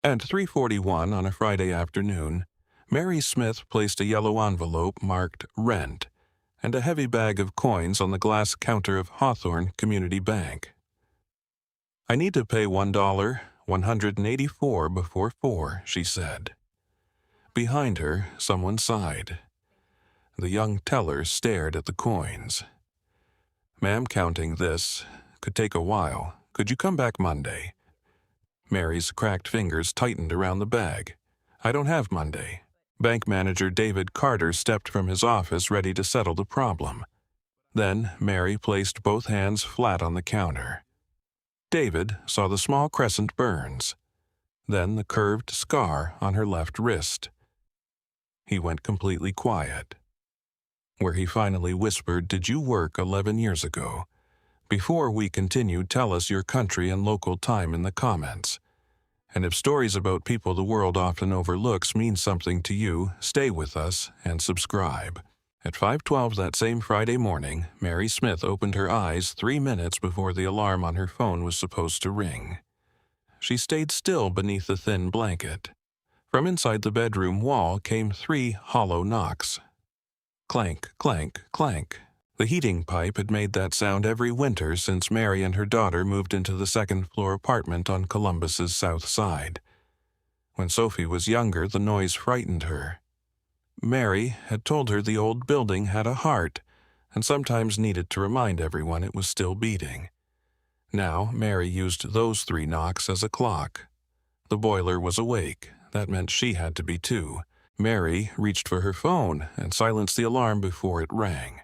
At 3:41 on a Friday afternoon, Mary Smith placed a yellow envelope marked Rent and a heavy bag of coins on the glass counter of Hawthorne Community Bank. "I need to pay $1.184 before 4, she said. Behind her, someone sighed. The young teller stared at the coins. "Ma'am, counting this could take a while. Could you come back Monday?" Mary's cracked fingers tightened around the bag. "I don't have Monday." Bank manager David Carter stepped from his office ready to settle the problem. Then Mary placed both hands flat on the counter. David saw the small crescent burns, then the curved scar on her left wrist. He went completely quiet. Where he finally whispered, "Did you work 11 years ago? Before we continue, tell us your country and local time in the comments. And if stories about people the world often overlooks mean something to you, stay with us and subscribe." At 5:12 that same Friday morning, Mary Smith opened her eyes 3 minutes before the alarm on her phone was supposed to ring. She stayed still beneath the thin blanket. From inside the bedroom wall came 3 hollow knocks. Clank, clank, clank. The heating pipe had made that sound every winter since Mary and her daughter moved into the second-floor apartment on Columbus's south side. When Sophie was younger, the noise frightened her. Mary had told her the old building had a heart and sometimes needed to remind everyone it was still beating. Now Mary used those 3 knocks as a clock. The boiler was awake. That meant she had to be too. Mary reached for her phone and silenced the alarm before it rang.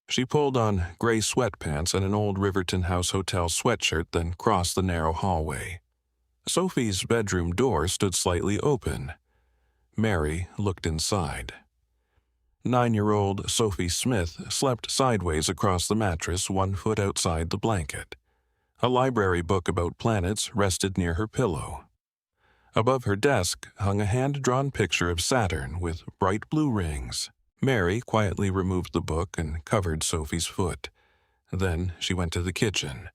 She pulled on gray sweatpants and an old Riverton House Hotel sweatshirt, then crossed the narrow hallway. Sophie's bedroom door stood slightly open. Mary looked inside. 9-year-old Sophie Smith slept sideways across the mattress, 1 foot outside the blanket. A library book about planets rested near her pillow. Above her desk hung a hand-drawn picture of Saturn with bright blue rings. Mary quietly removed the book and covered Sophie's foot. Then she went to the kitchen.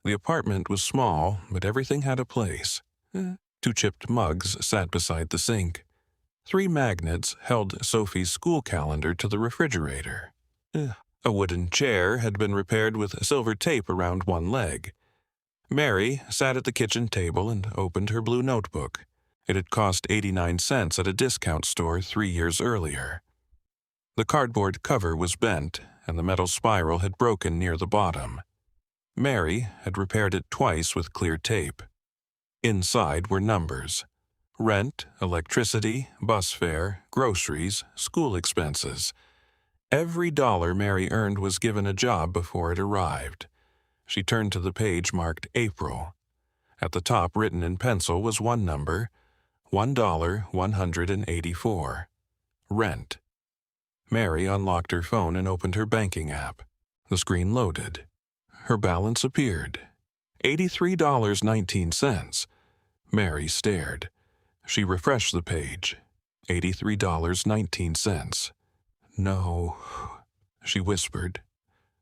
The apartment was small, but everything had a place. 2 chipped mugs sat beside the sink. 3 magnets held Sophie's school calendar to the refrigerator. A wooden chair had been repaired with silver tape around one leg. Mary sat at the kitchen table and opened her blue notebook. It had cost 89 cents at a discount store 3 years earlier. The cardboard cover was bent, and the metal spiral had broken near the bottom. Mary had repaired it twice with clear tape. Inside were numbers: rent, electricity, bus fare, groceries, school expenses. Every dollar Mary earned was given a job before it arrived. She turned to the page marked April. At the top, written in pencil, was one number: $1.184. Rent. Mary unlocked her phone and opened her banking app. The screen loaded. Her balance appeared: $83.19. Mary stared. She refreshed the page. $83.19. "No," she whispered.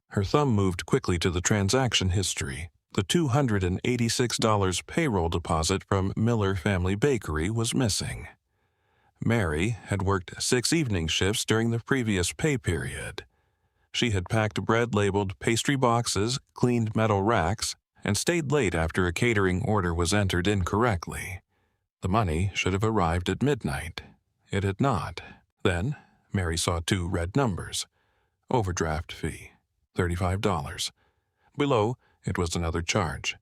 Her thumb moved quickly to the transaction history. The $286 payroll deposit from Miller Family Bakery was missing. Mary had worked 6 evening shifts during the previous pay period. She had packed bread-labeled pastry boxes, cleaned metal racks, and stayed late after a catering order was entered incorrectly. The money should have arrived at midnight. It had not. Then Mary saw 2 red numbers. Overdraft fee, $35. Below, it was another charge.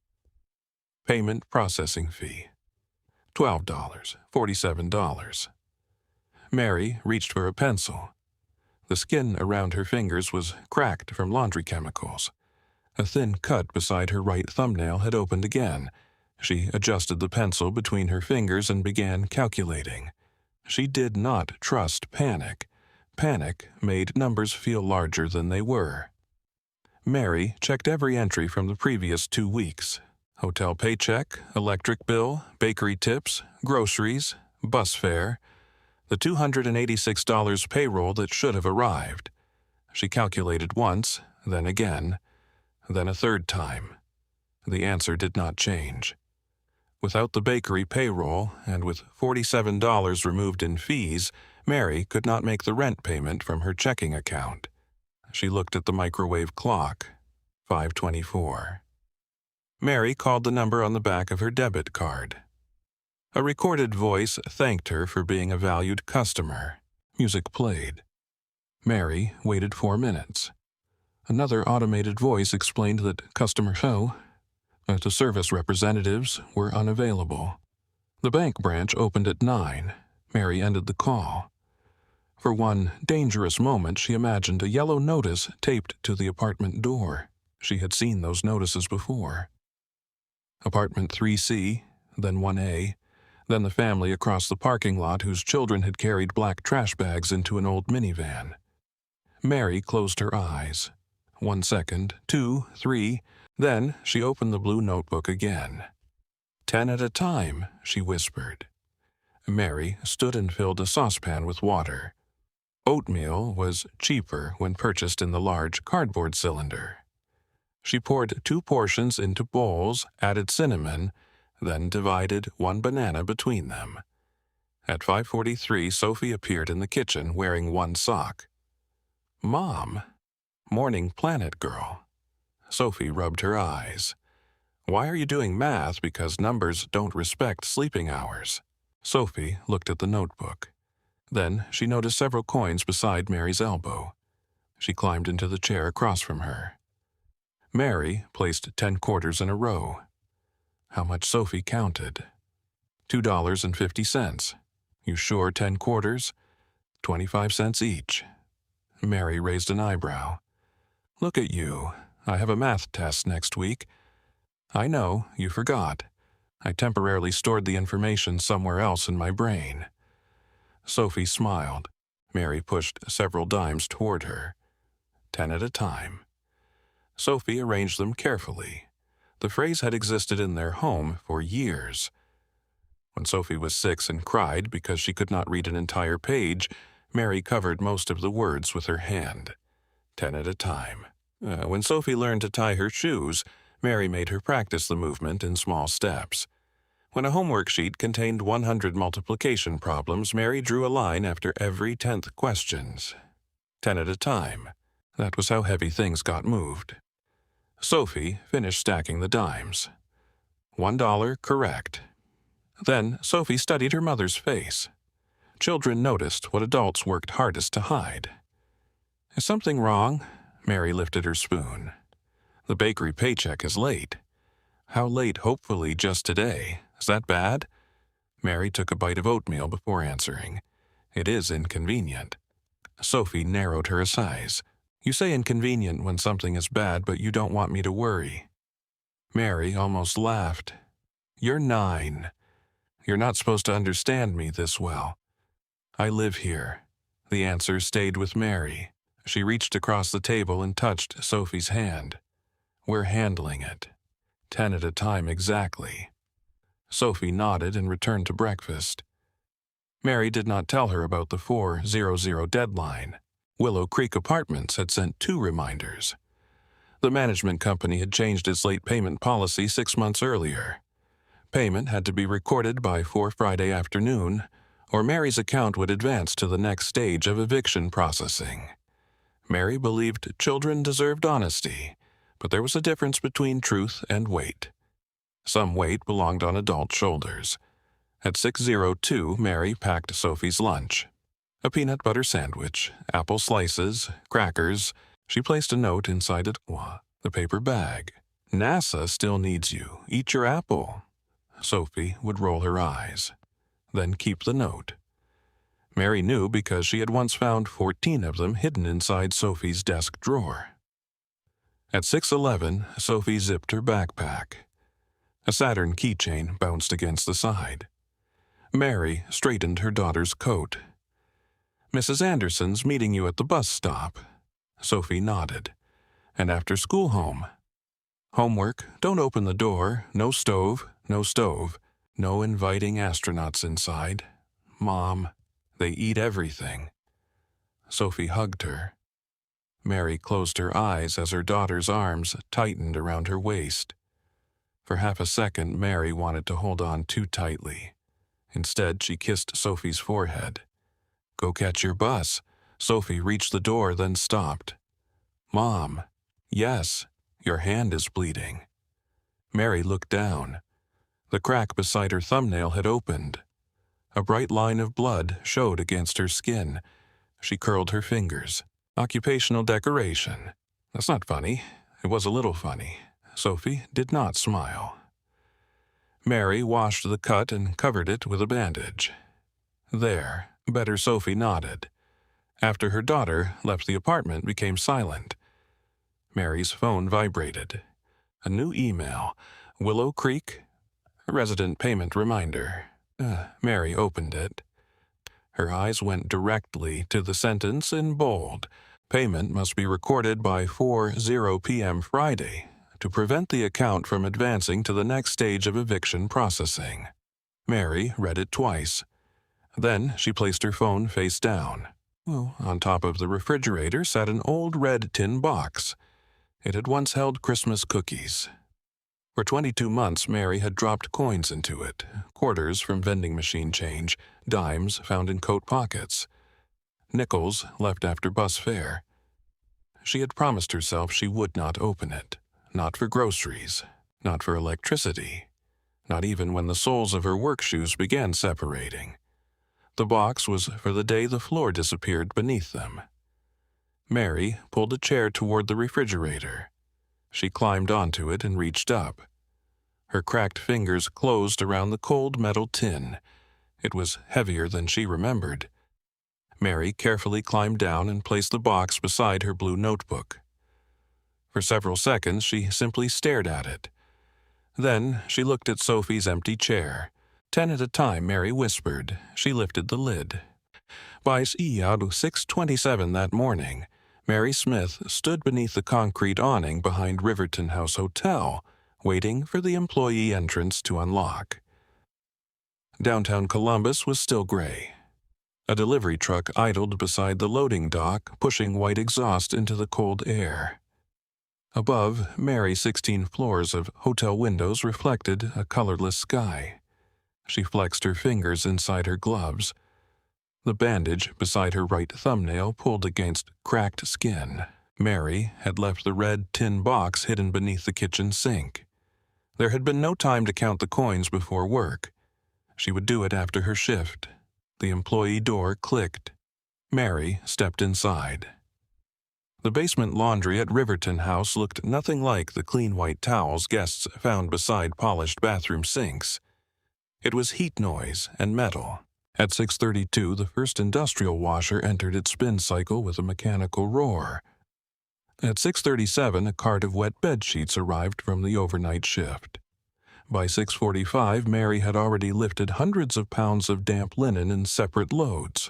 Payment processing fee, $12, $47. Mary reached for a pencil. The skin around her fingers was cracked from laundry chemicals. A thin cut beside her right thumbnail had opened again. She adjusted the pencil between her fingers and began calculating. She did not trust panic. Panic made numbers feel larger than they were. Mary checked every entry from the previous 2 weeks. Hotel paycheck, electric bill, bakery tips, groceries, bus fare, the $286 payroll that should have arrived. She calculated once, then again, then a third time. The answer did not change. Without the bakery payroll and with $47 removed in fees, Mary could not make the rent payment from her checking account. She looked at the microwave clock. 5:24. Mary called the number on the back of her debit card. A recorded voice thanked her for being a valued customer. Music played. Mary waited 4 minutes. Another automated voice explained that the service representatives were unavailable. The bank branch opened at 9. Mary ended the call. For one dangerous moment, she imagined a yellow notice taped to the apartment door. She had seen those notices before. Apartment 3C, then 1A, then the family across the parking lot whose children had carried black trash bags into an old minivan. Mary closed her eyes. 1 second, 2, 3, then she opened the blue notebook again. 10 at a time, she whispered. Mary stood and filled a saucepan with water. Oatmeal was cheaper when purchased in the large cardboard cylinder. She poured 2 portions into bowls, added cinnamon, then divided 1 banana between them. At 5:43, Sophie appeared in the kitchen wearing 1 sock. "Mom, morning planet girl." Sophie rubbed her eyes. "Why are you doing math? Because numbers don't respect sleeping hours." Sophie looked at the notebook. Then she noticed several coins beside Mary's elbow. She climbed into the chair across from her. Mary placed 10 quarters in a row. How much Sophie counted. $2.50. "You sure 10 quarters? 25 cents each." Mary raised an eyebrow. "Look at you. I have a math test next week." "I know, you forgot. I temporarily stored the information somewhere else in my brain." Sophie smiled. Mary pushed several dimes toward her. 10 at a time. Sophie arranged them carefully. The phrase had existed in their home for years. When Sophie was 6 and cried because she could not read an entire page, Mary covered most of the words with her hand. 10 at a time. When Sophie learned to tie her shoes, Mary made her practice the movement in small steps. When a homework sheet contained 100 multiplication problems, Mary drew a line after every 10th questions. 10 at a time. That was how heavy things got moved. Sophie finished stacking the dimes. $1 correct. Then Sophie studied her mother's face. Children noticed what adults worked hardest to hide. "Is something wrong?" Mary lifted her spoon. "The bakery paycheck is late." "How late? Hopefully just today. Is that bad?" Mary took a bite of oatmeal before answering. "It is inconvenient." Sophie narrowed her eyes. "You say inconvenient when something is bad, but you don't want me to worry." Mary almost laughed. "You're 9. You're not supposed to understand me this well." "I live here." The answer stayed with Mary. She reached across the table and touched Sophie's hand. "We're handling it. 10 at a time exactly." Sophie nodded and returned to breakfast. Mary did not tell her about the 4:00 deadline. Willow Creek Apartments had sent 2 reminders. The management company had changed its late payment policy 6 months earlier. Payment had to be recorded by 4 Friday afternoon, or Mary's account would advance to the next stage of eviction processing. Mary believed children deserved honesty, but there was a difference between truth and weight. Some weight belonged on adult shoulders. At 6:02, Mary packed Sophie's lunch. A peanut butter sandwich, apple slices, crackers. She placed a note inside the paper bag. "NASA still needs you. Eat your apple." Sophie would roll her eyes. Then keep the note. Mary knew because she had once found 14 of them hidden inside Sophie's desk drawer. At 6:11, Sophie zipped her backpack. A Saturn keychain bounced against the side. Mary straightened her daughter's coat. "Mrs. Anderson's meeting you at the bus stop." Sophie nodded. "And after school home?" "Homework, don't open the door, no stove, no inviting astronauts inside. Mom, they eat everything." Sophie hugged her. Mary closed her eyes as her daughter's arms tightened around her waist. For half a second, Mary wanted to hold on too tightly. Instead, she kissed Sophie's forehead. "Go catch your bus." Sophie reached the door, then stopped. "Mom." "Yes, your hand is bleeding." Mary looked down. The crack beside her thumbnail had opened. A bright line of blood showed against her skin. She curled her fingers. "Occupational decoration. That's not funny." It was a little funny. Sophie did not smile. Mary washed the cut and covered it with a bandage. "There, better." Sophie nodded. After her daughter left the apartment, became silent. Mary's phone vibrated. A new email. Willow Creek. Resident payment reminder. Mary opened it. Her eyes went directly to the sentence in bold. Payment must be recorded by 4:00 p.m. Friday to prevent the account from advancing to the next stage of eviction processing. Mary read it twice. Then she placed her phone face down. On top of the refrigerator sat an old red tin box. It had once held Christmas cookies. For 22 months, Mary had dropped coins into it, quarters from vending machine change, dimes found in coat pockets, nickels left after bus fare. She had promised herself she would not open it, not for groceries, not for electricity, not even when the soles of her work shoes began separating. The box was for the day the floor disappeared beneath them. Mary pulled a chair toward the refrigerator. She climbed onto it and reached up. Her cracked fingers closed around the cold metal tin. It was heavier than she remembered. Mary carefully climbed down and placed the box beside her blue notebook. For several seconds, she simply stared at it. Then she looked at Sophie's empty chair. 10 at a time, Mary whispered. She lifted the lid. By 6:27 that morning, Mary Smith stood beneath the concrete awning behind Riverton House Hotel, waiting for the employee entrance to unlock. Downtown Columbus was still gray. A delivery truck idled beside the loading dock, pushing white exhaust into the cold air. Above, Mary's 16 floors of hotel windows reflected a colorless sky. She flexed her fingers inside her gloves. The bandage beside her right thumbnail pulled against cracked skin. Mary had left the red tin box hidden beneath the kitchen sink. There had been no time to count the coins before work. She would do it after her shift. The employee door clicked. Mary stepped inside. The basement laundry at Riverton House looked nothing like the clean white towels guests found beside polished bathroom sinks. It was heat noise and metal. At 6:32, the first industrial washer entered its spin cycle with a mechanical roar. At 6:37, a cart of wet bed sheets arrived from the overnight shift. By 6:45, Mary had already lifted hundreds of pounds of damp linen in separate loads.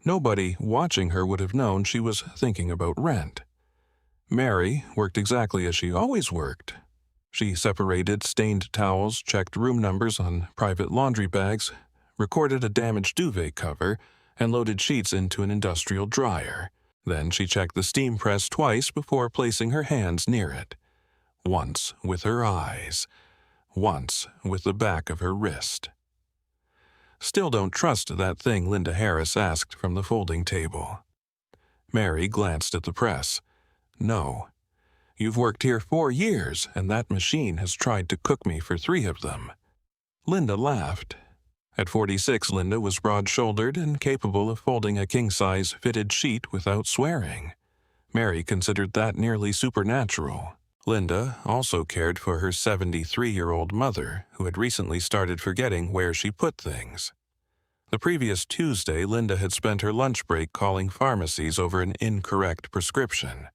Nobody watching her would have known she was thinking about rent. Mary worked exactly as she always worked. She separated stained towels, checked room numbers on private laundry bags, recorded a damaged duvet cover, and loaded sheets into an industrial dryer. Then she checked the steam press twice before placing her hands near it. Once with her eyes, once with the back of her wrist. "Still don't trust that thing Linda Harris asked from the folding table." Mary glanced at the press. "No. You've worked here 4 years, and that machine has tried to cook me for 3 of them." Linda laughed. At 46, Linda was broad-shouldered and capable of folding a king-size fitted sheet without swearing. Mary considered that nearly supernatural. Linda also cared for her 73-year-old mother, who had recently started forgetting where she put things. The previous Tuesday, Linda had spent her lunch break calling pharmacies over an incorrect prescription.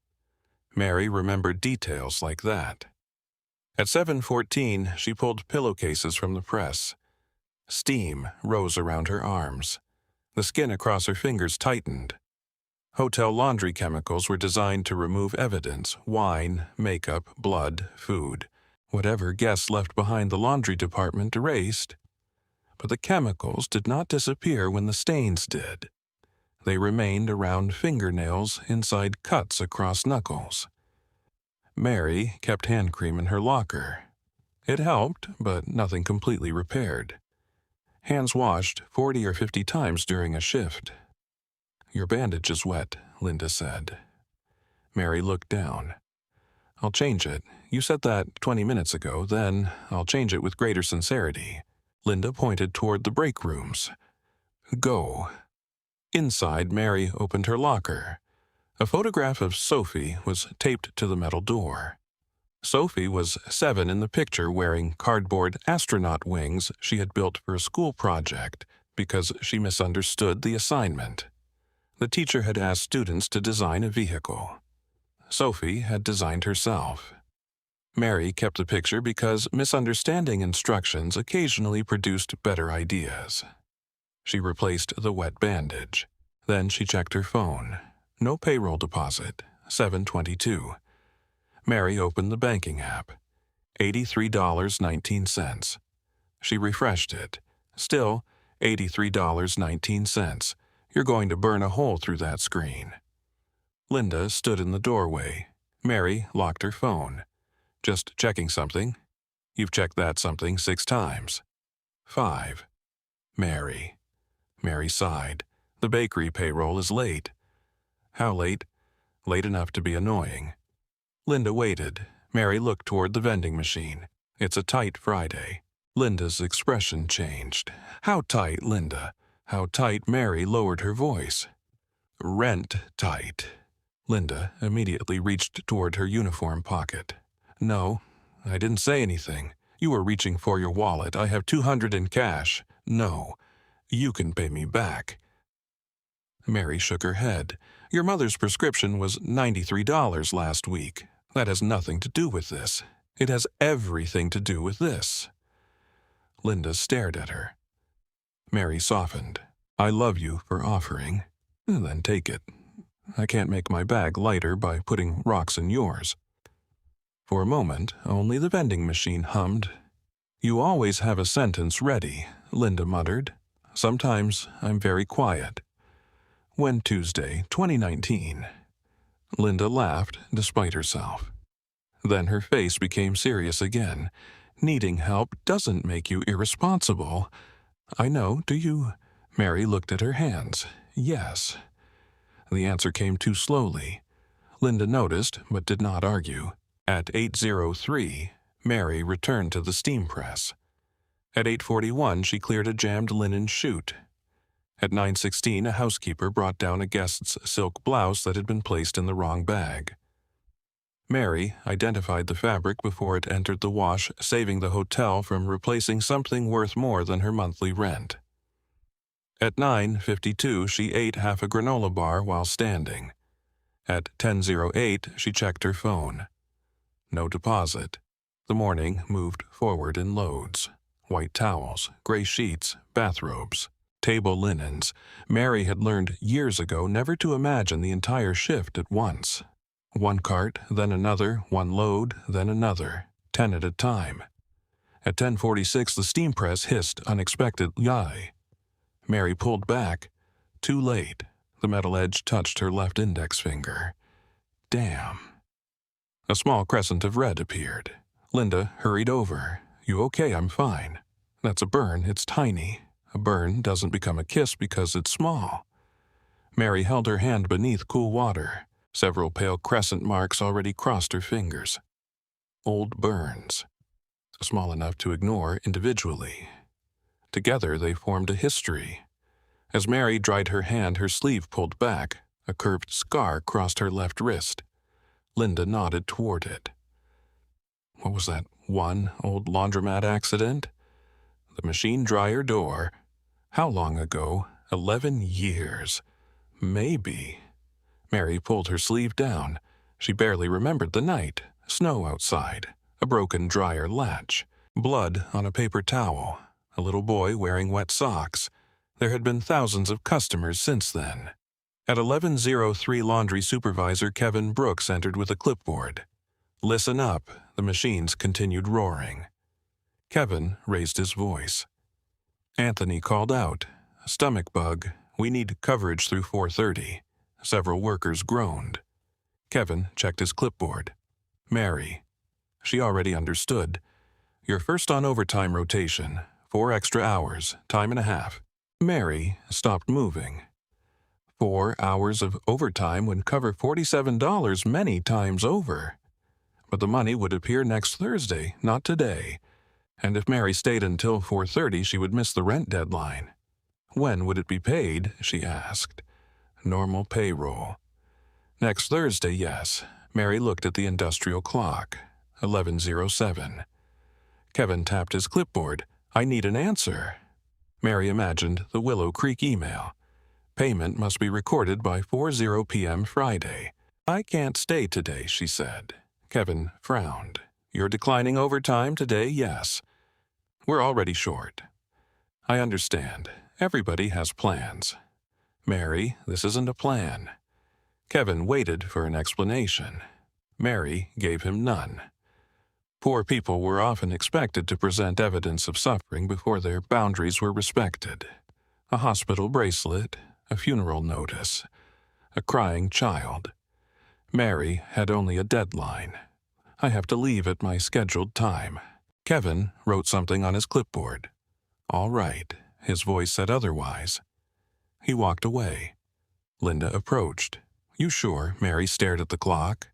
Mary remembered details like that. At 7:14, she pulled pillowcases from the press. Steam rose around her arms. The skin across her fingers tightened. Hotel laundry chemicals were designed to remove evidence: wine, makeup, blood, food. Whatever guests left behind the laundry department erased. But the chemicals did not disappear when the stains did. They remained around fingernails, inside cuts across knuckles. Mary kept hand cream in her locker. It helped, but nothing completely repaired. Hands washed 40 or 50 times during a shift. "Your bandage is wet," Linda said. Mary looked down. "I'll change it. You said that 20 minutes ago, then I'll change it with greater sincerity." Linda pointed toward the break rooms. "Go." Inside, Mary opened her locker. A photograph of Sophie was taped to the metal door. Sophie was 7 in the picture, wearing cardboard astronaut wings she had built for a school project because she misunderstood the assignment. The teacher had asked students to design a vehicle. Sophie had designed herself. Mary kept the picture because misunderstanding instructions occasionally produced better ideas. She replaced the wet bandage. Then she checked her phone. No payroll deposit, 7/22. Mary opened the banking app. $83.19. She refreshed it. Still, $83.19. You're going to burn a hole through that screen. Linda stood in the doorway. Mary locked her phone. "Just checking something." "You've checked that something 6 times. 5. Mary. Mary sighed. "The bakery payroll is late." "How late?" "Late enough to be annoying." Linda waited. Mary looked toward the vending machine. "It's a tight Friday." Linda's expression changed. "How tight, Linda?" How tight? Mary lowered her voice. "Rent tight." Linda immediately reached toward her uniform pocket. "No, I didn't say anything. You were reaching for your wallet. I have $200 in cash." "No, you can pay me back." Mary shook her head. "Your mother's prescription was $93 last week. That has nothing to do with this. It has everything to do with this." Linda stared at her. Mary softened. "I love you for offering." "Then take it. I can't make my bag lighter by putting rocks in yours." For a moment, only the vending machine hummed. "You always have a sentence ready," Linda muttered. "Sometimes I'm very quiet." "When Tuesday, 2019. Linda laughed, despite herself. Then her face became serious again. "Needing help doesn't make you irresponsible." "I know, do you?" Mary looked at her hands. "Yes." The answer came too slowly. Linda noticed, but did not argue. At 8:03, Mary returned to the steam press. At 8:41, she cleared a jammed linen chute. At 9:16, a housekeeper brought down a guest's silk blouse that had been placed in the wrong bag. Mary identified the fabric before it entered the wash, saving the hotel from replacing something worth more than her monthly rent. At 9:52, she ate half a granola bar while standing. At 10:08, she checked her phone. No deposit. The morning moved forward in loads. White towels, gray sheets, bathrobes, table linens. Mary had learned years ago never to imagine the entire shift at once. One cart, then another, one load, then another, 10 at a time. At 10:46, the steam press hissed unexpectedly. Mary pulled back. Too late. The metal edge touched her left index finger. Damn. A small crescent of red appeared. Linda hurried over. "You okay? I'm fine." "That's a burn. It's tiny. A burn doesn't become a kiss because it's small." Mary held her hand beneath cool water. Several pale crescent marks already crossed her fingers. Old burns. Small enough to ignore individually. Together they formed a history. As Mary dried her hand, her sleeve pulled back. A curved scar crossed her left wrist. Linda nodded toward it. What was that one old laundromat accident? The machine dryer door. How long ago? 11 years. Maybe. Mary pulled her sleeve down. She barely remembered the night. Snow outside. A broken dryer latch. Blood on a paper towel. A little boy wearing wet socks. There had been thousands of customers since then. At 11:03, laundry supervisor Kevin Brooks entered with a clipboard. "Listen up," the machines continued roaring. Kevin raised his voice. Anthony called out, "Stomach bug. We need coverage through 4:30. Several workers groaned. Kevin checked his clipboard. Mary. She already understood. You're first on overtime rotation, 4 extra hours, time and a half. Mary stopped moving. 4 hours of overtime would cover $47 many times over. But the money would appear next Thursday, not today. And if Mary stayed until 4:30, she would miss the rent deadline. When would it be paid? She asked. Normal payroll. Next Thursday, yes. Mary looked at the industrial clock. 11:07. Kevin tapped his clipboard. I need an answer. Mary imagined the Willow Creek email. Payment must be recorded by 4:00 p.m. Friday. I can't stay today, she said. Kevin frowned. You're declining overtime today, yes. We're already short. I understand. Everybody has plans. Mary, this isn't a plan. Kevin waited for an explanation. Mary gave him none. Poor people were often expected to present evidence of suffering before their boundaries were respected. A hospital bracelet, a funeral notice, a crying child. Mary had only a deadline. I have to leave at my scheduled time. Kevin wrote something on his clipboard. All right, his voice said otherwise. He walked away. Linda approached. You sure? Mary stared at the clock.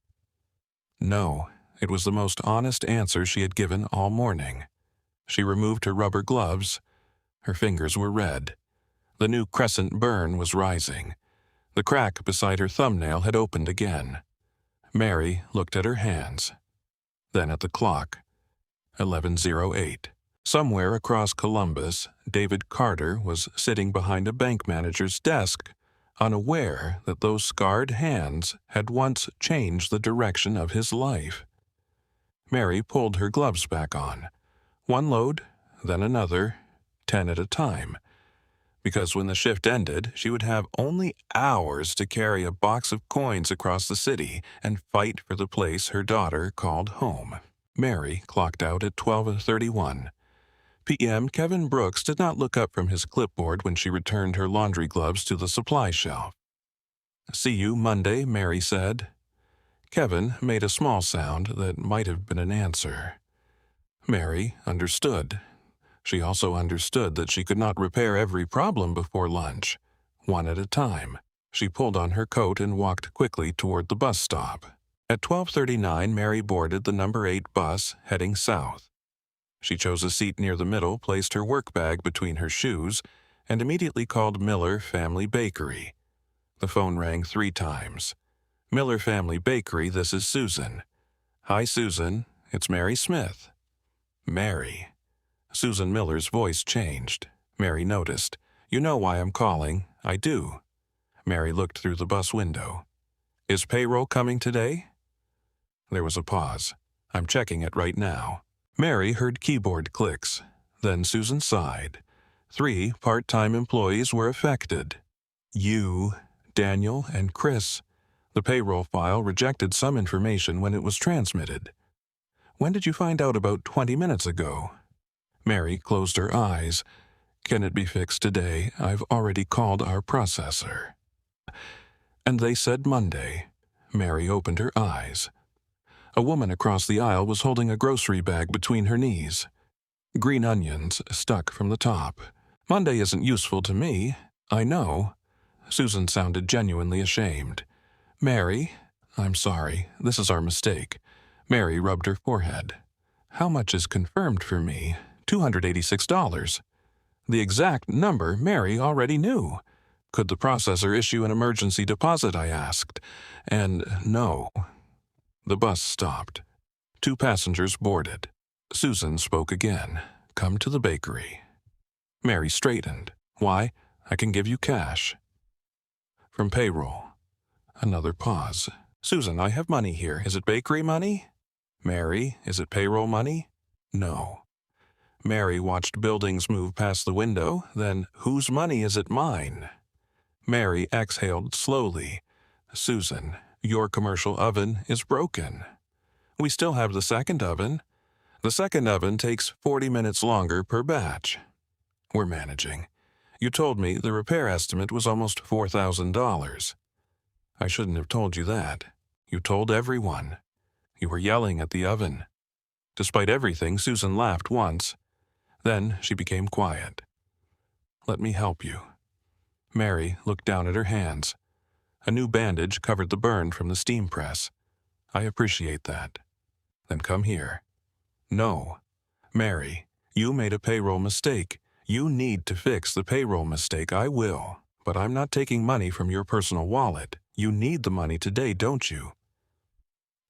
No, it was the most honest answer she had given all morning. She removed her rubber gloves. Her fingers were red. The new crescent burn was rising. The crack beside her thumbnail had opened again. Mary looked at her hands, then at the clock. 11:08. Somewhere across Columbus, David Carter was sitting behind a bank manager's desk, unaware that those scarred hands had once changed the direction of his life. Mary pulled her gloves back on. One load, then another, 10 at a time. Because when the shift ended, she would have only hours to carry a box of coins across the city and fight for the place her daughter called home. Mary clocked out at 12:31 p.m. Kevin Brooks did not look up from his clipboard when she returned her laundry gloves to the supply shelf. See you Monday, Mary said. Kevin made a small sound that might have been an answer. Mary understood. She also understood that she could not repair every problem before lunch, one at a time. She pulled on her coat and walked quickly toward the bus stop. At 12:39, Mary boarded the number 8 bus heading south. She chose a seat near the middle, placed her work bag between her shoes, and immediately called Miller Family Bakery. The phone rang 3 times. Miller Family Bakery, this is Susan. Hi, Susan. It's Mary Smith. Mary. Susan Miller's voice changed. Mary noticed. You know why I'm calling. I do. Mary looked through the bus window. Is payroll coming today? There was a pause. I'm checking it right now. Mary heard keyboard clicks. Then Susan sighed. 3 part-time employees were affected. You, Daniel, and Chris. The payroll file rejected some information when it was transmitted. When did you find out? About 20 minutes ago. Mary closed her eyes. Can it be fixed today? I've already called our processor. And they said Monday. Mary opened her eyes. A woman across the aisle was holding a grocery bag between her knees. Green onions stuck from the top. Monday isn't useful to me. I know. Susan sounded genuinely ashamed. Mary, I'm sorry. This is our mistake. Mary rubbed her forehead. How much is confirmed for me? $286. The exact number Mary already knew. Could the processor issue an emergency deposit, I asked. And no. The bus stopped. 2 passengers boarded. Susan spoke again. Come to the bakery. Mary straightened. Why? I can give you cash. From payroll. Another pause. Susan, I have money here. Is it bakery money? Mary, is it payroll money? No. Mary watched buildings move past the window, then, whose money is it? Mine? Mary exhaled slowly. Susan, your commercial oven is broken. We still have the second oven. The second oven takes 40 minutes longer per batch. We're managing. You told me the repair estimate was almost $4,000. I shouldn't have told you that. You told everyone. You were yelling at the oven. Despite everything, Susan laughed once. Then she became quiet. "Let me help you." Mary looked down at her hands. A new bandage covered the burn from the steam press. "I appreciate that." "Then come here." "No. Mary, you made a payroll mistake. You need to fix the payroll mistake." "I will, but I'm not taking money from your personal wallet. You need the money today, don't you?"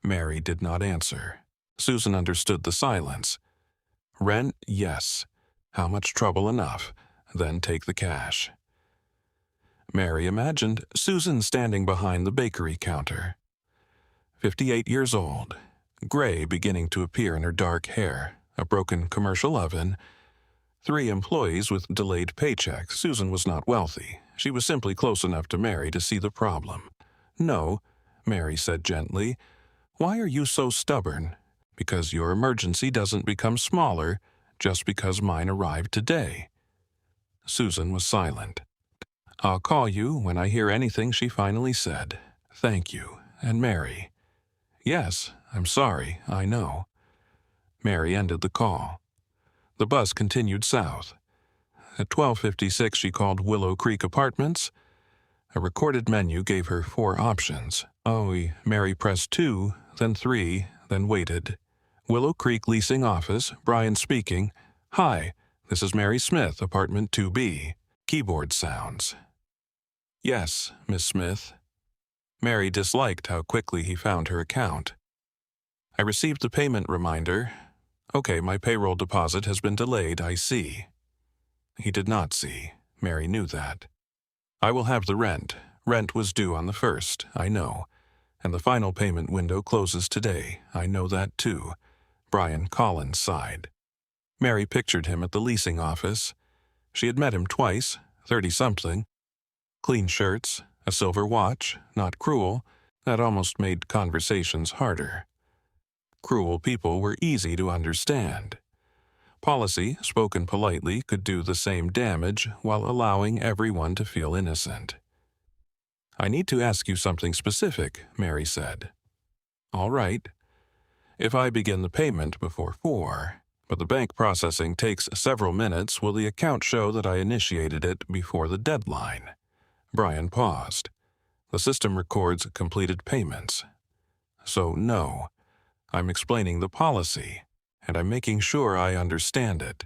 Mary did not answer. Susan understood the silence. "Rent, yes. How much trouble enough. Then take the cash." Mary imagined Susan standing behind the bakery counter. 58 years old, gray beginning to appear in her dark hair, a broken commercial oven, 3 employees with delayed paychecks. Susan was not wealthy. She was simply close enough to Mary to see the problem. "No," Mary said gently. "Why are you so stubborn? Because your emergency doesn't become smaller just because mine arrived today." Susan was silent. "I'll call you when I hear anything," she finally said. "Thank you. And Mary." "Yes, I'm sorry, I know." Mary ended the call. The bus continued south. At 12:56 she called Willow Creek Apartments. A recorded menu gave her 4 options. Mary pressed 2, then 3, then waited. "Willow Creek Leasing Office, Brian speaking. Hi, this is Mary Smith, apartment 2B. Keyboard sounds. "Yes, Miss Smith." Mary disliked how quickly he found her account. "I received the payment reminder. Okay, my payroll deposit has been delayed, I see." He did not see. Mary knew that. "I will have the rent. Rent was due on the 1st, I know. And the final payment window closes today. I know that too." Brian Collins sighed. Mary pictured him at the leasing office. She had met him twice, 30-something. Clean shirts, a silver watch, not cruel. That almost made conversations harder. Cruel people were easy to understand. Policy, spoken politely, could do the same damage while allowing everyone to feel innocent. "I need to ask you something specific," Mary said. "All right. If I begin the payment before 4, but the bank processing takes several minutes, will the account show that I initiated it before the deadline?" Brian paused. "The system records completed payments. So no. I'm explaining the policy, and I'm making sure I understand it."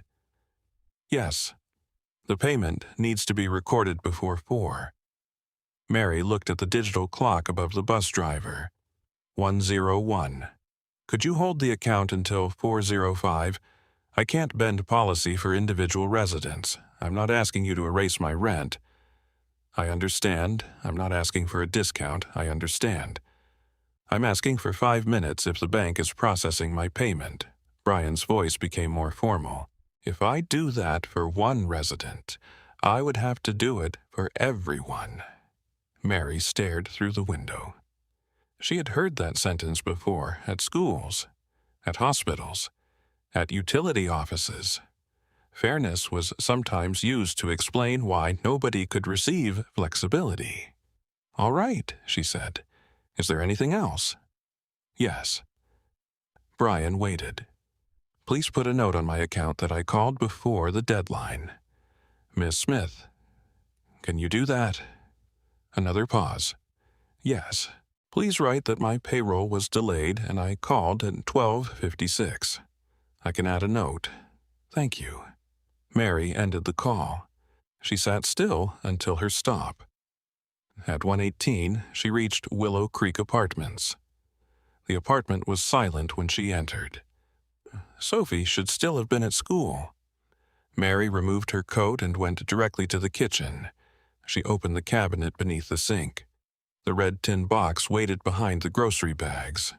"Yes. The payment needs to be recorded before 4. Mary looked at the digital clock above the bus driver. 101. "Could you hold the account until 4:05? I can't bend policy for individual residents. I'm not asking you to erase my rent." "I understand. I'm not asking for a discount. I understand. I'm asking for 5 minutes if the bank is processing my payment." Brian's voice became more formal. "If I do that for one resident, I would have to do it for everyone." Mary stared through the window. She had heard that sentence before at schools, at hospitals, at utility offices. Fairness was sometimes used to explain why nobody could receive flexibility. "All right," she said. "Is there anything else?" "Yes." Brian waited. "Please put a note on my account that I called before the deadline." "Miss Smith." "Can you do that?" Another pause. "Yes. Please write that my payroll was delayed and I called at 12:56. I can add a note. Thank you." Mary ended the call. She sat still until her stop. At 1:18, she reached Willow Creek Apartments. The apartment was silent when she entered. Sophie should still have been at school. Mary removed her coat and went directly to the kitchen. She opened the cabinet beneath the sink. The red tin box waited behind the grocery bags.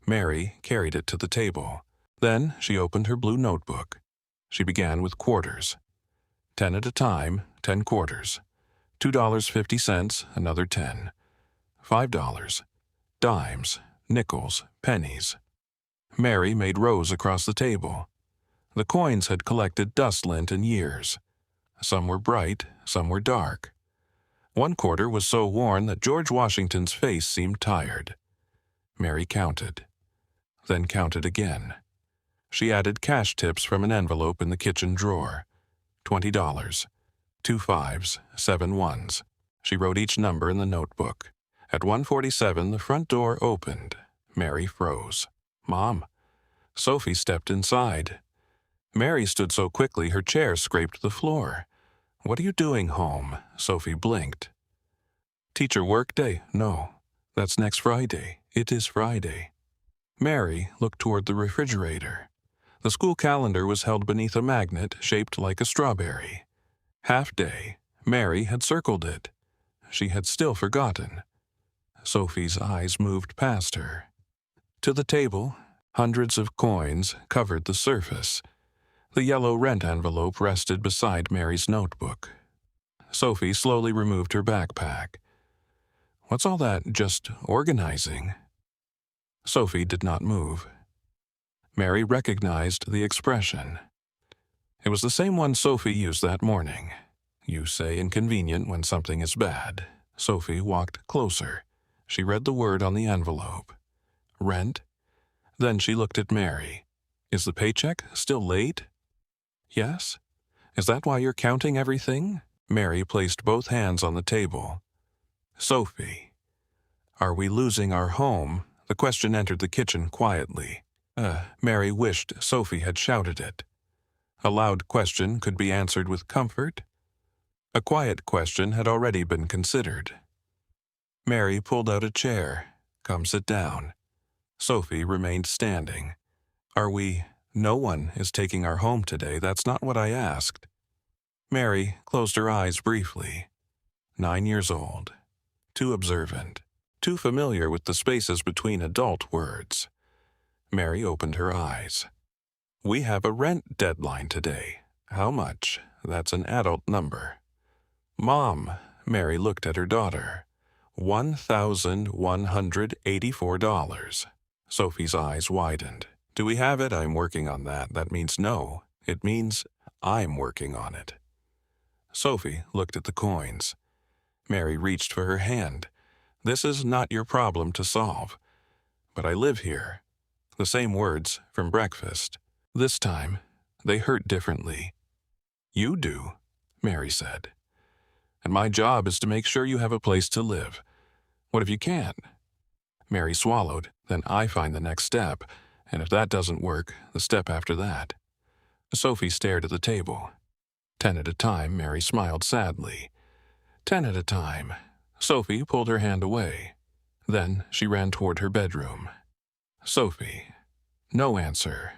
Mary carried it to the table. Then she opened her blue notebook. She began with quarters. 10 at a time, 10 quarters. $2.50, another 10. $5. Dimes, nickels, pennies. Mary made rows across the table. The coins had collected dust lint in years. Some were bright, some were dark. One quarter was so worn that George Washington's face seemed tired. Mary counted, then counted again. She added cash tips from an envelope in the kitchen drawer. $20. 2 5s, 7 1s. She wrote each number in the notebook. At 1:47, the front door opened. Mary froze. "Mom." Sophie stepped inside. Mary stood so quickly her chair scraped the floor. "What are you doing home?" Sophie blinked. "Teacher work day? No. That's next Friday. It is Friday." Mary looked toward the refrigerator. The school calendar was held beneath a magnet shaped like a strawberry. Half day. Mary had circled it. She had still forgotten. Sophie's eyes moved past her. To the table, hundreds of coins covered the surface. The yellow rent envelope rested beside Mary's notebook. Sophie slowly removed her backpack. "What's all that, just organizing?" Sophie did not move. Mary recognized the expression. It was the same one Sophie used that morning. You say inconvenient when something is bad. Sophie walked closer. She read the word on the envelope. Rent? Then she looked at Mary. "Is the paycheck still late?" "Yes." "Is that why you're counting everything?" Mary placed both hands on the table. "Sophie, are we losing our home?" The question entered the kitchen quietly. Mary wished Sophie had shouted it. A loud question could be answered with comfort. A quiet question had already been considered. Mary pulled out a chair. "Come sit down." Sophie remained standing. "Are we? No one is taking our home today. That's not what I asked." Mary closed her eyes briefly. 9 years old. Too observant. Too familiar with the spaces between adult words. Mary opened her eyes. "We have a rent deadline today. How much?" That's an adult number. "Mom," Mary looked at her daughter. $1,184. Sophie's eyes widened. "Do we have it? I'm working on that." "That means no. It means I'm working on it." Sophie looked at the coins. Mary reached for her hand. "This is not your problem to solve. But I live here." The same words from breakfast. This time, they hurt differently. "You do," Mary said. "And my job is to make sure you have a place to live. What if you can't?" Mary swallowed. "Then I find the next step, and if that doesn't work, the step after that." Sophie stared at the table. 10 at a time, Mary smiled sadly. 10 at a time. Sophie pulled her hand away. Then she ran toward her bedroom. Sophie. No answer.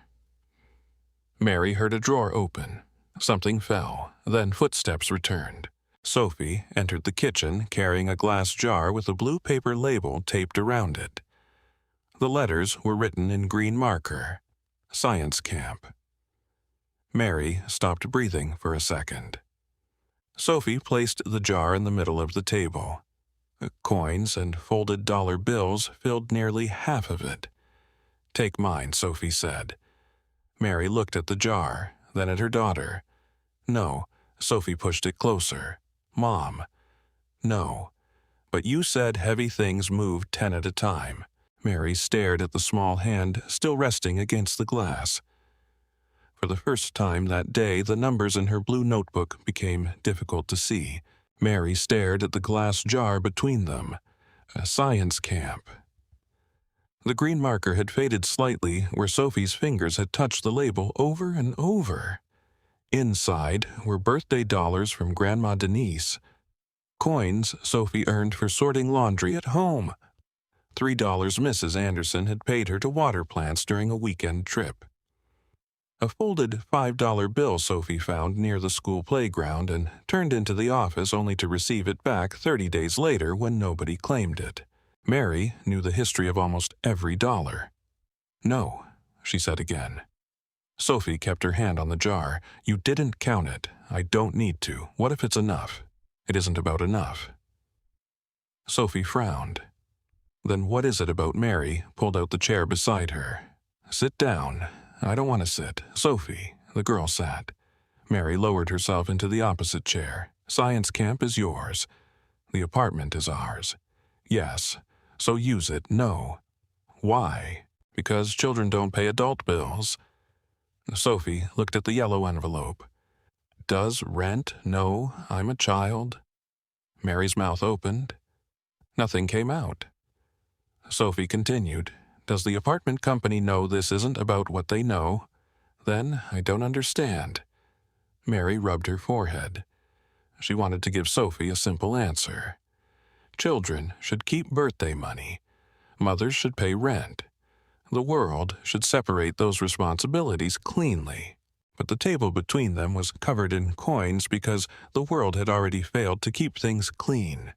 Mary heard a drawer open. Something fell, then footsteps returned. Sophie entered the kitchen carrying a glass jar with a blue paper label taped around it. The letters were written in green marker. Science Camp. Mary stopped breathing for a second. Sophie placed the jar in the middle of the table. Coins and folded dollar bills filled nearly half of it. "Take mine," Sophie said. Mary looked at the jar, then at her daughter. "No." Sophie pushed it closer. "Mom." "No. But you said heavy things moved 10 at a time." Mary stared at the small hand still resting against the glass. For the first time that day, the numbers in her blue notebook became difficult to see. Mary stared at the glass jar between them. A science camp. The green marker had faded slightly where Sophie's fingers had touched the label over and over. Inside were birthday dollars from Grandma Denise. Coins Sophie earned for sorting laundry at home. $3 Mrs. Anderson had paid her to water plants during a weekend trip. A folded $5 bill Sophie found near the school playground and turned into the office only to receive it back 30 days later when nobody claimed it. Mary knew the history of almost every dollar. "No," she said again. Sophie kept her hand on the jar. "You didn't count it. I don't need to. What if it's enough?" "It isn't about enough." Sophie frowned. "Then what is it about?" Mary pulled out the chair beside her. "Sit down." "I don't want to sit." "Sophie." The girl sat. Mary lowered herself into the opposite chair. "Science camp is yours. The apartment is ours." "Yes. So use it." "No." "Why?" "Because children don't pay adult bills." Sophie looked at the yellow envelope. Does rent know I'm a child? Mary's mouth opened. Nothing came out. Sophie continued. Does the apartment company know this isn't about what they know? Then I don't understand. Mary rubbed her forehead. She wanted to give Sophie a simple answer. Children should keep birthday money. Mothers should pay rent. The world should separate those responsibilities cleanly. But the table between them was covered in coins because the world had already failed to keep things clean.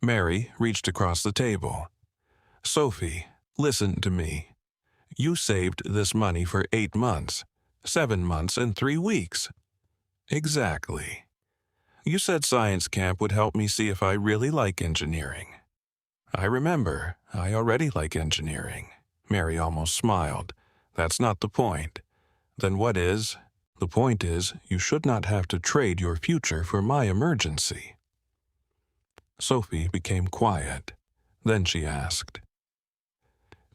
Mary reached across the table. Sophie, listen to me. You saved this money for 8 months, 7 months and 3 weeks. Exactly. You said science camp would help me see if I really like engineering. I remember, I already like engineering. Mary almost smiled. That's not the point. Then what is? The point is, you should not have to trade your future for my emergency. Sophie became quiet. Then she asked,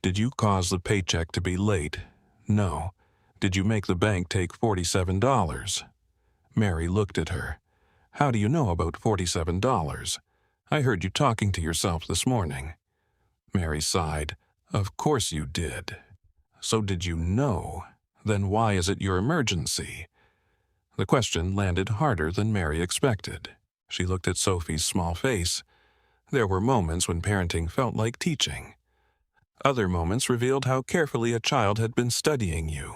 Did you cause the paycheck to be late? No. Did you make the bank take $47? Mary looked at her. How do you know about $47? I heard you talking to yourself this morning. Mary sighed. Of course you did. So did you know? Then why is it your emergency? The question landed harder than Mary expected. She looked at Sophie's small face. There were moments when parenting felt like teaching. Other moments revealed how carefully a child had been studying you.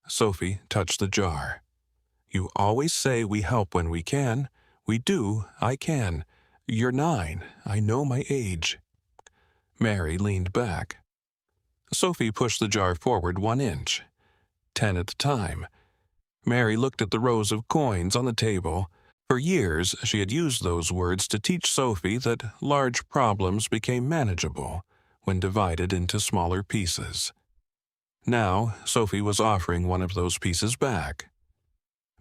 Sophie touched the jar. You always say we help when we can. We do, I can. You're 9. I know my age. Mary leaned back. Sophie pushed the jar forward 1 inch. 10 at a time. Mary looked at the rows of coins on the table. For years, she had used those words to teach Sophie that large problems became manageable when divided into smaller pieces. Now, Sophie was offering one of those pieces back.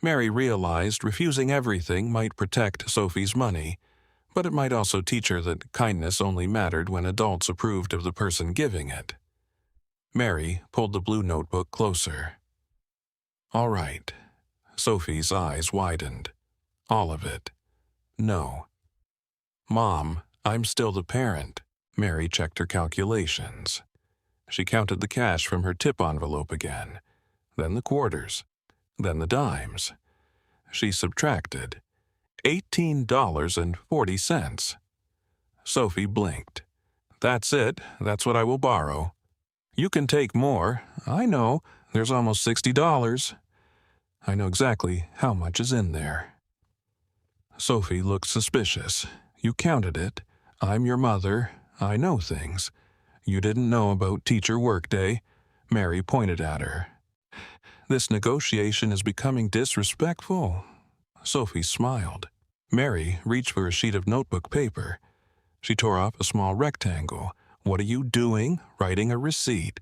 Mary realized refusing everything might protect Sophie's money, but it might also teach her that kindness only mattered when adults approved of the person giving it. Mary pulled the blue notebook closer. All right. Sophie's eyes widened. All of it. No. Mom, I'm still the parent. Mary checked her calculations. She counted the cash from her tip envelope again, then the quarters, then the dimes. She subtracted. $18.40. Sophie blinked. That's it. That's what I will borrow. You can take more. I know. There's almost $60. I know exactly how much is in there. Sophie looked suspicious. You counted it. I'm your mother. I know things. You didn't know about teacher workday. Mary pointed at her. This negotiation is becoming disrespectful. Sophie smiled. Mary reached for a sheet of notebook paper. She tore off a small rectangle. What are you doing? Writing a receipt.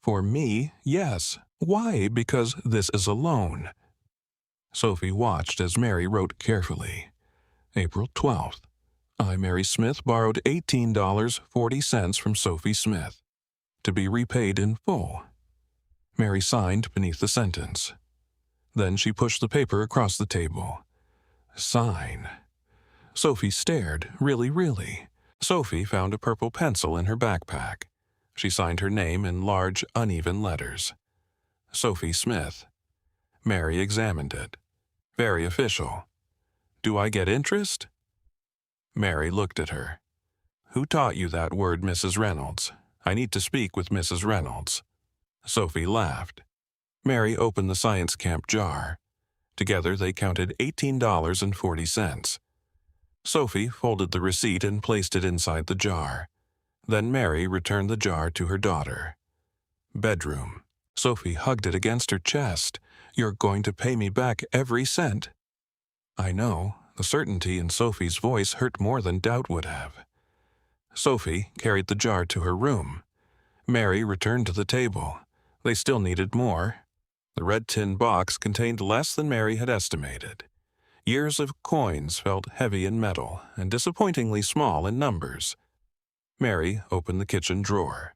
For me, yes. Why? Because this is a loan. Sophie watched as Mary wrote carefully. April 12th. I, Mary Smith, borrowed $18.40 from Sophie Smith, to be repaid in full. Mary signed beneath the sentence. Then she pushed the paper across the table. Sign. Sophie stared. Really. Sophie found a purple pencil in her backpack. She signed her name in large, uneven letters. Sophie Smith. Mary examined it. Very official. Do I get interest? Mary looked at her. Who taught you that word, Mrs. Reynolds? I need to speak with Mrs. Reynolds. Sophie laughed. Mary opened the science camp jar. Together they counted $18.40. Sophie folded the receipt and placed it inside the jar. Then Mary returned the jar to her daughter. Bedroom. Sophie hugged it against her chest. You're going to pay me back every cent. I know. The certainty in Sophie's voice hurt more than doubt would have. Sophie carried the jar to her room. Mary returned to the table. They still needed more. The red tin box contained less than Mary had estimated. Years of coins felt heavy in metal and disappointingly small in numbers. Mary opened the kitchen drawer.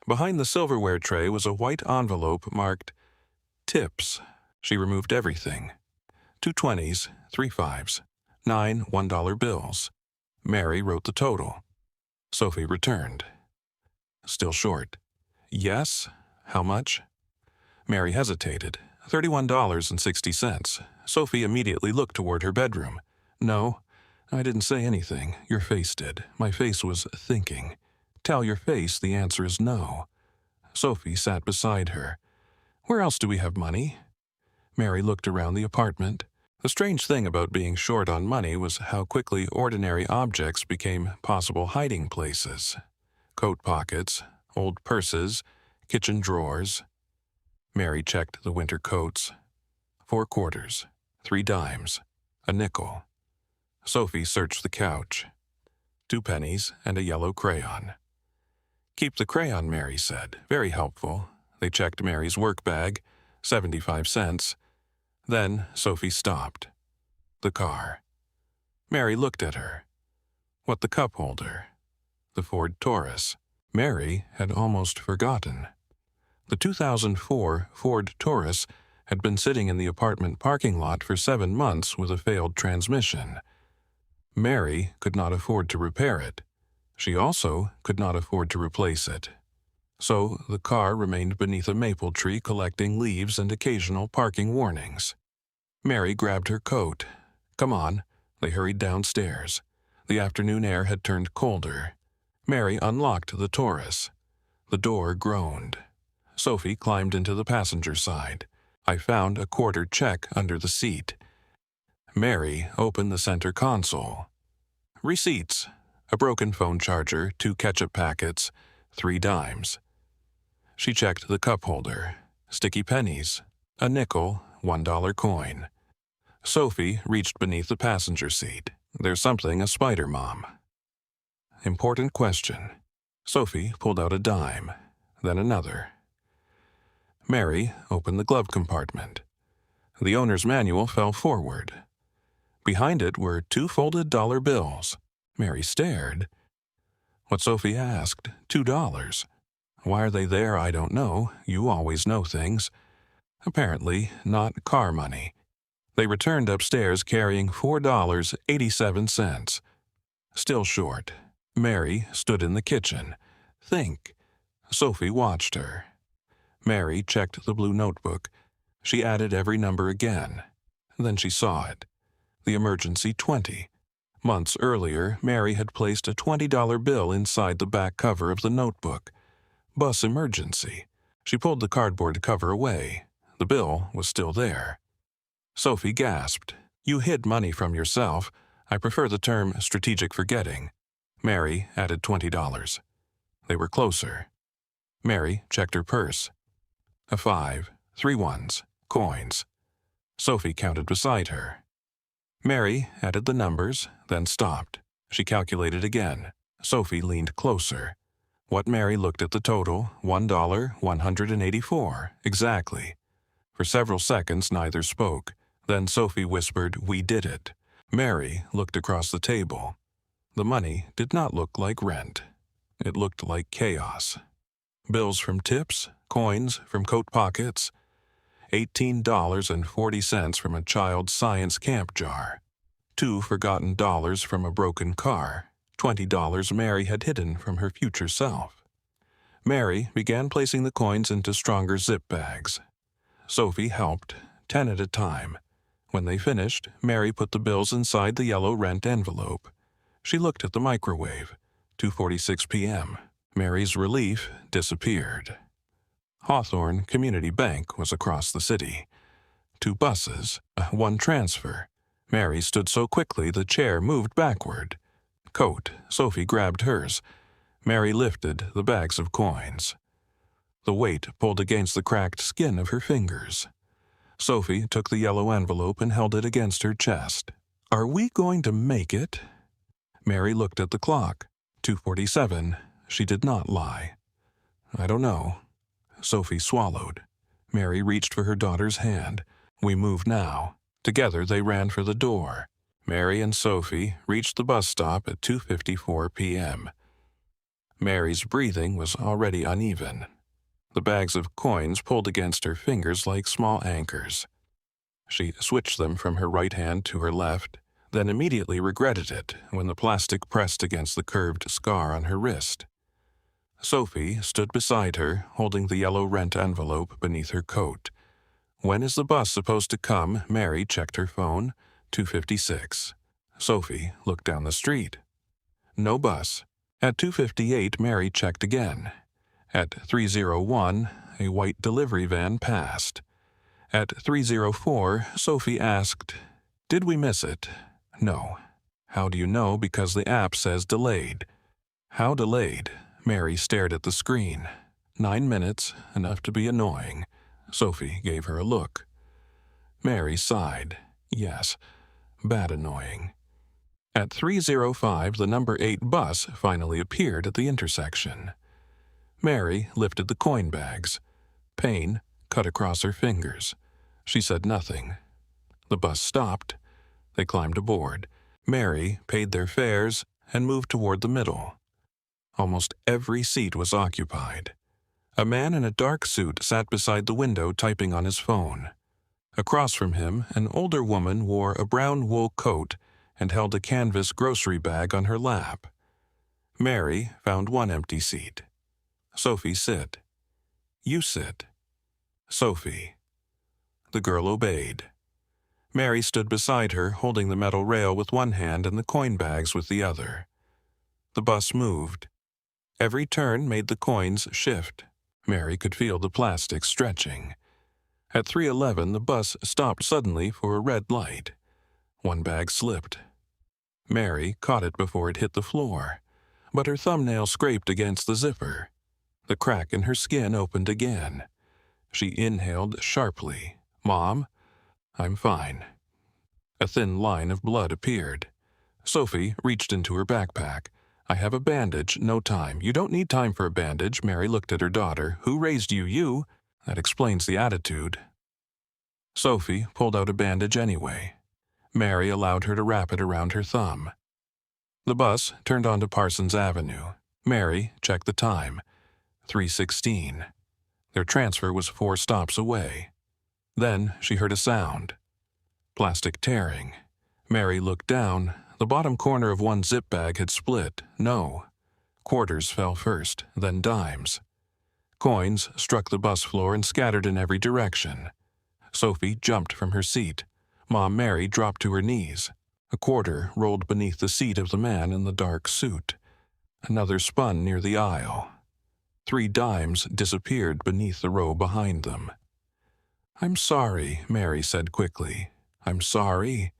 Behind the silverware tray was a white envelope marked Tips. She removed everything. 2 20s, 3 5s, 9 $1 bills. Mary wrote the total. Sophie returned. Still short. Yes? How much? Mary hesitated. $31.60. Sophie immediately looked toward her bedroom. No, I didn't say anything. Your face did. My face was thinking. Tell your face the answer is no. Sophie sat beside her. Where else do we have money? Mary looked around the apartment. The strange thing about being short on money was how quickly ordinary objects became possible hiding places. Coat pockets, old purses, kitchen drawers. Mary checked the winter coats. 4 quarters, 3 dimes, a nickel. Sophie searched the couch. 2 pennies and a yellow crayon. Keep the crayon, Mary said. Very helpful. They checked Mary's work bag. 75 cents. Then Sophie stopped. The car. Mary looked at her. What the cup holder? The Ford Taurus. Mary had almost forgotten. The 2004 Ford Taurus had been sitting in the apartment parking lot for 7 months with a failed transmission. Mary could not afford to repair it. She also could not afford to replace it. So the car remained beneath a maple tree collecting leaves and occasional parking warnings. Mary grabbed her coat. Come on. They hurried downstairs. The afternoon air had turned colder. Mary unlocked the Taurus. The door groaned. Sophie climbed into the passenger side. I found a quarter check under the seat. Mary opened the center console. Receipts. A broken phone charger, 2 ketchup packets, 3 dimes. She checked the cup holder. Sticky pennies. A nickel, $1 coin. Sophie reached beneath the passenger seat. There's something a spider, Mom. Important question. Sophie pulled out a dime, then another. Mary opened the glove compartment. The owner's manual fell forward. Behind it were 2 folded dollar bills. Mary stared. What Sophie asked, $2. Why are they there, I don't know. You always know things. Apparently not car money. They returned upstairs carrying $4.87. Still short. Mary stood in the kitchen. Think. Sophie watched her. Mary checked the blue notebook. She added every number again. Then she saw it. The emergency 20. Months earlier, Mary had placed a $20 bill inside the back cover of the notebook. Bus emergency. She pulled the cardboard cover away. The bill was still there. Sophie gasped. You hid money from yourself. I prefer the term strategic forgetting. Mary added $20. They were closer. Mary checked her purse. A 5, 3 ones, coins. Sophie counted beside her. Mary added the numbers, then stopped. She calculated again. Sophie leaned closer. What Mary looked at the total, $1.184, exactly. For several seconds neither spoke. Then Sophie whispered, We did it. Mary looked across the table. The money did not look like rent. It looked like chaos. Bills from tips, coins from coat pockets, $18.40 from a child's science camp jar, 2 forgotten dollars from a broken car, $20 Mary had hidden from her future self. Mary began placing the coins into stronger zip bags. Sophie helped, 10 at a time. When they finished, Mary put the bills inside the yellow rent envelope. She looked at the microwave. 2:46 p.m. Mary's relief disappeared. Hawthorne Community Bank was across the city. 2 buses, 1 transfer. Mary stood so quickly the chair moved backward. Coat, Sophie grabbed hers. Mary lifted the bags of coins. The weight pulled against the cracked skin of her fingers. Sophie took the yellow envelope and held it against her chest. Are we going to make it? Mary looked at the clock. 2:47. She did not lie. I don't know. Sophie swallowed. Mary reached for her daughter's hand. We move now. Together they ran for the door. Mary and Sophie reached the bus stop at 2:54 p.m. Mary's breathing was already uneven. The bags of coins pulled against her fingers like small anchors. She switched them from her right hand to her left, then immediately regretted it when the plastic pressed against the curved scar on her wrist. Sophie stood beside her, holding the yellow rent envelope beneath her coat. When is the bus supposed to come? Mary checked her phone. 2:56. Sophie looked down the street. No bus. At 2:58, Mary checked again. At 3:01, a white delivery van passed. At 3:04, Sophie asked, "Did we miss it?" No. How do you know? Because the app says delayed. How delayed? Mary stared at the screen. 9 minutes, enough to be annoying. Sophie gave her a look. Mary sighed. Yes, bad annoying. At 3:05, the number 8 bus finally appeared at the intersection. Mary lifted the coin bags. Pain cut across her fingers. She said nothing. The bus stopped. They climbed aboard. Mary paid their fares and moved toward the middle. Almost every seat was occupied. A man in a dark suit sat beside the window typing on his phone. Across from him, an older woman wore a brown wool coat and held a canvas grocery bag on her lap. Mary found one empty seat. Sophie, sit. You sit. Sophie. The girl obeyed. Mary stood beside her, holding the metal rail with one hand and the coin bags with the other. The bus moved. Every turn made the coins shift. Mary could feel the plastic stretching. At 3:11, the bus stopped suddenly for a red light. One bag slipped. Mary caught it before it hit the floor, but her thumbnail scraped against the zipper. The crack in her skin opened again. She inhaled sharply. "Mom, I'm fine." A thin line of blood appeared. Sophie reached into her backpack. "I have a bandage, no time." "You don't need time for a bandage." Mary looked at her daughter. "Who raised you? You?" "That explains the attitude." Sophie pulled out a bandage anyway. Mary allowed her to wrap it around her thumb. The bus turned onto Parsons Avenue. Mary checked the time. 3:16. Their transfer was 4 stops away. Then she heard a sound. Plastic tearing. Mary looked down. The bottom corner of one zip bag had split. No. Quarters fell first, then dimes. Coins struck the bus floor and scattered in every direction. Sophie jumped from her seat. Mom Mary dropped to her knees. A quarter rolled beneath the seat of the man in the dark suit. Another spun near the aisle. 3 dimes disappeared beneath the row behind them. "I'm sorry," Mary said quickly. "I'm sorry."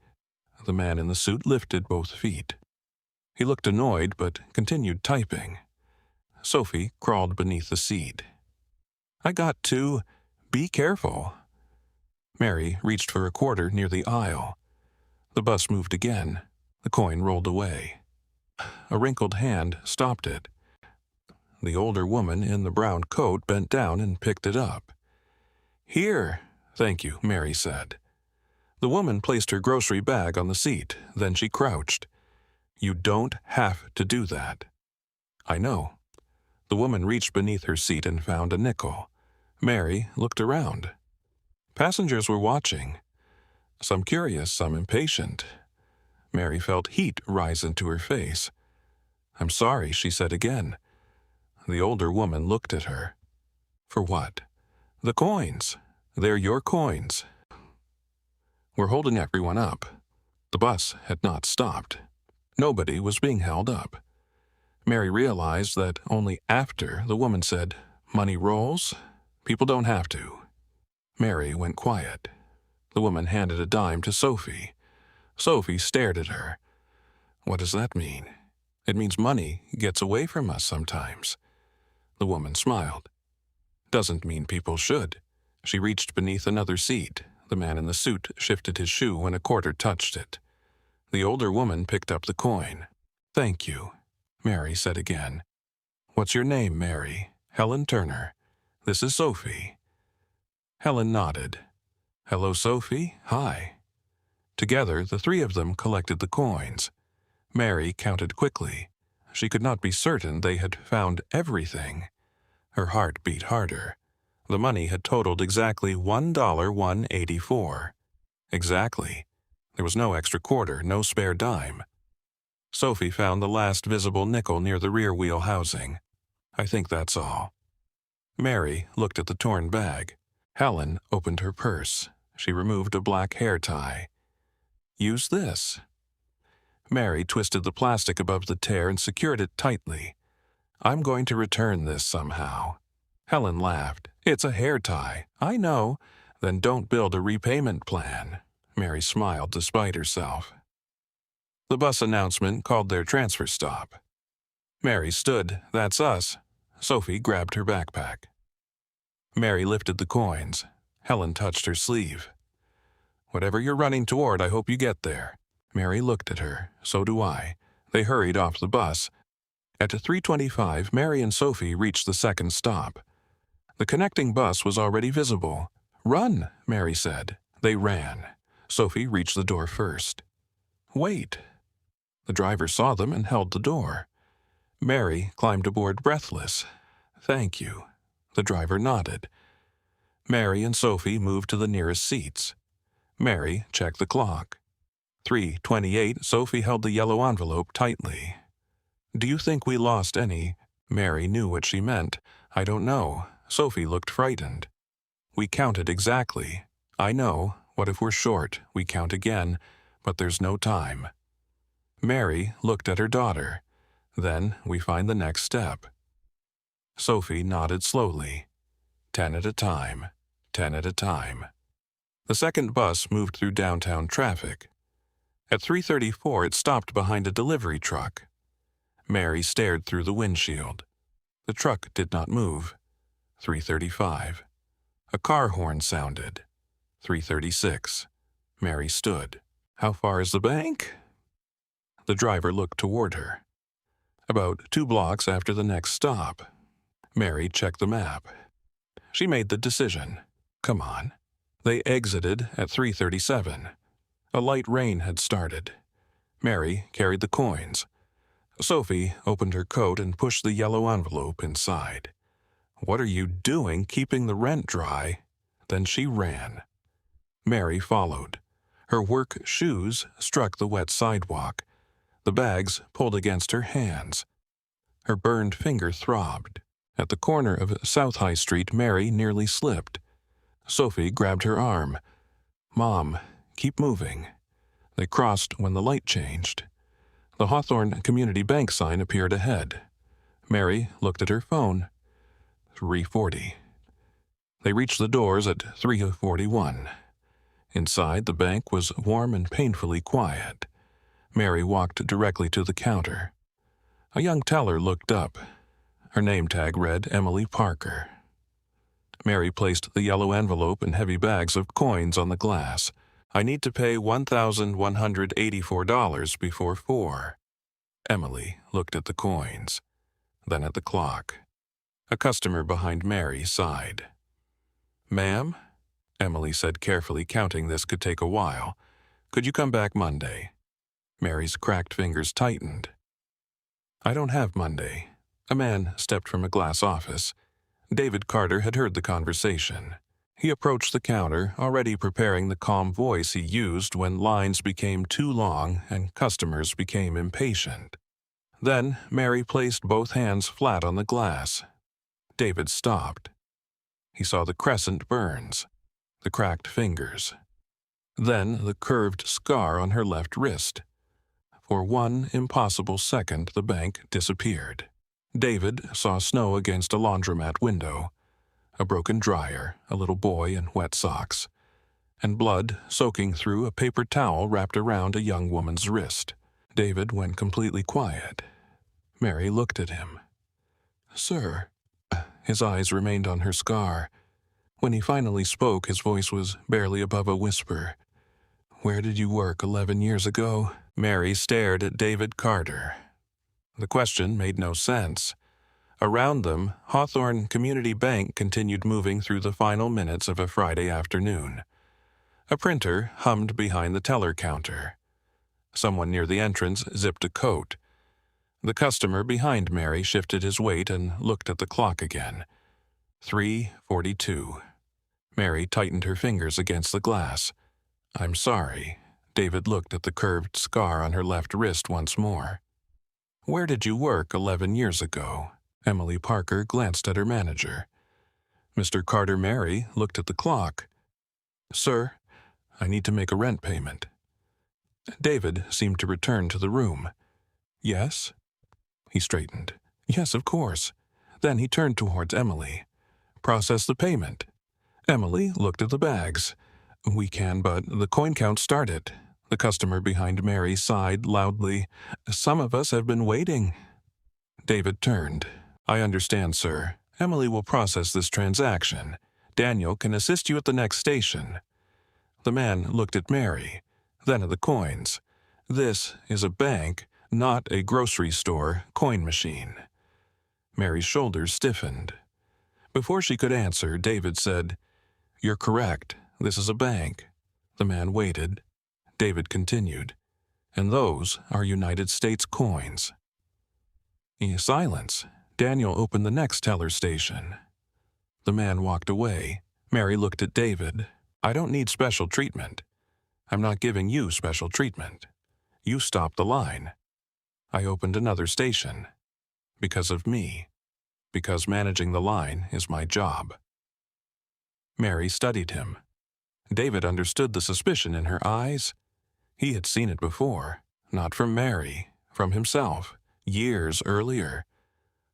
The man in the suit lifted both feet. He looked annoyed but continued typing. Sophie crawled beneath the seat. "I got to. Be careful." Mary reached for a quarter near the aisle. The bus moved again. The coin rolled away. A wrinkled hand stopped it. The older woman in the brown coat bent down and picked it up. "Here." "Thank you," Mary said. The woman placed her grocery bag on the seat. Then she crouched. "You don't have to do that." "I know." The woman reached beneath her seat and found a nickel. Mary looked around. Passengers were watching. Some curious, some impatient. Mary felt heat rise into her face. "I'm sorry," she said again. The older woman looked at her. "For what?" "The coins. They're your coins." "We're holding everyone up." The bus had not stopped. Nobody was being held up. Mary realized that only after the woman said, "Money rolls? People don't have to." Mary went quiet. The woman handed a dime to Sophie. Sophie stared at her. "What does that mean?" "It means money gets away from us sometimes." The woman smiled. "Doesn't mean people should." She reached beneath another seat. The man in the suit shifted his shoe when a quarter touched it. The older woman picked up the coin. "Thank you," Mary said again. "What's your name, Mary?" "Helen Turner." "This is Sophie." Helen nodded. "Hello, Sophie. Hi." Together, the 3 of them collected the coins. Mary counted quickly. She could not be certain they had found everything. Her heart beat harder. The money had totaled exactly $1.184. Exactly. There was no extra quarter, no spare dime. Sophie found the last visible nickel near the rear wheel housing. I think that's all. Mary looked at the torn bag. Helen opened her purse. She removed a black hair tie. Use this. Mary twisted the plastic above the tear and secured it tightly. I'm going to return this somehow. Helen laughed. It's a hair tie. I know. Then don't build a repayment plan. Mary smiled despite herself. The bus announcement called their transfer stop. Mary stood. That's us. Sophie grabbed her backpack. Mary lifted the coins. Helen touched her sleeve. Whatever you're running toward, I hope you get there. Mary looked at her. So do I. They hurried off the bus. At 3:25, Mary and Sophie reached the second stop. The connecting bus was already visible. Run, Mary said. They ran. Sophie reached the door first. Wait. The driver saw them and held the door. Mary climbed aboard breathless. Thank you. The driver nodded. Mary and Sophie moved to the nearest seats. Mary checked the clock. 3:28, Sophie held the yellow envelope tightly. Do you think we lost any? Mary knew what she meant. I don't know. Sophie looked frightened. We counted exactly. I know. What if we're short? We count again, but there's no time. Mary looked at her daughter. Then we find the next step. Sophie nodded slowly. 10 at a time. 10 at a time. The second bus moved through downtown traffic. At 3:34, it stopped behind a delivery truck. Mary stared through the windshield. The truck did not move. 3:35. A car horn sounded. 3:36. Mary stood. How far is the bank? The driver looked toward her. About 2 blocks after the next stop. Mary checked the map. She made the decision. Come on. They exited at 3:37. A light rain had started. Mary carried the coins. Sophie opened her coat and pushed the yellow envelope inside. What are you doing keeping the rent dry? Then she ran. Mary followed. Her work shoes struck the wet sidewalk. The bags pulled against her hands. Her burned finger throbbed. At the corner of South High Street, Mary nearly slipped. Sophie grabbed her arm. Mom, keep moving. They crossed when the light changed. The Hawthorne Community Bank sign appeared ahead. Mary looked at her phone. 3:40. They reached the doors at 3:41. Inside, the bank was warm and painfully quiet. Mary walked directly to the counter. A young teller looked up. Her name tag read Emily Parker. Mary placed the yellow envelope and heavy bags of coins on the glass. I need to pay $1,184 before 4. Emily looked at the coins, then at the clock. A customer behind Mary sighed. Ma'am, Emily said carefully, counting this could take a while. Could you come back Monday? Mary's cracked fingers tightened. I don't have Monday. A man stepped from a glass office. David Carter had heard the conversation. He approached the counter, already preparing the calm voice he used when lines became too long and customers became impatient. Then Mary placed both hands flat on the glass. David stopped. He saw the crescent burns, the cracked fingers, then the curved scar on her left wrist. For one impossible second, the bank disappeared. David saw snow against a laundromat window, a broken dryer, a little boy in wet socks, and blood soaking through a paper towel wrapped around a young woman's wrist. David went completely quiet. Mary looked at him. Sir. His eyes remained on her scar. When he finally spoke, his voice was barely above a whisper. Where did you work 11 years ago? Mary stared at David Carter. The question made no sense. Around them, Hawthorne Community Bank continued moving through the final minutes of a Friday afternoon. A printer hummed behind the teller counter. Someone near the entrance zipped a coat. The customer behind Mary shifted his weight and looked at the clock again. 3:42. Mary tightened her fingers against the glass. "I'm sorry." David looked at the curved scar on her left wrist once more. "Where did you work 11 years ago?" Emily Parker glanced at her manager. Mr. Carter Mary looked at the clock. "Sir, I need to make a rent payment." David seemed to return to the room. "Yes?" He straightened. "Yes, of course." Then he turned towards Emily. "Process the payment." Emily looked at the bags. "We can, but the coin count started." The customer behind Mary sighed loudly. "Some of us have been waiting." David turned. "I understand, sir. Emily will process this transaction. Daniel can assist you at the next station." The man looked at Mary, then at the coins. "This is a bank, not a grocery store coin machine." Mary's shoulders stiffened. Before she could answer, David said, "You're correct. This is a bank." The man waited. David continued, "And those are United States coins." Silence. Daniel opened the next teller station. The man walked away. Mary looked at David. "I don't need special treatment. I'm not giving you special treatment. You stopped the line. I opened another station. Because of me. Because managing the line is my job." Mary studied him. David understood the suspicion in her eyes. He had seen it before, not from Mary, from himself, years earlier.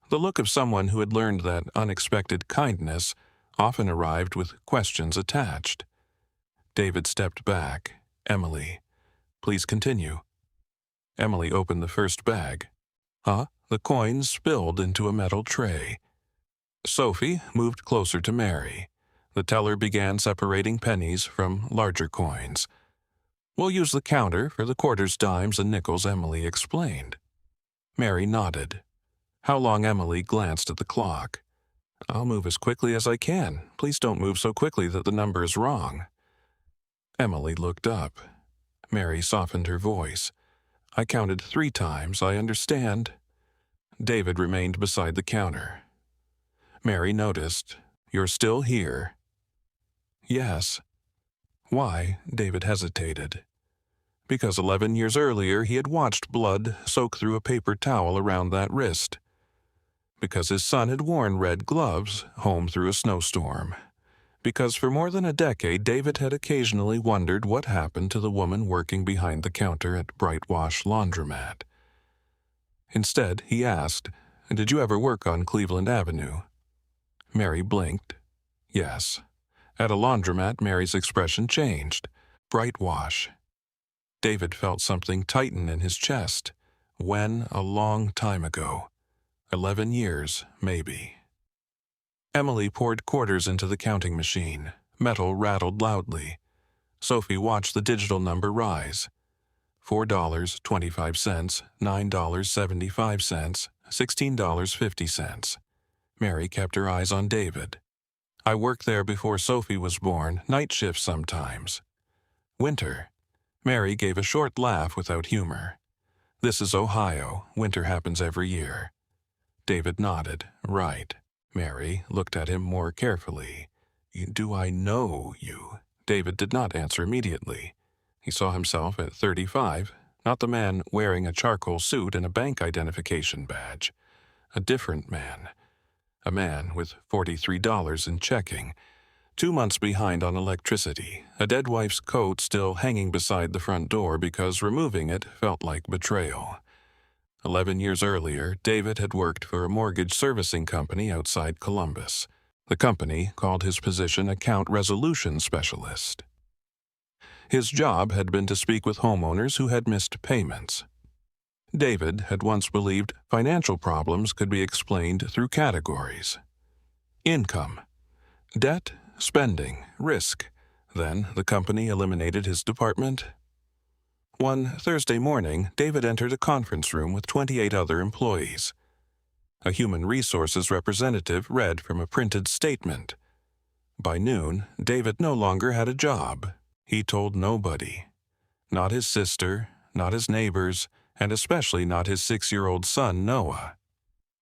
The look of someone who had learned that unexpected kindness often arrived with questions attached. David stepped back. "Emily, please continue." Emily opened the first bag. The coins spilled into a metal tray. Sophie moved closer to Mary. The teller began separating pennies from larger coins. "We'll use the counter for the quarters, dimes, and nickels," Emily explained. Mary nodded. How long? Emily glanced at the clock. "I'll move as quickly as I can. Please don't move so quickly that the number is wrong." Emily looked up. Mary softened her voice. "I counted 3 times, I understand." David remained beside the counter. Mary noticed. "You're still here?" "Yes." "Why?" David hesitated. Because 11 years earlier he had watched blood soak through a paper towel around that wrist. Because his son had worn red gloves home through a snowstorm. Because for more than a decade David had occasionally wondered what happened to the woman working behind the counter at Brightwash Laundromat. Instead, he asked, "Did you ever work on Cleveland Avenue?" Mary blinked. "Yes." At a laundromat, Mary's expression changed. Brightwash. David felt something tighten in his chest. When? A long time ago. 11 years, maybe. Emily poured quarters into the counting machine. Metal rattled loudly. Sophie watched the digital number rise. $4.25, $9.75, $16.50. Mary kept her eyes on David. "I worked there before Sophie was born, night shift sometimes." "Winter." Mary gave a short laugh without humor. "This is Ohio. Winter happens every year." David nodded. "Right." Mary looked at him more carefully. "Do I know you?" David did not answer immediately. He saw himself at 35, not the man wearing a charcoal suit and a bank identification badge. A different man. A man with $43 in checking, 2 months behind on electricity, a dead wife's coat still hanging beside the front door because removing it felt like betrayal. 11 years earlier, David had worked for a mortgage servicing company outside Columbus. The company called his position account resolution specialist. His job had been to speak with homeowners who had missed payments. David had once believed financial problems could be explained through categories. Income, debt, spending, risk. Then the company eliminated his department. One Thursday morning, David entered a conference room with 28 other employees. A human resources representative read from a printed statement. By noon, David no longer had a job. He told nobody. Not his sister, not his neighbors, and especially not his 6-year-old son, Noah.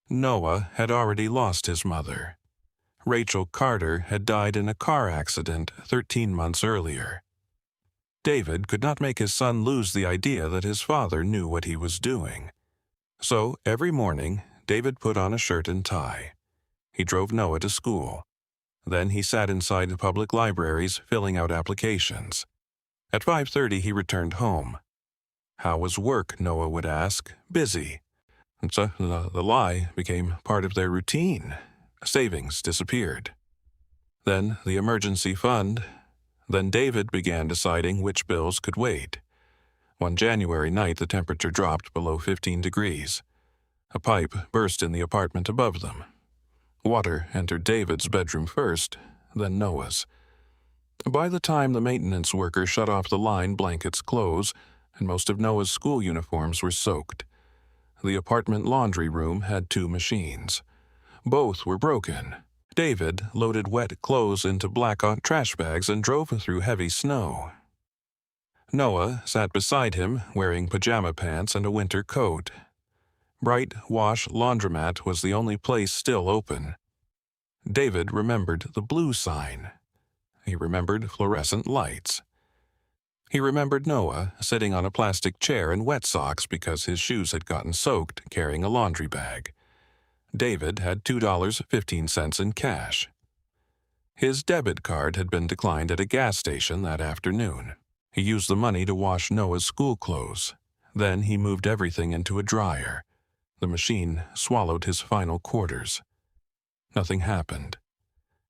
Noah had already lost his mother. Rachel Carter had died in a car accident 13 months earlier. David could not make his son lose the idea that his father knew what he was doing. So every morning, David put on a shirt and tie. He drove Noah to school. Then he sat inside the public libraries filling out applications. At 5:30 he returned home. "How was work?" Noah would ask. "Busy." And so the lie became part of their routine. Savings disappeared. Then the emergency fund. Then David began deciding which bills could wait. One January night the temperature dropped below 15 degrees. A pipe burst in the apartment above them. Water entered David's bedroom first, then Noah's. By the time the maintenance worker shut off the line, blankets, clothes, and most of Noah's school uniforms were soaked. The apartment laundry room had 2 machines. Both were broken. David loaded wet clothes into black trash bags and drove through heavy snow. Noah sat beside him, wearing pajama pants and a winter coat. Bright Wash Laundromat was the only place still open. David remembered the blue sign. He remembered fluorescent lights. He remembered Noah sitting on a plastic chair in wet socks because his shoes had gotten soaked, carrying a laundry bag. David had $2.15 in cash. His debit card had been declined at a gas station that afternoon. He used the money to wash Noah's school clothes. Then he moved everything into a dryer. The machine swallowed his final quarters. Nothing happened.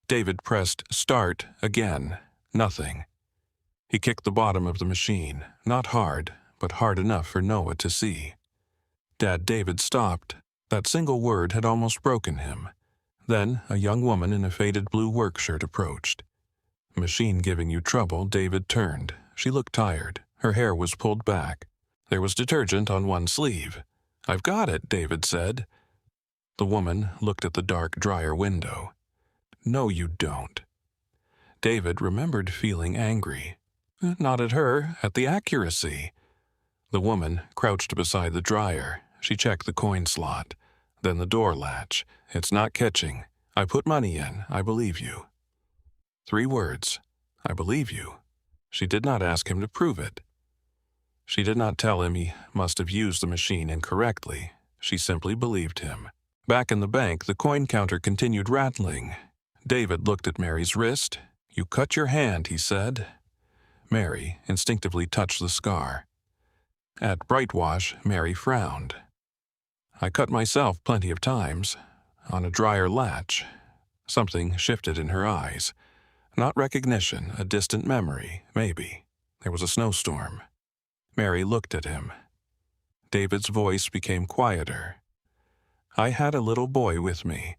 David pressed start again. Nothing. He kicked the bottom of the machine, not hard, but hard enough for Noah to see. Dad David stopped. That single word had almost broken him. Then a young woman in a faded blue work shirt approached. "Machine giving you trouble?" David turned. She looked tired. Her hair was pulled back. There was detergent on one sleeve. "I've got it," David said. The woman looked at the dark dryer window. "No, you don't." David remembered feeling angry. Not at her, at the accuracy. The woman crouched beside the dryer. She checked the coin slot, then the door latch. "It's not catching. I put money in. I believe you." 3 words. "I believe you." She did not ask him to prove it. She did not tell him he must have used the machine incorrectly. She simply believed him. Back in the bank, the coin counter continued rattling. David looked at Mary's wrist. "You cut your hand," he said. Mary instinctively touched the scar. At Brightwash, Mary frowned. "I cut myself plenty of times. On a dryer latch." Something shifted in her eyes. Not recognition, a distant memory, maybe. There was a snowstorm. Mary looked at him. David's voice became quieter. "I had a little boy with me."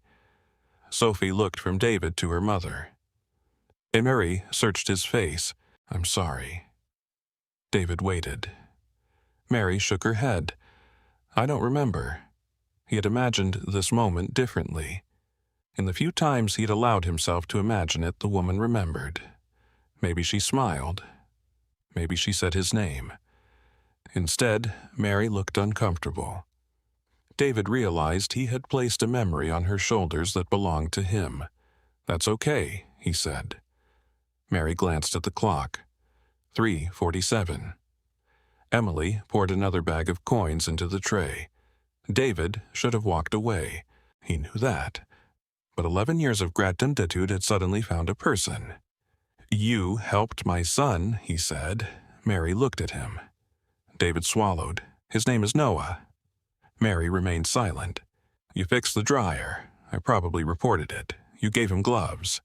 Sophie looked from David to her mother. Mary searched his face. "I'm sorry." David waited. Mary shook her head. "I don't remember." He had imagined this moment differently. In the few times he had allowed himself to imagine it, the woman remembered. Maybe she smiled. Maybe she said his name. Instead, Mary looked uncomfortable. David realized he had placed a memory on her shoulders that belonged to him. "That's okay," he said. Mary glanced at the clock. 3:47. Emily poured another bag of coins into the tray. David should have walked away. He knew that. But 11 years of gratitude had suddenly found a person. "You helped my son," he said. Mary looked at him. David swallowed. "His name is Noah." Mary remained silent. "You fixed the dryer. I probably reported it. You gave him gloves."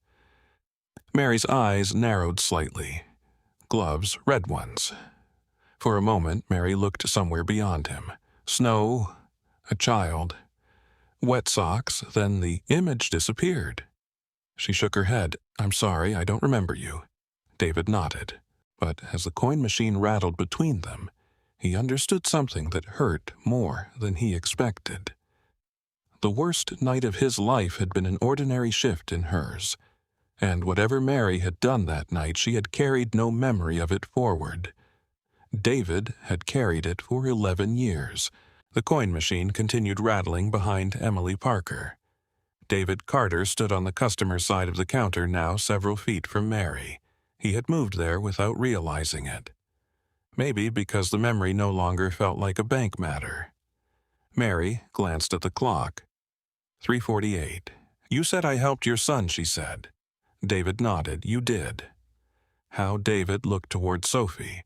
Mary's eyes narrowed slightly. Gloves, red ones. For a moment, Mary looked somewhere beyond him. Snow, a child, wet socks, then the image disappeared. She shook her head. "I'm sorry, I don't remember you." David nodded. But as the coin machine rattled between them, he understood something that hurt more than he expected. The worst night of his life had been an ordinary shift in hers. And whatever Mary had done that night, she had carried no memory of it forward. David had carried it for 11 years. The coin machine continued rattling behind Emily Parker. David Carter stood on the customer side of the counter, now several feet from Mary. He had moved there without realizing it. Maybe because the memory no longer felt like a bank matter. Mary glanced at the clock. 3:48. "You said I helped your son," she said. David nodded. "You did." How David looked toward Sophie.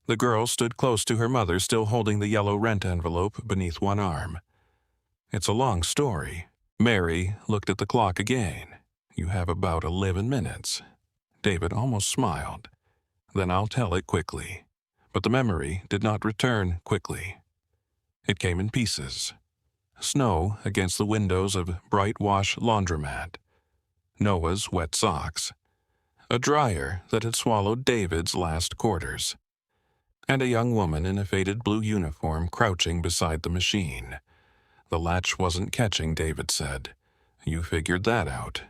The girl stood close to her mother, still holding the yellow rent envelope beneath one arm. "It's a long story." Mary looked at the clock again. "You have about 11 minutes. David almost smiled. "Then I'll tell it quickly." But the memory did not return quickly. It came in pieces. Snow against the windows of Bright Wash Laundromat. Noah's wet socks. A dryer that had swallowed David's last quarters. And a young woman in a faded blue uniform crouching beside the machine. The latch wasn't catching, David said. "You figured that out."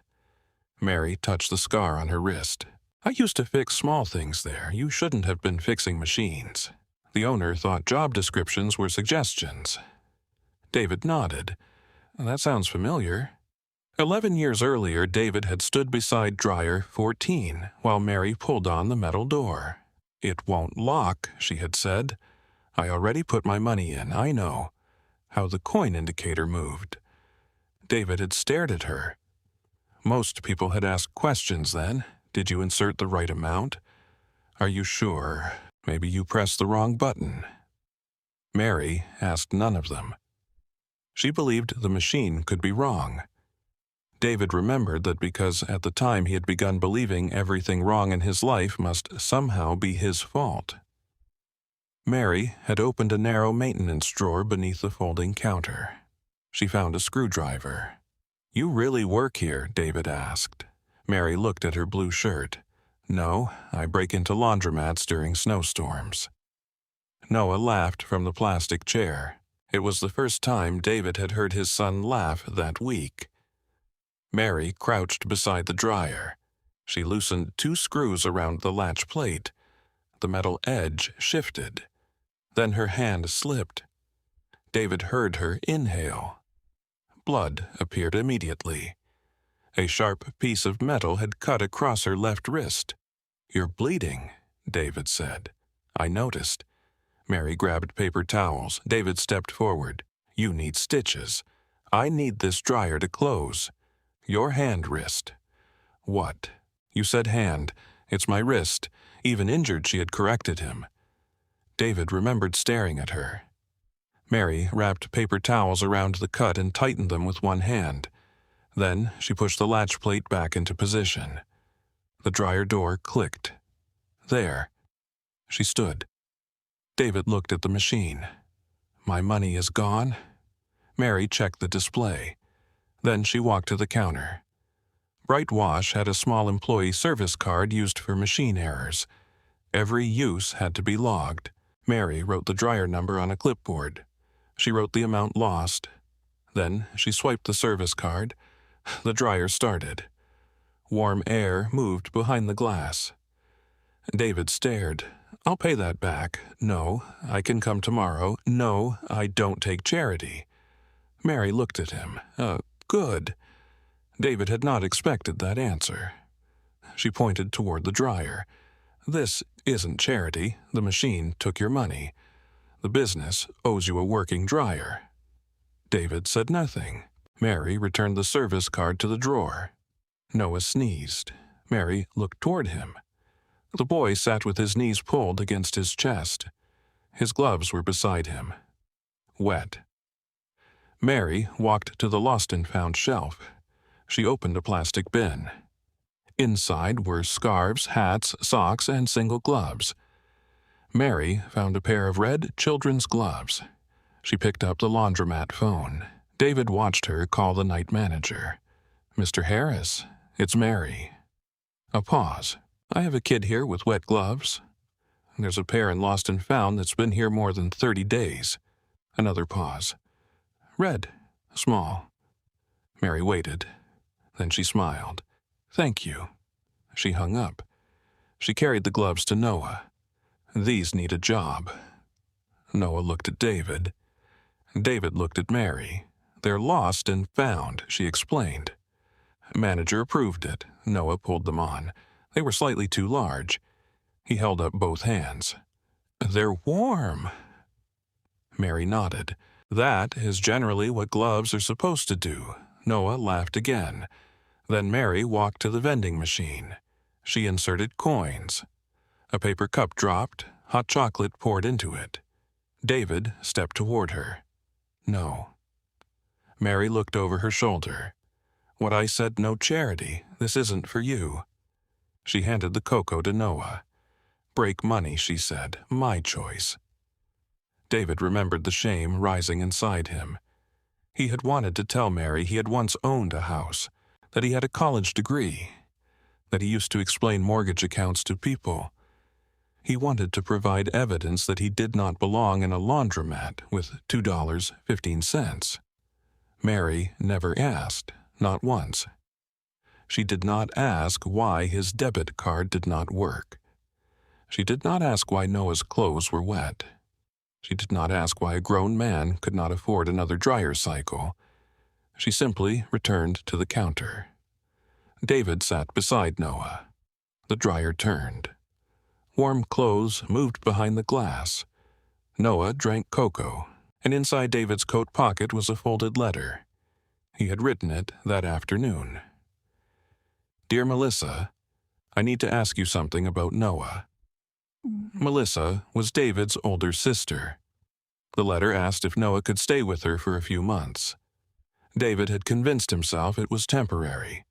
Mary touched the scar on her wrist. "I used to fix small things there. You shouldn't have been fixing machines." The owner thought job descriptions were suggestions. David nodded. "That sounds familiar." 11 years earlier, David had stood beside dryer 14 while Mary pulled on the metal door. "It won't lock," she had said. "I already put my money in, I know." How the coin indicator moved. David had stared at her. Most people had asked questions then. "Did you insert the right amount? Are you sure? Maybe you pressed the wrong button." Mary asked none of them. She believed the machine could be wrong. David remembered that because at the time he had begun believing everything wrong in his life must somehow be his fault. Mary had opened a narrow maintenance drawer beneath the folding counter. She found a screwdriver. "You really work here?" David asked. Mary looked at her blue shirt. "No, I break into laundromats during snowstorms." Noah laughed from the plastic chair. It was the first time David had heard his son laugh that week. Mary crouched beside the dryer. She loosened 2 screws around the latch plate. The metal edge shifted. Then her hand slipped. David heard her inhale. Blood appeared immediately. A sharp piece of metal had cut across her left wrist. "You're bleeding," David said. "I noticed." Mary grabbed paper towels. David stepped forward. "You need stitches. I need this dryer to close. Your hand, wrist." "What?" "You said hand. It's my wrist." Even injured, she had corrected him. David remembered staring at her. Mary wrapped paper towels around the cut and tightened them with one hand. Then she pushed the latch plate back into position. The dryer door clicked. There. She stood. David looked at the machine. "My money is gone?" Mary checked the display. Then she walked to the counter. Bright Wash had a small employee service card used for machine errors. Every use had to be logged. Mary wrote the dryer number on a clipboard. She wrote the amount lost. Then she swiped the service card. The dryer started. Warm air moved behind the glass. David stared. "I'll pay that back." "No, I can come tomorrow." "No, I don't take charity." Mary looked at him. Good." David had not expected that answer. She pointed toward the dryer. "This isn't charity. The machine took your money. The business owes you a working dryer." David said nothing. Mary returned the service card to the drawer. Noah sneezed. Mary looked toward him. The boy sat with his knees pulled against his chest. His gloves were beside him. Wet. Mary walked to the lost and found shelf. She opened a plastic bin. Inside were scarves, hats, socks, and single gloves. Mary found a pair of red children's gloves. She picked up the laundromat phone. David watched her call the night manager. "Mr. Harris, it's Mary." A pause. "I have a kid here with wet gloves. There's a pair in Lost and Found that's been here more than 30 days. Another pause. "Red, small." Mary waited. Then she smiled. "Thank you." She hung up. She carried the gloves to Noah. These need a job. Noah looked at David. David looked at Mary. They're lost and found, she explained. Manager approved it. Noah pulled them on. They were slightly too large. He held up both hands. They're warm. Mary nodded. That is generally what gloves are supposed to do. Noah laughed again. Then Mary walked to the vending machine. She inserted coins. A paper cup dropped. Hot chocolate poured into it. David stepped toward her. No. Mary looked over her shoulder. What I said, no charity. This isn't for you. She handed the cocoa to Noah. Break money, she said. My choice. David remembered the shame rising inside him. He had wanted to tell Mary he had once owned a house, that he had a college degree, that he used to explain mortgage accounts to people. He wanted to provide evidence that he did not belong in a laundromat with $2.15. Mary never asked, not once. She did not ask why his debit card did not work. She did not ask why Noah's clothes were wet. She did not ask why a grown man could not afford another dryer cycle. She simply returned to the counter. David sat beside Noah. The dryer turned. Warm clothes moved behind the glass. Noah drank cocoa, and inside David's coat pocket was a folded letter. He had written it that afternoon. Dear Melissa, I need to ask you something about Noah. Melissa was David's older sister. The letter asked if Noah could stay with her for a few months. David had convinced himself it was temporary.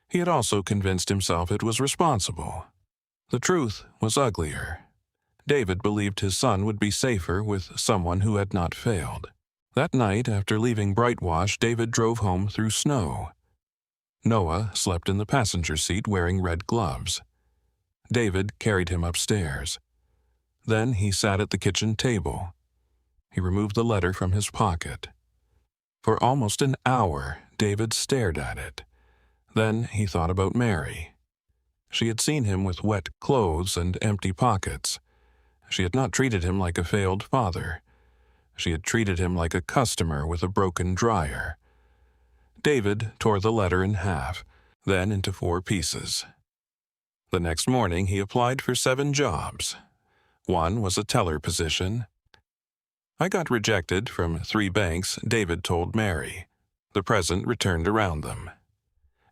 He had also convinced himself it was responsible. The truth was uglier. David believed his son would be safer with someone who had not failed. That night, after leaving Brightwash, David drove home through snow. Noah slept in the passenger seat wearing red gloves. David carried him upstairs. Then he sat at the kitchen table. He removed the letter from his pocket. For almost an hour, David stared at it. Then he thought about Mary. She had seen him with wet clothes and empty pockets. She had not treated him like a failed father. She had treated him like a customer with a broken dryer. David tore the letter in half, then into 4 pieces. The next morning he applied for 7 jobs. One was a teller position. I got rejected from 3 banks, David told Mary. The present returned around them.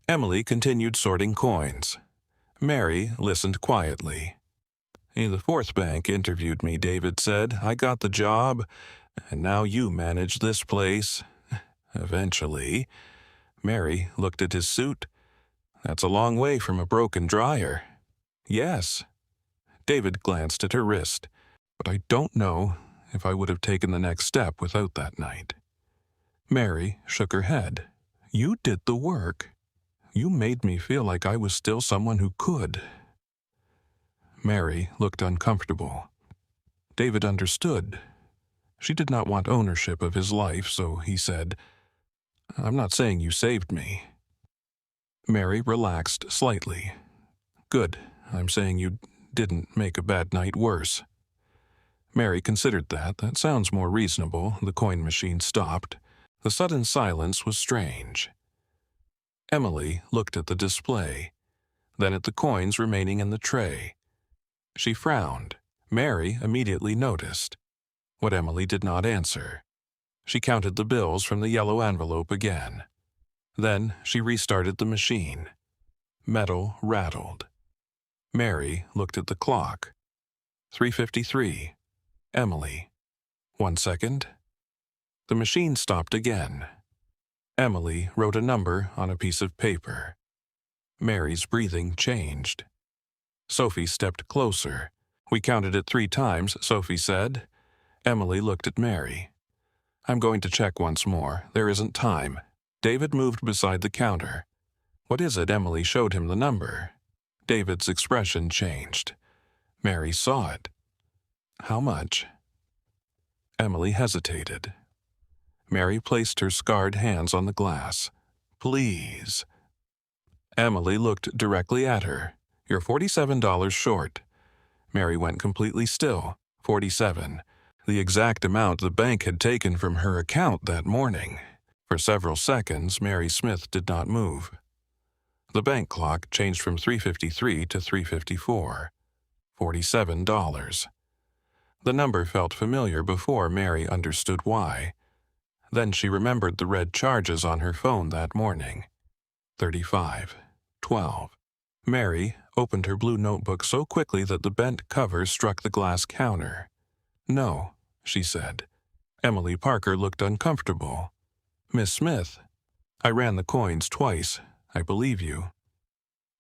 Emily continued sorting coins. Mary listened quietly. The 4th bank interviewed me, David said. I got the job, and now you manage this place. Eventually. Mary looked at his suit. That's a long way from a broken dryer. Yes. David glanced at her wrist. But I don't know if I would have taken the next step without that night. Mary shook her head. You did the work. You made me feel like I was still someone who could. Mary looked uncomfortable. David understood. She did not want ownership of his life, so he said, I'm not saying you saved me. Mary relaxed slightly. Good. I'm saying you didn't make a bad night worse. Mary considered that. That sounds more reasonable. The coin machine stopped. The sudden silence was strange. Emily looked at the display, then at the coins remaining in the tray. She frowned. Mary immediately noticed. What Emily did not answer. She counted the bills from the yellow envelope again. Then she restarted the machine. Metal rattled. Mary looked at the clock. 3:53. Emily. 1 second. The machine stopped again. Emily wrote a number on a piece of paper. Mary's breathing changed. Sophie stepped closer. We counted it 3 times, Sophie said. Emily looked at Mary. I'm going to check once more. There isn't time. David moved beside the counter. What is it? Emily showed him the number. David's expression changed. Mary saw it. How much? Emily hesitated. Mary placed her scarred hands on the glass. Please. Emily looked directly at her. You're $47 short. Mary went completely still. 47. The exact amount the bank had taken from her account that morning. For several seconds, Mary Smith did not move. The bank clock changed from 3:53 to 3:54. $47. The number felt familiar before Mary understood why. Then she remembered the red charges on her phone that morning. 35. 12. Mary opened her blue notebook so quickly that the bent cover struck the glass counter. "No," she said. Emily Parker looked uncomfortable. "Miss Smith, I ran the coins twice. I believe you."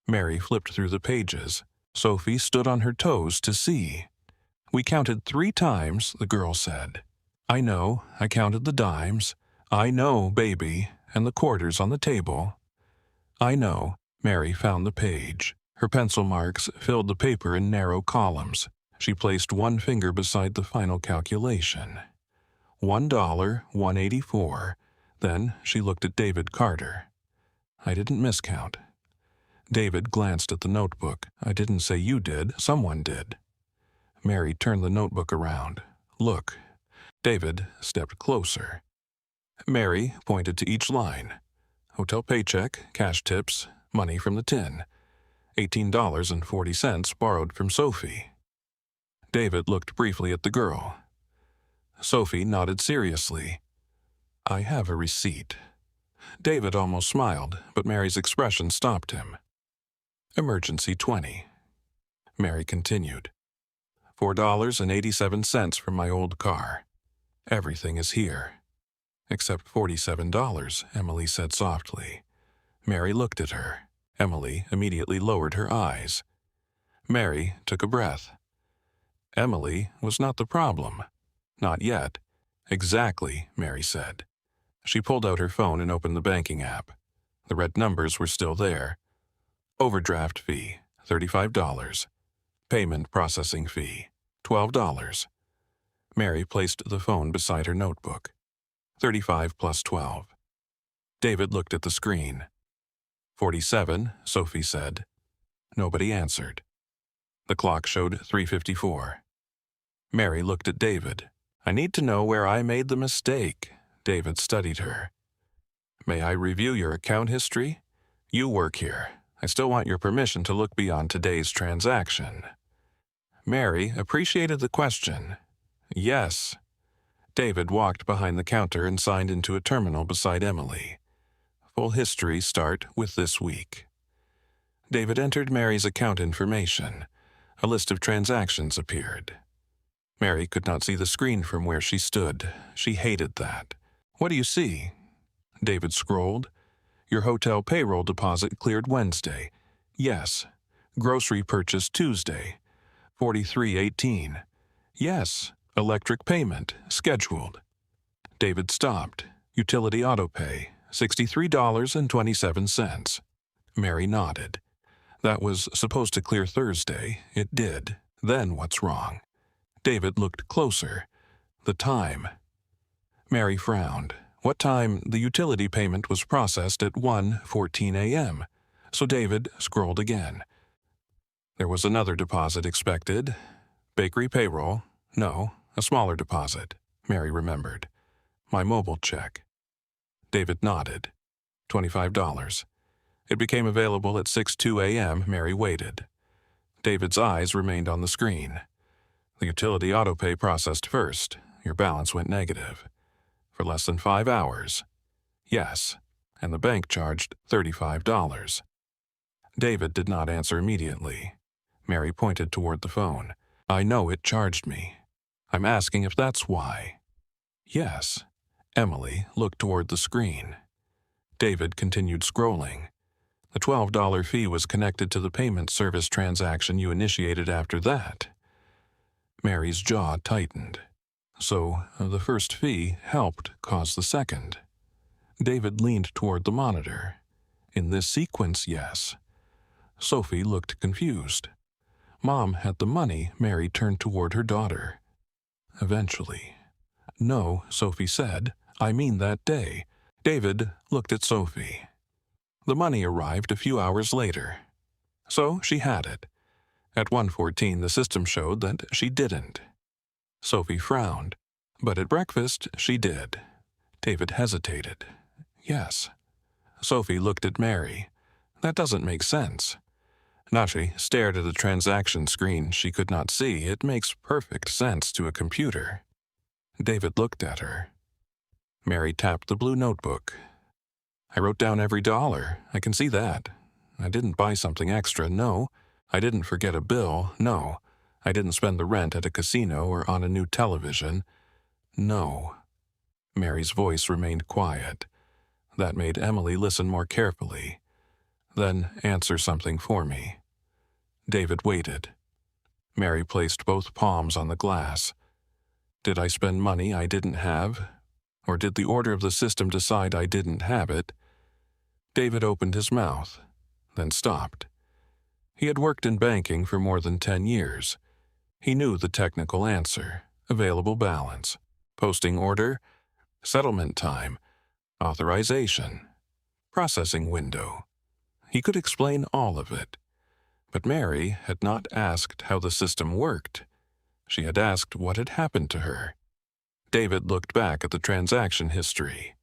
Mary flipped through the pages. Sophie stood on her toes to see. "We counted 3 times," the girl said. "I know, I counted the dimes. I know, baby, and the quarters on the table." "I know." Mary found the page. Her pencil marks filled the paper in narrow columns. She placed one finger beside the final calculation. $1, $1.84. Then she looked at David Carter. "I didn't miscount." David glanced at the notebook. "I didn't say you did. Someone did." Mary turned the notebook around. "Look." David stepped closer. Mary pointed to each line. Hotel paycheck, cash tips, money from the tin. $18.40 borrowed from Sophie. David looked briefly at the girl. Sophie nodded seriously. "I have a receipt." David almost smiled, but Mary's expression stopped him. Emergency 20. Mary continued. $4.87 from my old car. Everything is here. Except $47, Emily said softly. Mary looked at her. Emily immediately lowered her eyes. Mary took a breath. Emily was not the problem. Not yet. Exactly, Mary said. She pulled out her phone and opened the banking app. The red numbers were still there. Overdraft fee, $35. Payment processing fee, $12. Mary placed the phone beside her notebook. 35 plus 12. David looked at the screen. 47, Sophie said. Nobody answered. The clock showed 3:54. Mary looked at David. I need to know where I made the mistake. David studied her. May I review your account history? You work here. I still want your permission to look beyond today's transaction. Mary appreciated the question. Yes. David walked behind the counter and signed into a terminal beside Emily. Full history start with this week. David entered Mary's account information. A list of transactions appeared. Mary could not see the screen from where she stood. She hated that. What do you see? David scrolled. Your hotel payroll deposit cleared Wednesday. Yes. Grocery purchase Tuesday. $43.18. Yes. Electric payment scheduled. David stopped. Utility auto pay, $63.27. Mary nodded. That was supposed to clear Thursday. It did. Then what's wrong? David looked closer. The time. Mary frowned. What time the utility payment was processed at 1:14 a.m. So David scrolled again. There was another deposit expected. Bakery payroll. No, a smaller deposit. Mary remembered. My mobile check. David nodded. $25. It became available at 6:02 a.m. Mary waited. David's eyes remained on the screen. The utility autopay processed first. Your balance went negative. For less than 5 hours. Yes, and the bank charged $35. David did not answer immediately. Mary pointed toward the phone. I know it charged me. I'm asking if that's why. Yes. Emily looked toward the screen. David continued scrolling. The $12 fee was connected to the payment service transaction you initiated after that. Mary's jaw tightened. So the first fee helped cause the second. David leaned toward the monitor. In this sequence, yes. Sophie looked confused. Mom had the money. Mary turned toward her daughter. Eventually. No, Sophie said. I mean that day. David looked at Sophie. The money arrived a few hours later. So she had it. At 1:14, the system showed that she didn't. Sophie frowned, but at breakfast she did. David hesitated. Yes. Sophie looked at Mary. That doesn't make sense. Nashi stared at a transaction screen she could not see. It makes perfect sense to a computer. David looked at her. Mary tapped the blue notebook. I wrote down every dollar. I can see that. I didn't buy something extra, no. I didn't forget a bill, no. I didn't spend the rent at a casino or on a new television, no. Mary's voice remained quiet. That made Emily listen more carefully. Then answer something for me. David waited. Mary placed both palms on the glass. Did I spend money I didn't have? Or did the order of the system decide I didn't have it? David opened his mouth, then stopped. He had worked in banking for more than 10 years. He knew the technical answer: available balance, posting order, settlement time, authorization, processing window. He could explain all of it. But Mary had not asked how the system worked. She had asked what had happened to her. David looked back at the transaction history.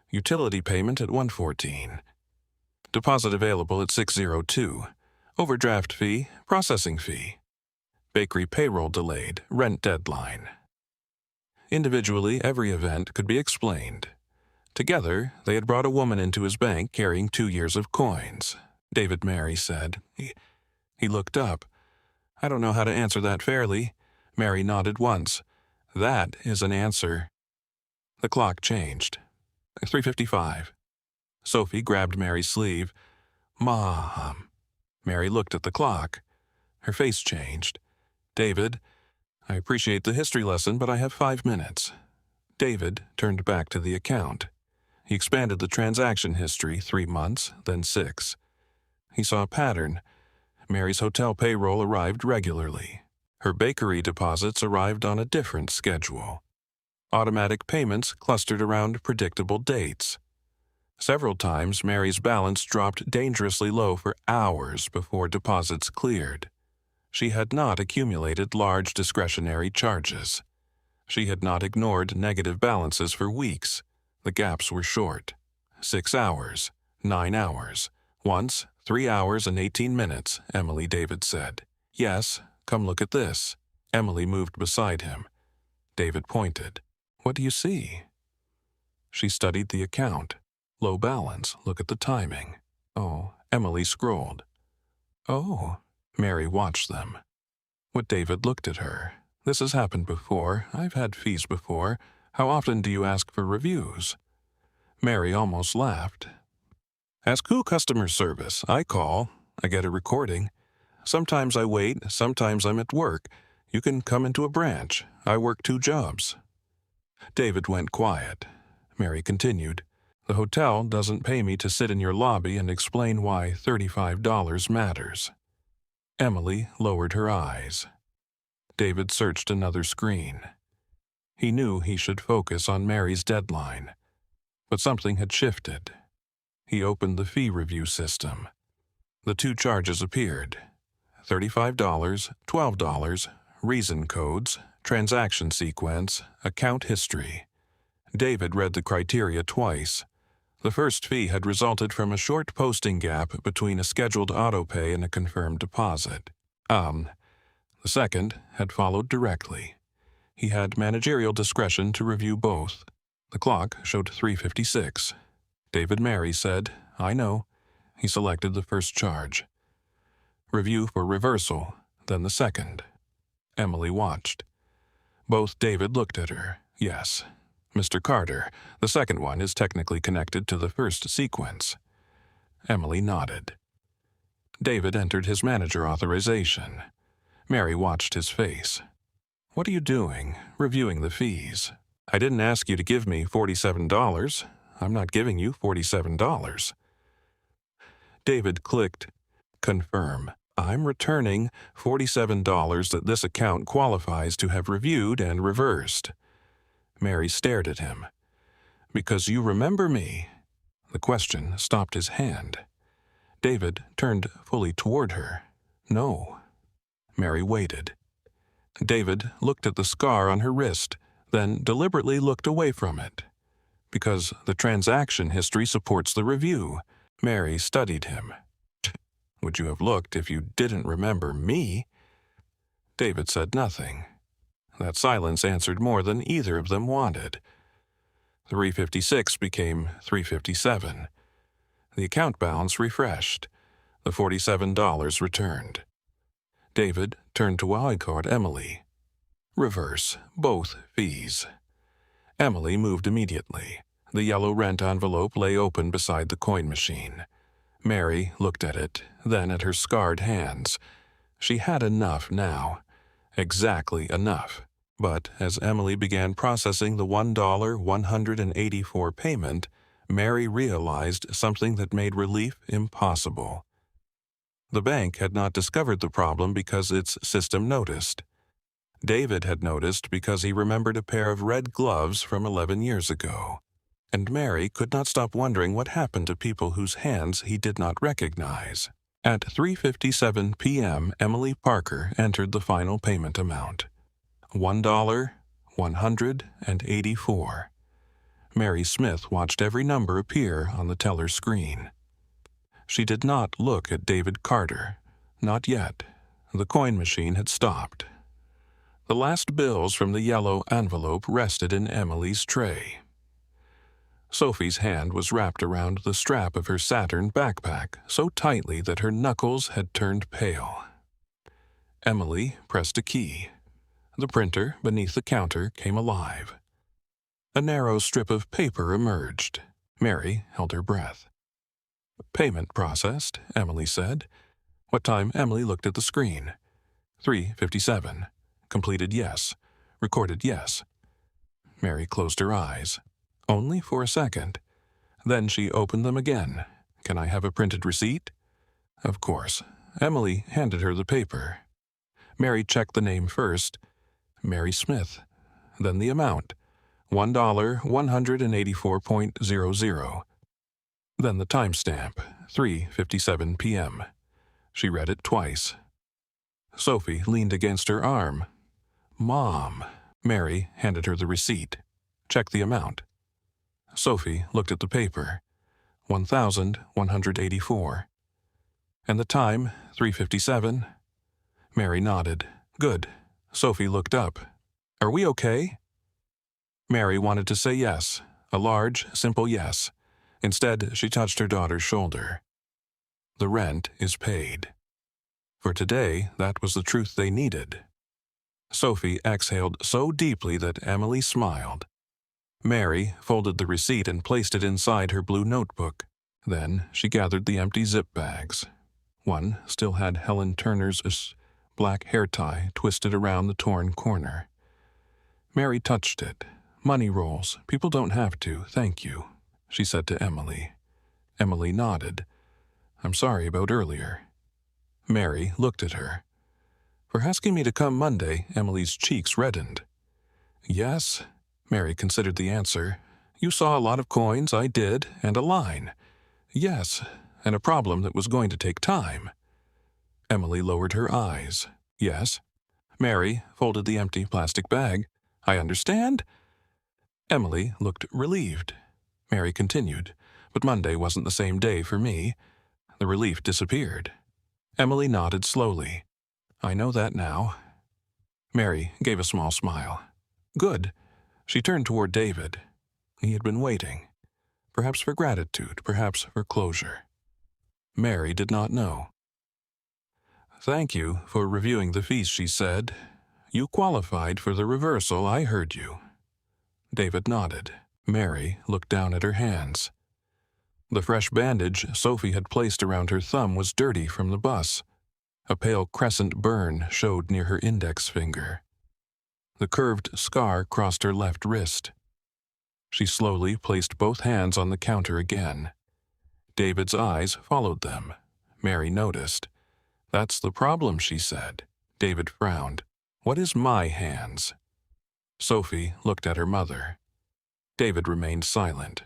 Utility payment at 1:14. Deposit available at 6:02. Overdraft fee, processing fee. Bakery payroll delayed, rent deadline. Individually, every event could be explained. Together, they had brought a woman into his bank carrying 2 years of coins. David Mary said. He looked up. I don't know how to answer that fairly. Mary nodded once. That is an answer. The clock changed. 3:55. Sophie grabbed Mary's sleeve. Mom. Mary looked at the clock. Her face changed. David, I appreciate the history lesson, but I have 5 minutes. David turned back to the account. He expanded the transaction history 3 months, then 6. He saw a pattern. Mary's hotel payroll arrived regularly. Her bakery deposits arrived on a different schedule. Automatic payments clustered around predictable dates. Several times, Mary's balance dropped dangerously low for hours before deposits cleared. She had not accumulated large discretionary charges. She had not ignored negative balances for weeks. The gaps were short. 6 hours, 9 hours. Once, 3 hours and 18 minutes, Emily David said. Yes, come look at this. Emily moved beside him. David pointed. What do you see? She studied the account. Low balance, look at the timing. Oh, Emily scrolled. Oh, Mary watched them. What David looked at her. This has happened before. I've had fees before. How often do you ask for reviews? Mary almost laughed. Ask who customer service? I call. I get a recording. Sometimes I wait, sometimes I'm at work. You can come into a branch. I work 2 jobs. David went quiet. Mary continued. The hotel doesn't pay me to sit in your lobby and explain why $35 matters. Emily lowered her eyes. David searched another screen. He knew he should focus on Mary's deadline. But something had shifted. He opened the fee review system. The 2 charges appeared. $35, $12, reason codes, transaction sequence, account history. David read the criteria twice. The first fee had resulted from a short posting gap between a scheduled autopay and a confirmed deposit. The second had followed directly. He had managerial discretion to review both. The clock showed 3:56. David Mary said, I know. He selected the first charge. Review for reversal, then the second. Emily watched. Both David looked at her. Yes. Mr. Carter, the second one is technically connected to the first sequence. Emily nodded. David entered his manager authorization. Mary watched his face. What are you doing? Reviewing the fees. I didn't ask you to give me $47. I'm not giving you $47. David clicked, confirm. I'm returning $47 that this account qualifies to have reviewed and reversed. Mary stared at him. Because you remember me. The question stopped his hand. David turned fully toward her. No. Mary waited. David looked at the scar on her wrist, then deliberately looked away from it. Because the transaction history supports the review, Mary studied him. Would you have looked if you didn't remember me? David said nothing. That silence answered more than either of them wanted. 356 became 357. The account balance refreshed. The $47 returned. David turned to eye card Emily. Reverse both fees. Emily moved immediately. The yellow rent envelope lay open beside the coin machine. Mary looked at it, then at her scarred hands. She had enough now. Exactly enough. But as Emily began processing the $1.184 payment, Mary realized something that made relief impossible. The bank had not discovered the problem because its system noticed. David had noticed because he remembered a pair of red gloves from 11 years ago. And Mary could not stop wondering what happened to people whose hands he did not recognize. At 3:57 p.m., Emily Parker entered the final payment amount. $1.184. Mary Smith watched every number appear on the teller screen. She did not look at David Carter. Not yet. The coin machine had stopped. The last bills from the yellow envelope rested in Emily's tray. Sophie's hand was wrapped around the strap of her Saturn backpack so tightly that her knuckles had turned pale. Emily pressed a key. The printer beneath the counter came alive. A narrow strip of paper emerged. Mary held her breath. Payment processed, Emily said. What time? Emily looked at the screen. 3:57. Completed yes. Recorded yes. Mary closed her eyes. Only for a second. Then she opened them again. Can I have a printed receipt? Of course. Emily handed her the paper. Mary checked the name first. Mary Smith. Then the amount. $1.184.00. Then the timestamp. 3:57 p.m. She read it twice. Sophie leaned against her arm. Mom. Mary handed her the receipt. Check the amount. Sophie looked at the paper. 1,184. And the time, 3:57. Mary nodded. Good. Sophie looked up. Are we okay? Mary wanted to say yes, a large, simple yes. Instead, she touched her daughter's shoulder. The rent is paid. For today, that was the truth they needed. Sophie exhaled so deeply that Emily smiled. Mary folded the receipt and placed it inside her blue notebook. Then she gathered the empty zip bags. One still had Helen Turner's black hair tie twisted around the torn corner. Mary touched it. Money rolls. People don't have to, thank you, she said to Emily. Emily nodded. I'm sorry about earlier. Mary looked at her. For asking me to come Monday, Emily's cheeks reddened. Yes, Mary considered the answer. You saw a lot of coins, I did, and a line. Yes, and a problem that was going to take time. Emily lowered her eyes. Yes. Mary folded the empty plastic bag. I understand. Emily looked relieved. Mary continued, but Monday wasn't the same day for me. The relief disappeared. Emily nodded slowly. I know that now. Mary gave a small smile. Good. She turned toward David. He had been waiting. Perhaps for gratitude, perhaps for closure. Mary did not know. Thank you for reviewing the fees, she said. You qualified for the reversal, I heard you. David nodded. Mary looked down at her hands. The fresh bandage Sophie had placed around her thumb was dirty from the bus. A pale crescent burn showed near her index finger. The curved scar crossed her left wrist. She slowly placed both hands on the counter again. David's eyes followed them. Mary noticed. That's the problem, she said. David frowned. What is my hands? Sophie looked at her mother. David remained silent.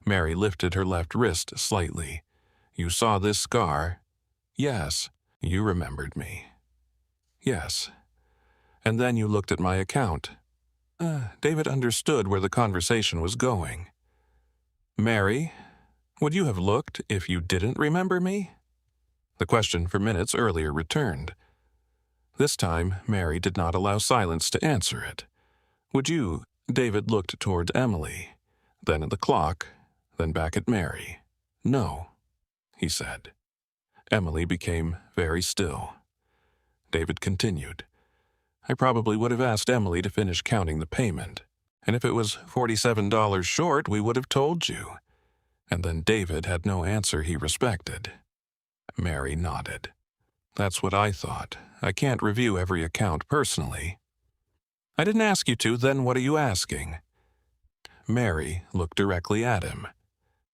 Mary lifted her left wrist slightly. You saw this scar? Yes, you remembered me. Yes. And then you looked at my account. David understood where the conversation was going. Mary, would you have looked if you didn't remember me? The question from minutes earlier returned. This time, Mary did not allow silence to answer it. Would you? David looked toward Emily, then at the clock, then back at Mary. No, he said. Emily became very still. David continued. I probably would have asked Emily to finish counting the payment, and if it was $47 short, we would have told you. And then David had no answer he respected. Mary nodded. That's what I thought. I can't review every account personally. I didn't ask you to, then what are you asking? Mary looked directly at him.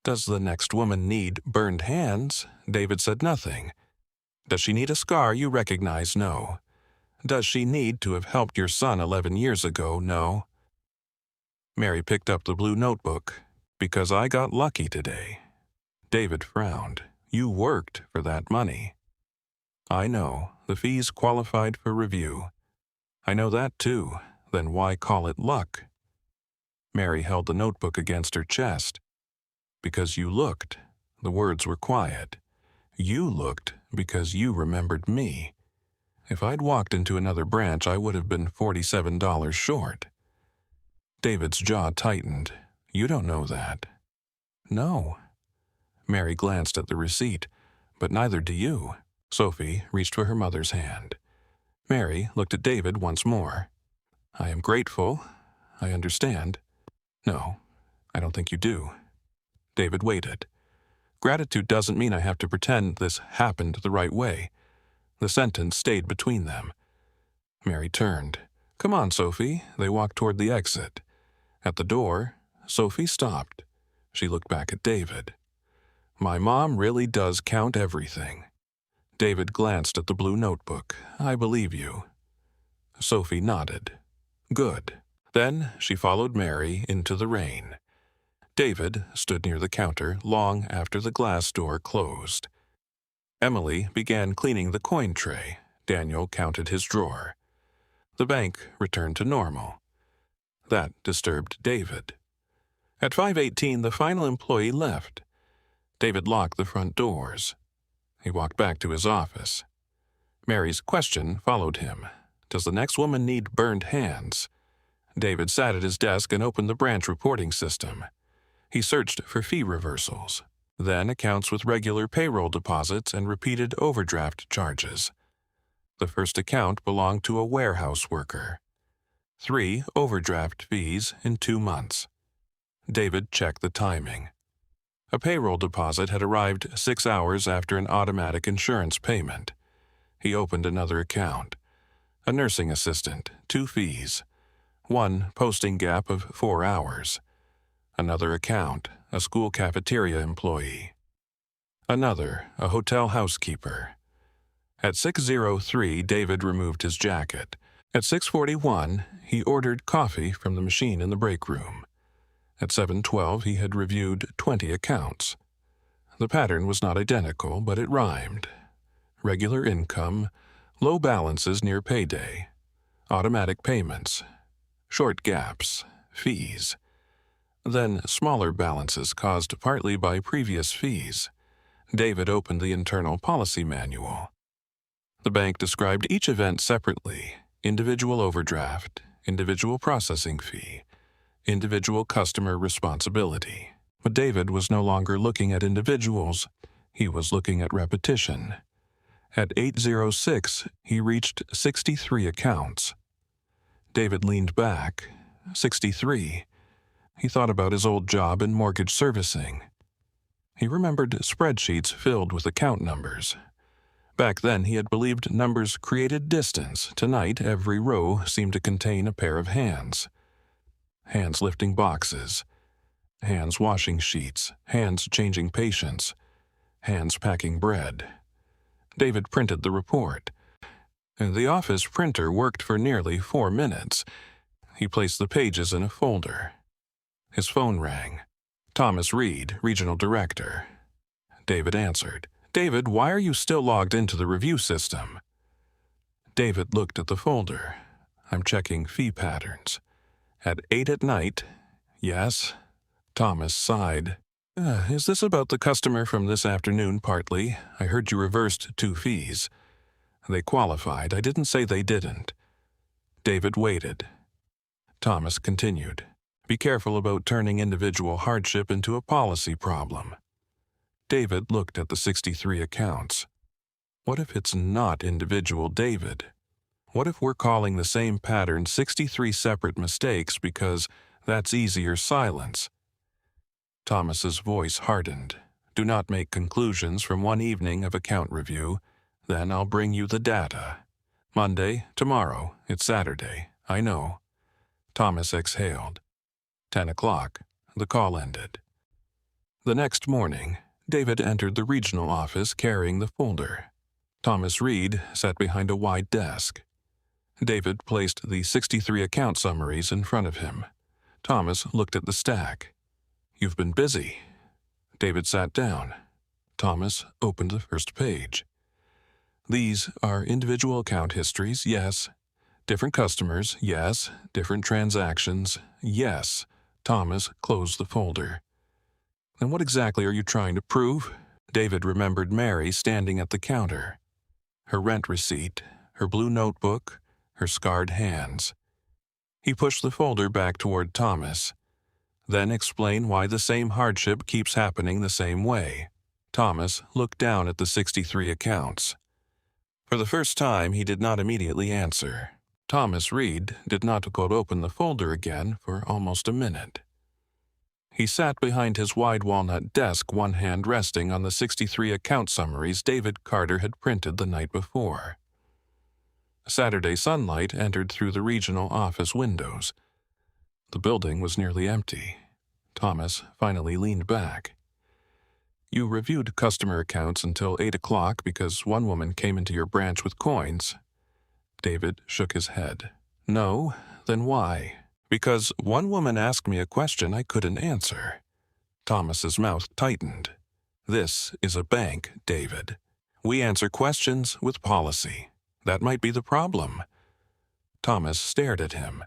Does the next woman need burned hands? David said nothing. Does she need a scar you recognize? No. Does she need to have helped your son 11 years ago? No. Mary picked up the blue notebook. Because I got lucky today. David frowned. You worked for that money. I know. The fees qualified for review. I know that too. Then why call it luck? Mary held the notebook against her chest. Because you looked. The words were quiet. You looked because you remembered me. If I'd walked into another branch, I would have been $47 short. David's jaw tightened. You don't know that. No. Mary glanced at the receipt, but neither do you. Sophie reached for her mother's hand. Mary looked at David once more. I am grateful. I understand. No, I don't think you do. David waited. Gratitude doesn't mean I have to pretend this happened the right way. The sentence stayed between them. Mary turned. Come on, Sophie. They walked toward the exit. At the door, Sophie stopped. She looked back at David. My mom really does count everything. David glanced at the blue notebook. I believe you. Sophie nodded. Good. Then she followed Mary into the rain. David stood near the counter long after the glass door closed. Emily began cleaning the coin tray. Daniel counted his drawer. The bank returned to normal. That disturbed David. At 5:18, the final employee left. David locked the front doors. He walked back to his office. Mary's question followed him. Does the next woman need burned hands? David sat at his desk and opened the branch reporting system. He searched for fee reversals, then accounts with regular payroll deposits and repeated overdraft charges. The first account belonged to a warehouse worker. 3 overdraft fees in 2 months. David checked the timing. A payroll deposit had arrived 6 hours after an automatic insurance payment. He opened another account. A nursing assistant, 2 fees. 1 posting gap of 4 hours. Another account, a school cafeteria employee. Another, a hotel housekeeper. At 6:03, David removed his jacket. At 6:41, he ordered coffee from the machine in the break room. At 7:12, he had reviewed 20 accounts. The pattern was not identical, but it rhymed. Regular income, low balances near payday, automatic payments, short gaps, fees. Then smaller balances caused partly by previous fees. David opened the internal policy manual. The bank described each event separately: individual overdraft, individual processing fee, individual customer responsibility. But David was no longer looking at individuals. He was looking at repetition. At 8:06, he reached 63 accounts. David leaned back. 63. He thought about his old job in mortgage servicing. He remembered spreadsheets filled with account numbers. Back then, he had believed numbers created distance. Tonight, every row seemed to contain a pair of hands. Hands lifting boxes. Hands washing sheets. Hands changing patients. Hands packing bread. David printed the report. The office printer worked for nearly 4 minutes. He placed the pages in a folder. His phone rang. Thomas Reed, regional director. David answered. David, why are you still logged into the review system? David looked at the folder. I'm checking fee patterns. At 8 at night, yes. Thomas sighed. Is this about the customer from this afternoon partly? I heard you reversed 2 fees. They qualified. I didn't say they didn't. David waited. Thomas continued. Be careful about turning individual hardship into a policy problem. David looked at the 63 accounts. What if it's not individual David? What if we're calling the same pattern 63 separate mistakes because that's easier silence? Thomas's voice hardened. Do not make conclusions from one evening of account review. Then I'll bring you the data. Monday, tomorrow, it's Saturday, I know. Thomas exhaled. 10 o'clock. The call ended. The next morning, David entered the regional office carrying the folder. Thomas Reed sat behind a wide desk. David placed the 63 account summaries in front of him. Thomas looked at the stack. You've been busy. David sat down. Thomas opened the first page. These are individual account histories, yes. Different customers, yes. Different transactions, yes. Thomas closed the folder. And what exactly are you trying to prove? David remembered Mary standing at the counter. Her rent receipt, her blue notebook, her scarred hands. He pushed the folder back toward Thomas. Then explain why the same hardship keeps happening the same way. Thomas looked down at the 63 accounts. For the first time, he did not immediately answer. Thomas Reed did not open the folder again for almost a minute. He sat behind his wide walnut desk, one hand resting on the 63 account summaries David Carter had printed the night before. Saturday sunlight entered through the regional office windows. The building was nearly empty. Thomas finally leaned back. You reviewed customer accounts until 8 o'clock because one woman came into your branch with coins. David shook his head. No, then why? Because one woman asked me a question I couldn't answer. Thomas's mouth tightened. This is a bank, David. We answer questions with policy. That might be the problem. Thomas stared at him.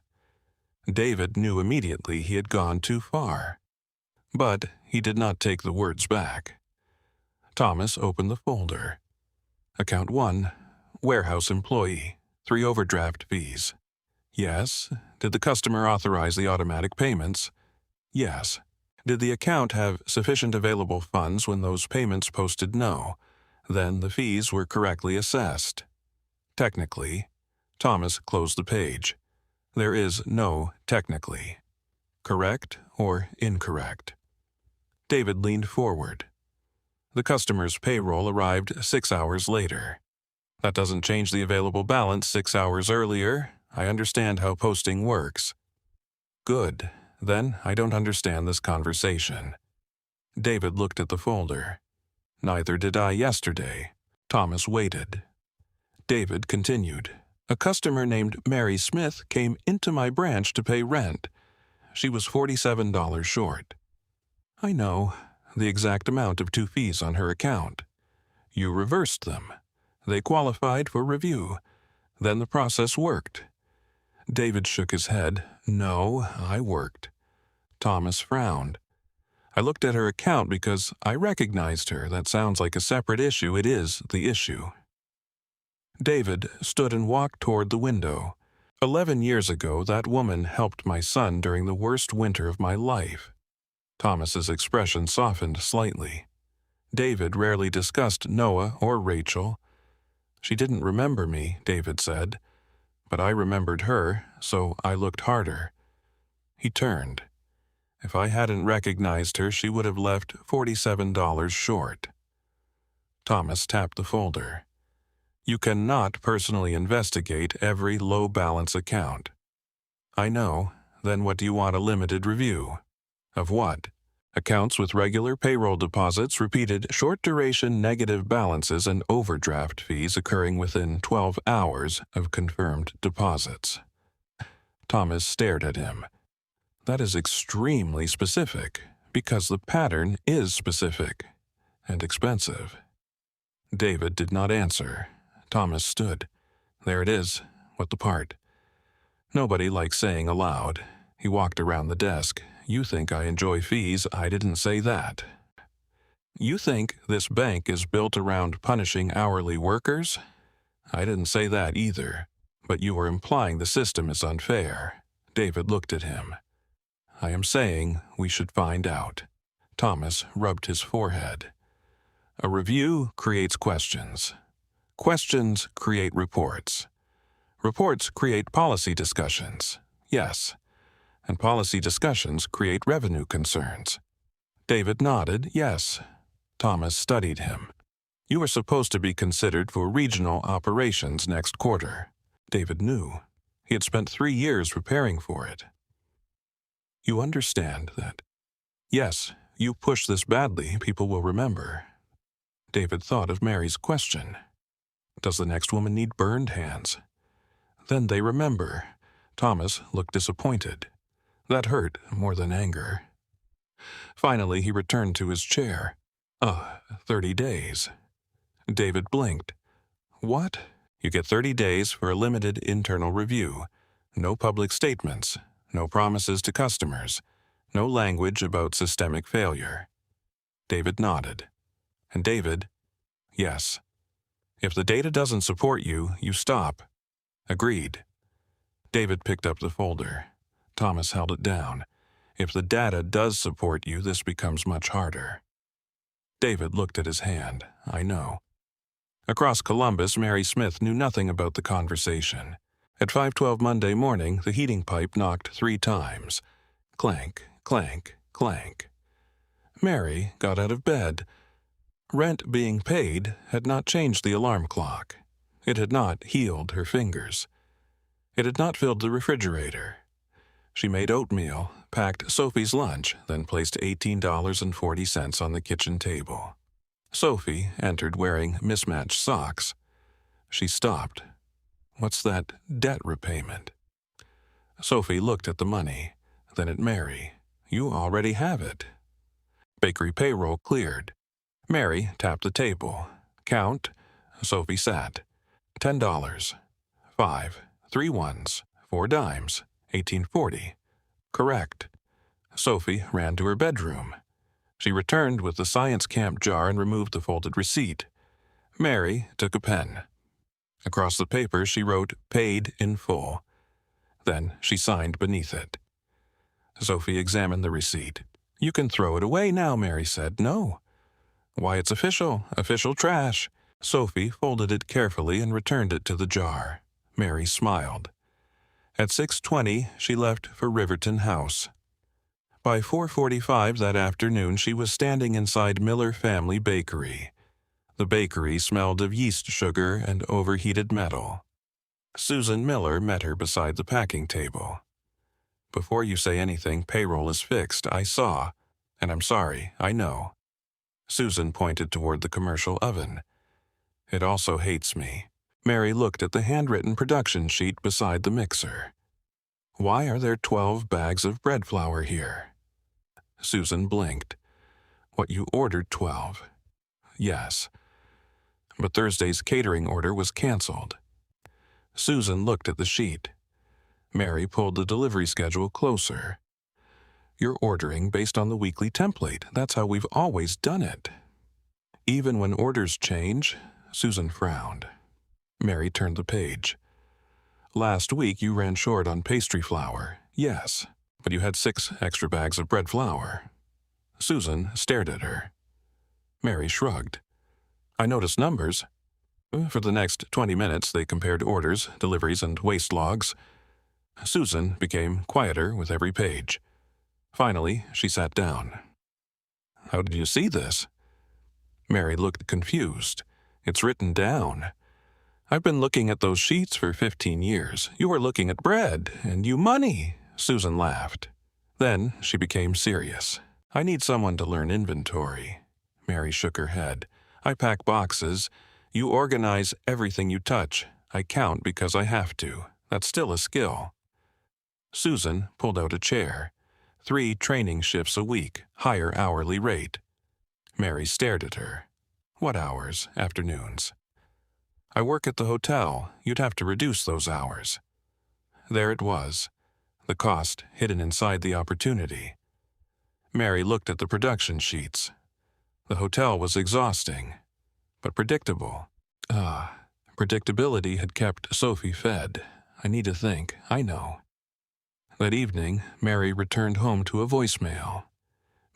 David knew immediately he had gone too far. But he did not take the words back. Thomas opened the folder. Account 1, warehouse employee, 3 overdraft fees. Yes. Did the customer authorize the automatic payments? Yes. Did the account have sufficient available funds when those payments posted no? Then the fees were correctly assessed. Technically. Thomas closed the page. There is no technically. Correct or incorrect? David leaned forward. The customer's payroll arrived 6 hours later. That doesn't change the available balance 6 hours earlier. I understand how posting works. Good. Then I don't understand this conversation. David looked at the folder. Neither did I yesterday. Thomas waited. David continued. A customer named Mary Smith came into my branch to pay rent. She was $47 short. I know the exact amount of 2 fees on her account. You reversed them. They qualified for review. Then the process worked. David shook his head. No, I worked. Thomas frowned. I looked at her account because I recognized her. That sounds like a separate issue. It is the issue. David stood and walked toward the window. 11 years ago, that woman helped my son during the worst winter of my life. Thomas's expression softened slightly. David rarely discussed Noah or Rachel. She didn't remember me, David said. But I remembered her, so I looked harder. He turned. If I hadn't recognized her, she would have left $47 short. Thomas tapped the folder. You cannot personally investigate every low-balance account. I know. Then what do you want a limited review? Of what? Accounts with regular payroll deposits, repeated short-duration negative balances, and overdraft fees occurring within 12 hours of confirmed deposits. Thomas stared at him. That is extremely specific, because the pattern is specific and expensive. David did not answer. Thomas stood. There it is. What the part? Nobody likes saying aloud. He walked around the desk. You think I enjoy fees? I didn't say that. You think this bank is built around punishing hourly workers? I didn't say that either. But you are implying the system is unfair. David looked at him. I am saying we should find out. Thomas rubbed his forehead. A review creates questions. Questions create reports. Reports create policy discussions. Yes. And policy discussions create revenue concerns. David nodded, yes. Thomas studied him. You are supposed to be considered for regional operations next quarter. David knew. He had spent 3 years preparing for it. You understand that? Yes, you push this badly, people will remember. David thought of Mary's question. Does the next woman need burned hands? Then they remember. Thomas looked disappointed. That hurt more than anger. Finally, he returned to his chair. 30 days. David blinked. What? You get 30 days for a limited internal review. No public statements. No promises to customers. No language about systemic failure. David nodded. And David, yes. If the data doesn't support you, you stop. Agreed. David picked up the folder. Thomas held it down. If the data does support you, this becomes much harder. David looked at his hand. I know. Across Columbus, Mary Smith knew nothing about the conversation. At 5:12 Monday morning, the heating pipe knocked 3 times. Clank, clank, clank. Mary got out of bed. Rent being paid had not changed the alarm clock. It had not healed her fingers. It had not filled the refrigerator. She made oatmeal, packed Sophie's lunch, then placed $18.40 on the kitchen table. Sophie entered wearing mismatched socks. She stopped. What's that debt repayment? Sophie looked at the money, then at Mary. You already have it. Bakery payroll cleared. Mary tapped the table. Count. Sophie sat. $10. 5. 3 ones. 4 dimes. 1840. Correct. Sophie ran to her bedroom. She returned with the science camp jar and removed the folded receipt. Mary took a pen. Across the paper she wrote, paid in full. Then she signed beneath it. Sophie examined the receipt. You can throw it away now, Mary said. No. Why, it's official trash. Sophie folded it carefully and returned it to the jar. Mary smiled. At 6:20, she left for Riverton House. By 4:45 that afternoon, she was standing inside Miller Family Bakery. The bakery smelled of yeast sugar and overheated metal. Susan Miller met her beside the packing table. Before you say anything, payroll is fixed. I saw. And I'm sorry, I know. Susan pointed toward the commercial oven. It also hates me. Mary looked at the handwritten production sheet beside the mixer. Why are there 12 bags of bread flour here? Susan blinked. What, you ordered 12? Yes. But Thursday's catering order was canceled. Susan looked at the sheet. Mary pulled the delivery schedule closer. You're ordering based on the weekly template. That's how we've always done it. Even when orders change, Susan frowned. Mary turned the page. Last week you ran short on pastry flour. Yes, but you had 6 extra bags of bread flour. Susan stared at her. Mary shrugged. I noticed numbers. For the next 20 minutes they compared orders, deliveries, and waste logs. Susan became quieter with every page. Finally, she sat down. How did you see this? Mary looked confused. It's written down. I've been looking at those sheets for 15 years. You were looking at bread, and you money. Susan laughed. Then she became serious. I need someone to learn inventory. Mary shook her head. I pack boxes. You organize everything you touch. I count because I have to. That's still a skill. Susan pulled out a chair. 3 training shifts a week, higher hourly rate. Mary stared at her. What hours? Afternoons. I work at the hotel. You'd have to reduce those hours. There it was, the cost hidden inside the opportunity. Mary looked at the production sheets. The hotel was exhausting, but predictable. Predictability had kept Sophie fed. I need to think. I know. That evening, Mary returned home to a voicemail.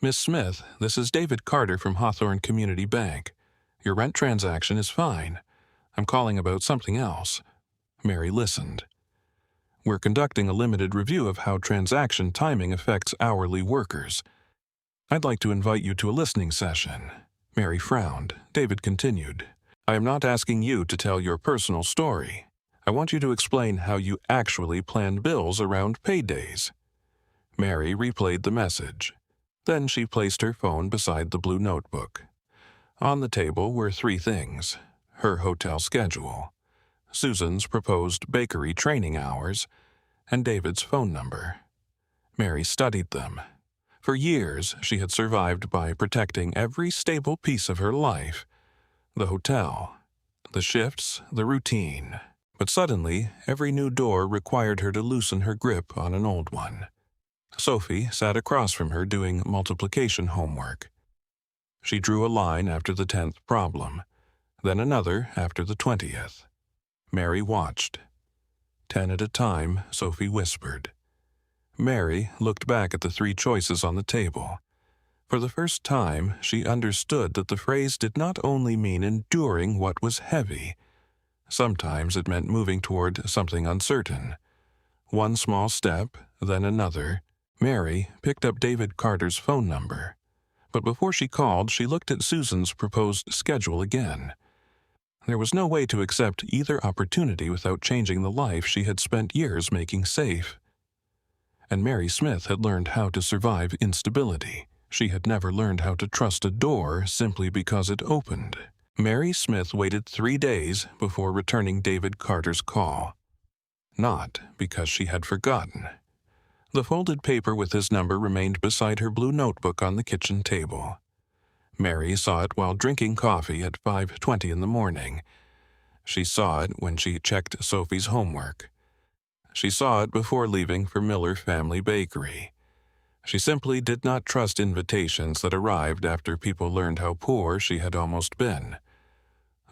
Miss Smith, this is David Carter from Hawthorne Community Bank. Your rent transaction is fine. I'm calling about something else. Mary listened. We're conducting a limited review of how transaction timing affects hourly workers. I'd like to invite you to a listening session. Mary frowned. David continued. I am not asking you to tell your personal story. I want you to explain how you actually plan bills around paydays. Mary replayed the message. Then she placed her phone beside the blue notebook. On the table were 3 things: her hotel schedule, Susan's proposed bakery training hours, and David's phone number. Mary studied them. For years, she had survived by protecting every stable piece of her life: the hotel, the shifts, the routine. But suddenly, every new door required her to loosen her grip on an old one. Sophie sat across from her doing multiplication homework. She drew a line after the 10th problem, then another after the 20th. Mary watched. 10 at a time, Sophie whispered. Mary looked back at the 3 choices on the table. For the first time, she understood that the phrase did not only mean enduring what was heavy. Sometimes it meant moving toward something uncertain. One small step, then another. Mary picked up David Carter's phone number. But before she called, she looked at Susan's proposed schedule again. There was no way to accept either opportunity without changing the life she had spent years making safe. And Mary Smith had learned how to survive instability. She had never learned how to trust a door simply because it opened. Mary Smith waited 3 days before returning David Carter's call. Not because she had forgotten. The folded paper with his number remained beside her blue notebook on the kitchen table. Mary saw it while drinking coffee at 5:20 in the morning. She saw it when she checked Sophie's homework. She saw it before leaving for Miller Family Bakery. She simply did not trust invitations that arrived after people learned how poor she had almost been.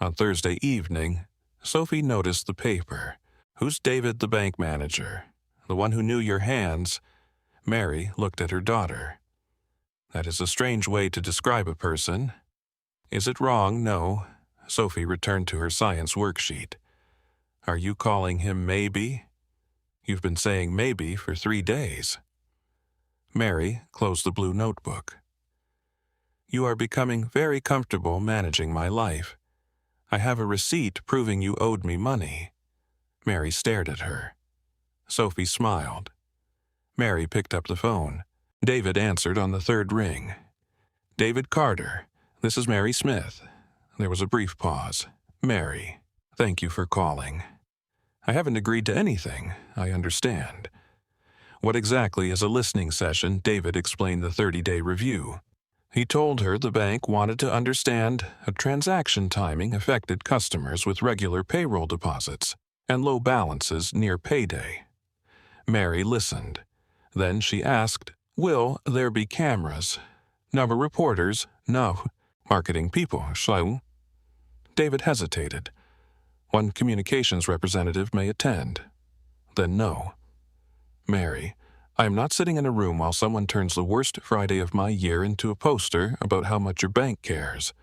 On Thursday evening, Sophie noticed the paper. Who's David, the bank manager? The one who knew your hands? Mary looked at her daughter. That is a strange way to describe a person. Is it wrong? No. Sophie returned to her science worksheet. Are you calling him maybe? You've been saying maybe for 3 days. Mary closed the blue notebook. You are becoming very comfortable managing my life. I have a receipt proving you owed me money. Mary stared at her. Sophie smiled. Mary picked up the phone. David answered on the 3rd ring. David Carter, this is Mary Smith. There was a brief pause. Mary, thank you for calling. I haven't agreed to anything, I understand. What exactly is a listening session? David explained the 30-day review. He told her the bank wanted to understand how transaction timing affected customers with regular payroll deposits and low balances near payday. Mary listened. Then she asked, will there be cameras? Number reporters? No. Marketing people? Schlau? David hesitated. One communications representative may attend. Then no. Mary, I am not sitting in a room while someone turns the worst Friday of my year into a poster about how much your bank cares.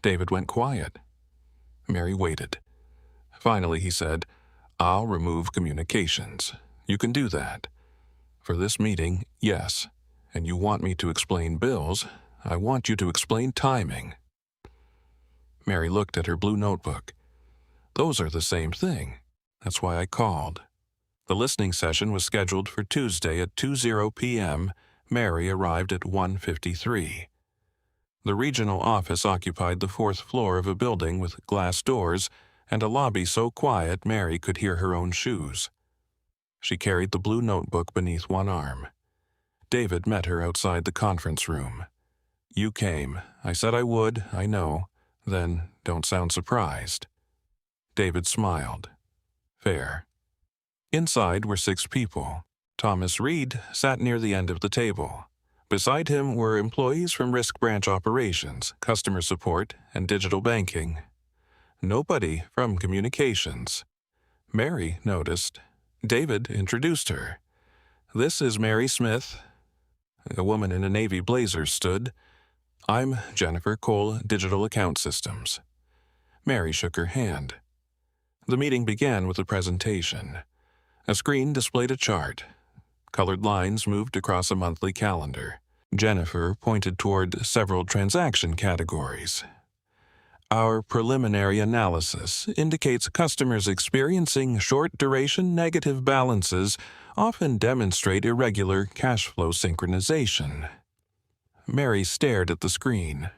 David went quiet. Mary waited. Finally, he said, I'll remove communications. You can do that. For this meeting, yes. And you want me to explain bills, I want you to explain timing. Mary looked at her blue notebook. Those are the same thing. That's why I called. The listening session was scheduled for Tuesday at 2:00 p.m. Mary arrived at 1:53. The regional office occupied the 4th floor of a building with glass doors and a lobby so quiet Mary could hear her own shoes. She carried the blue notebook beneath one arm. David met her outside the conference room. You came. I said I would, I know. Then don't sound surprised. David smiled. Fair. Inside were 6 people. Thomas Reed sat near the end of the table. Beside him were employees from Risk Branch Operations, Customer Support, and Digital Banking. Nobody from Communications. Mary noticed. David introduced her. This is Mary Smith. A woman in a navy blazer stood. I'm Jennifer Cole, Digital Account Systems. Mary shook her hand. The meeting began with a presentation. A screen displayed a chart. Colored lines moved across a monthly calendar. Jennifer pointed toward several transaction categories. Our preliminary analysis indicates customers experiencing short-duration negative balances often demonstrate irregular cash flow synchronization. Mary stared at the screen.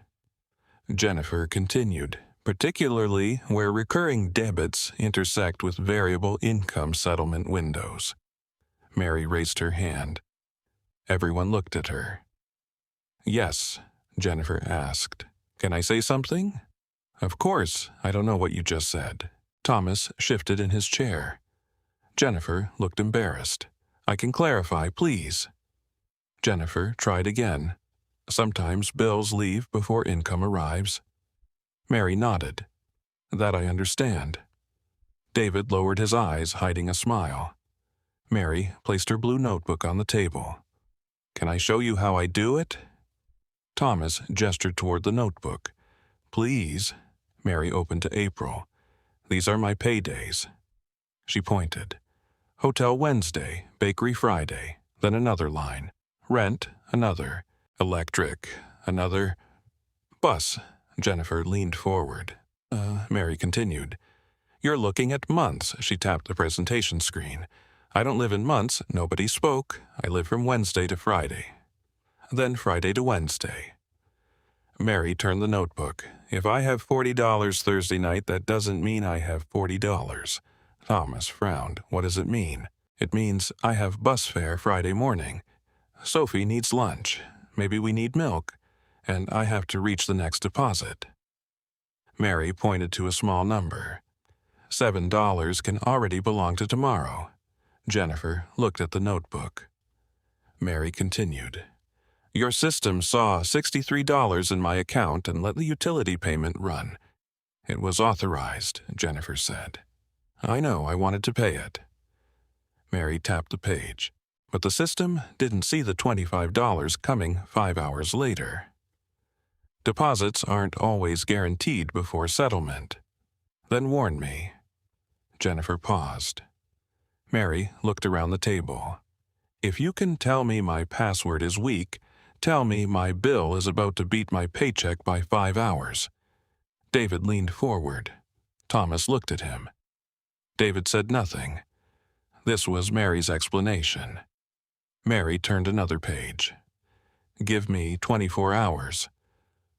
Jennifer continued, particularly where recurring debits intersect with variable income settlement windows. Mary raised her hand. Everyone looked at her. Yes, Jennifer asked. Can I say something? Of course, I don't know what you just said. Thomas shifted in his chair. Jennifer looked embarrassed. I can clarify, please. Jennifer tried again. Sometimes bills leave before income arrives. Mary nodded. That I understand. David lowered his eyes, hiding a smile. Mary placed her blue notebook on the table. Can I show you how I do it? Thomas gestured toward the notebook. Please. Mary opened to April. These are my paydays. She pointed. Hotel Wednesday, Bakery Friday, then another line. Rent, another. Electric, another. Bus. Jennifer leaned forward. Mary continued. You're looking at months, she tapped the presentation screen. I don't live in months, nobody spoke. I live from Wednesday to Friday. Then Friday to Wednesday. Mary turned the notebook. If I have $40 Thursday night, that doesn't mean I have $40. Thomas frowned. What does it mean? It means I have bus fare Friday morning. Sophie needs lunch. Maybe we need milk. And I have to reach the next deposit. Mary pointed to a small number. $7 can already belong to tomorrow. Jennifer looked at the notebook. Mary continued. Your system saw $63 in my account and let the utility payment run. It was authorized, Jennifer said. I know, I wanted to pay it. Mary tapped the page, but the system didn't see the $25 coming 5 hours later. Deposits aren't always guaranteed before settlement. Then warn me. Jennifer paused. Mary looked around the table. If you can tell me my password is weak, tell me my bill is about to beat my paycheck by 5 hours. David leaned forward. Thomas looked at him. David said nothing. This was Mary's explanation. Mary turned another page. Give me 24 hours.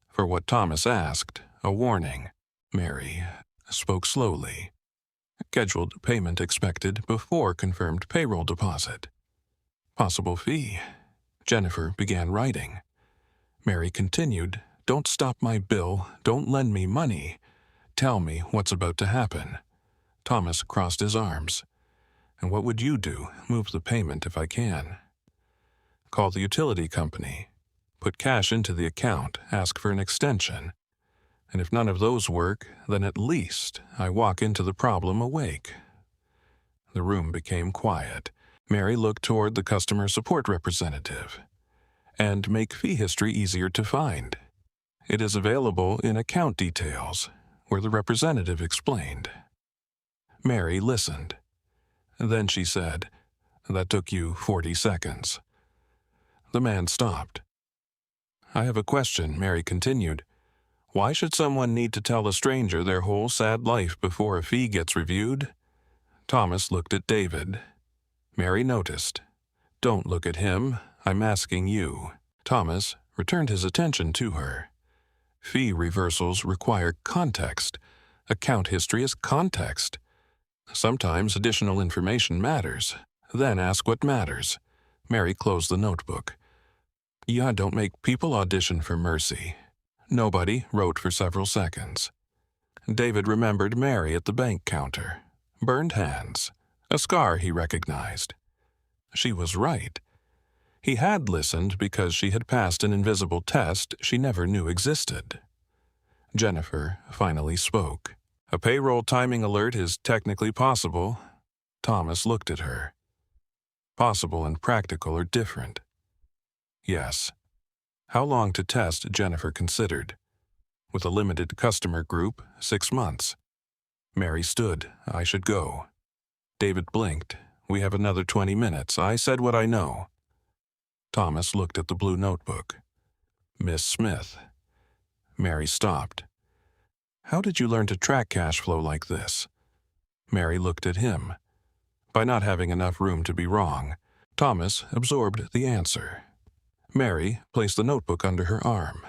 For what Thomas asked, a warning. Mary spoke slowly. Scheduled payment expected before confirmed payroll deposit. Possible fee. Jennifer began writing. Mary continued, Don't stop my bill, don't lend me money. Tell me what's about to happen. Thomas crossed his arms. And what would you do? Move the payment if I can. Call the utility company. Put cash into the account, ask for an extension. And if none of those work, then at least I walk into the problem awake. The room became quiet. Mary looked toward the customer support representative. And make fee history easier to find. It is available in account details, where the representative explained. Mary listened. Then she said, That took you 40 seconds. The man stopped. I have a question, Mary continued. Why should someone need to tell a stranger their whole sad life before a fee gets reviewed? Thomas looked at David. Mary noticed. Don't look at him. I'm asking you. Thomas returned his attention to her. Fee reversals require context. Account history is context. Sometimes additional information matters. Then ask what matters. Mary closed the notebook. Yeah, don't make people audition for mercy. Nobody wrote for several seconds. David remembered Mary at the bank counter. Burned hands. A scar he recognized. She was right. He had listened because she had passed an invisible test she never knew existed. Jennifer finally spoke. "A payroll timing alert is technically possible." Thomas looked at her. Possible and practical are different. Yes. How long to test, Jennifer considered. With a limited customer group, 6 months. Mary stood. "I should go." David blinked. "We have another 20 minutes. I said what I know." Thomas looked at the blue notebook. "Miss Smith." Mary stopped. "How did you learn to track cash flow like this?" Mary looked at him. By not having enough room to be wrong, Thomas absorbed the answer. Mary placed the notebook under her arm.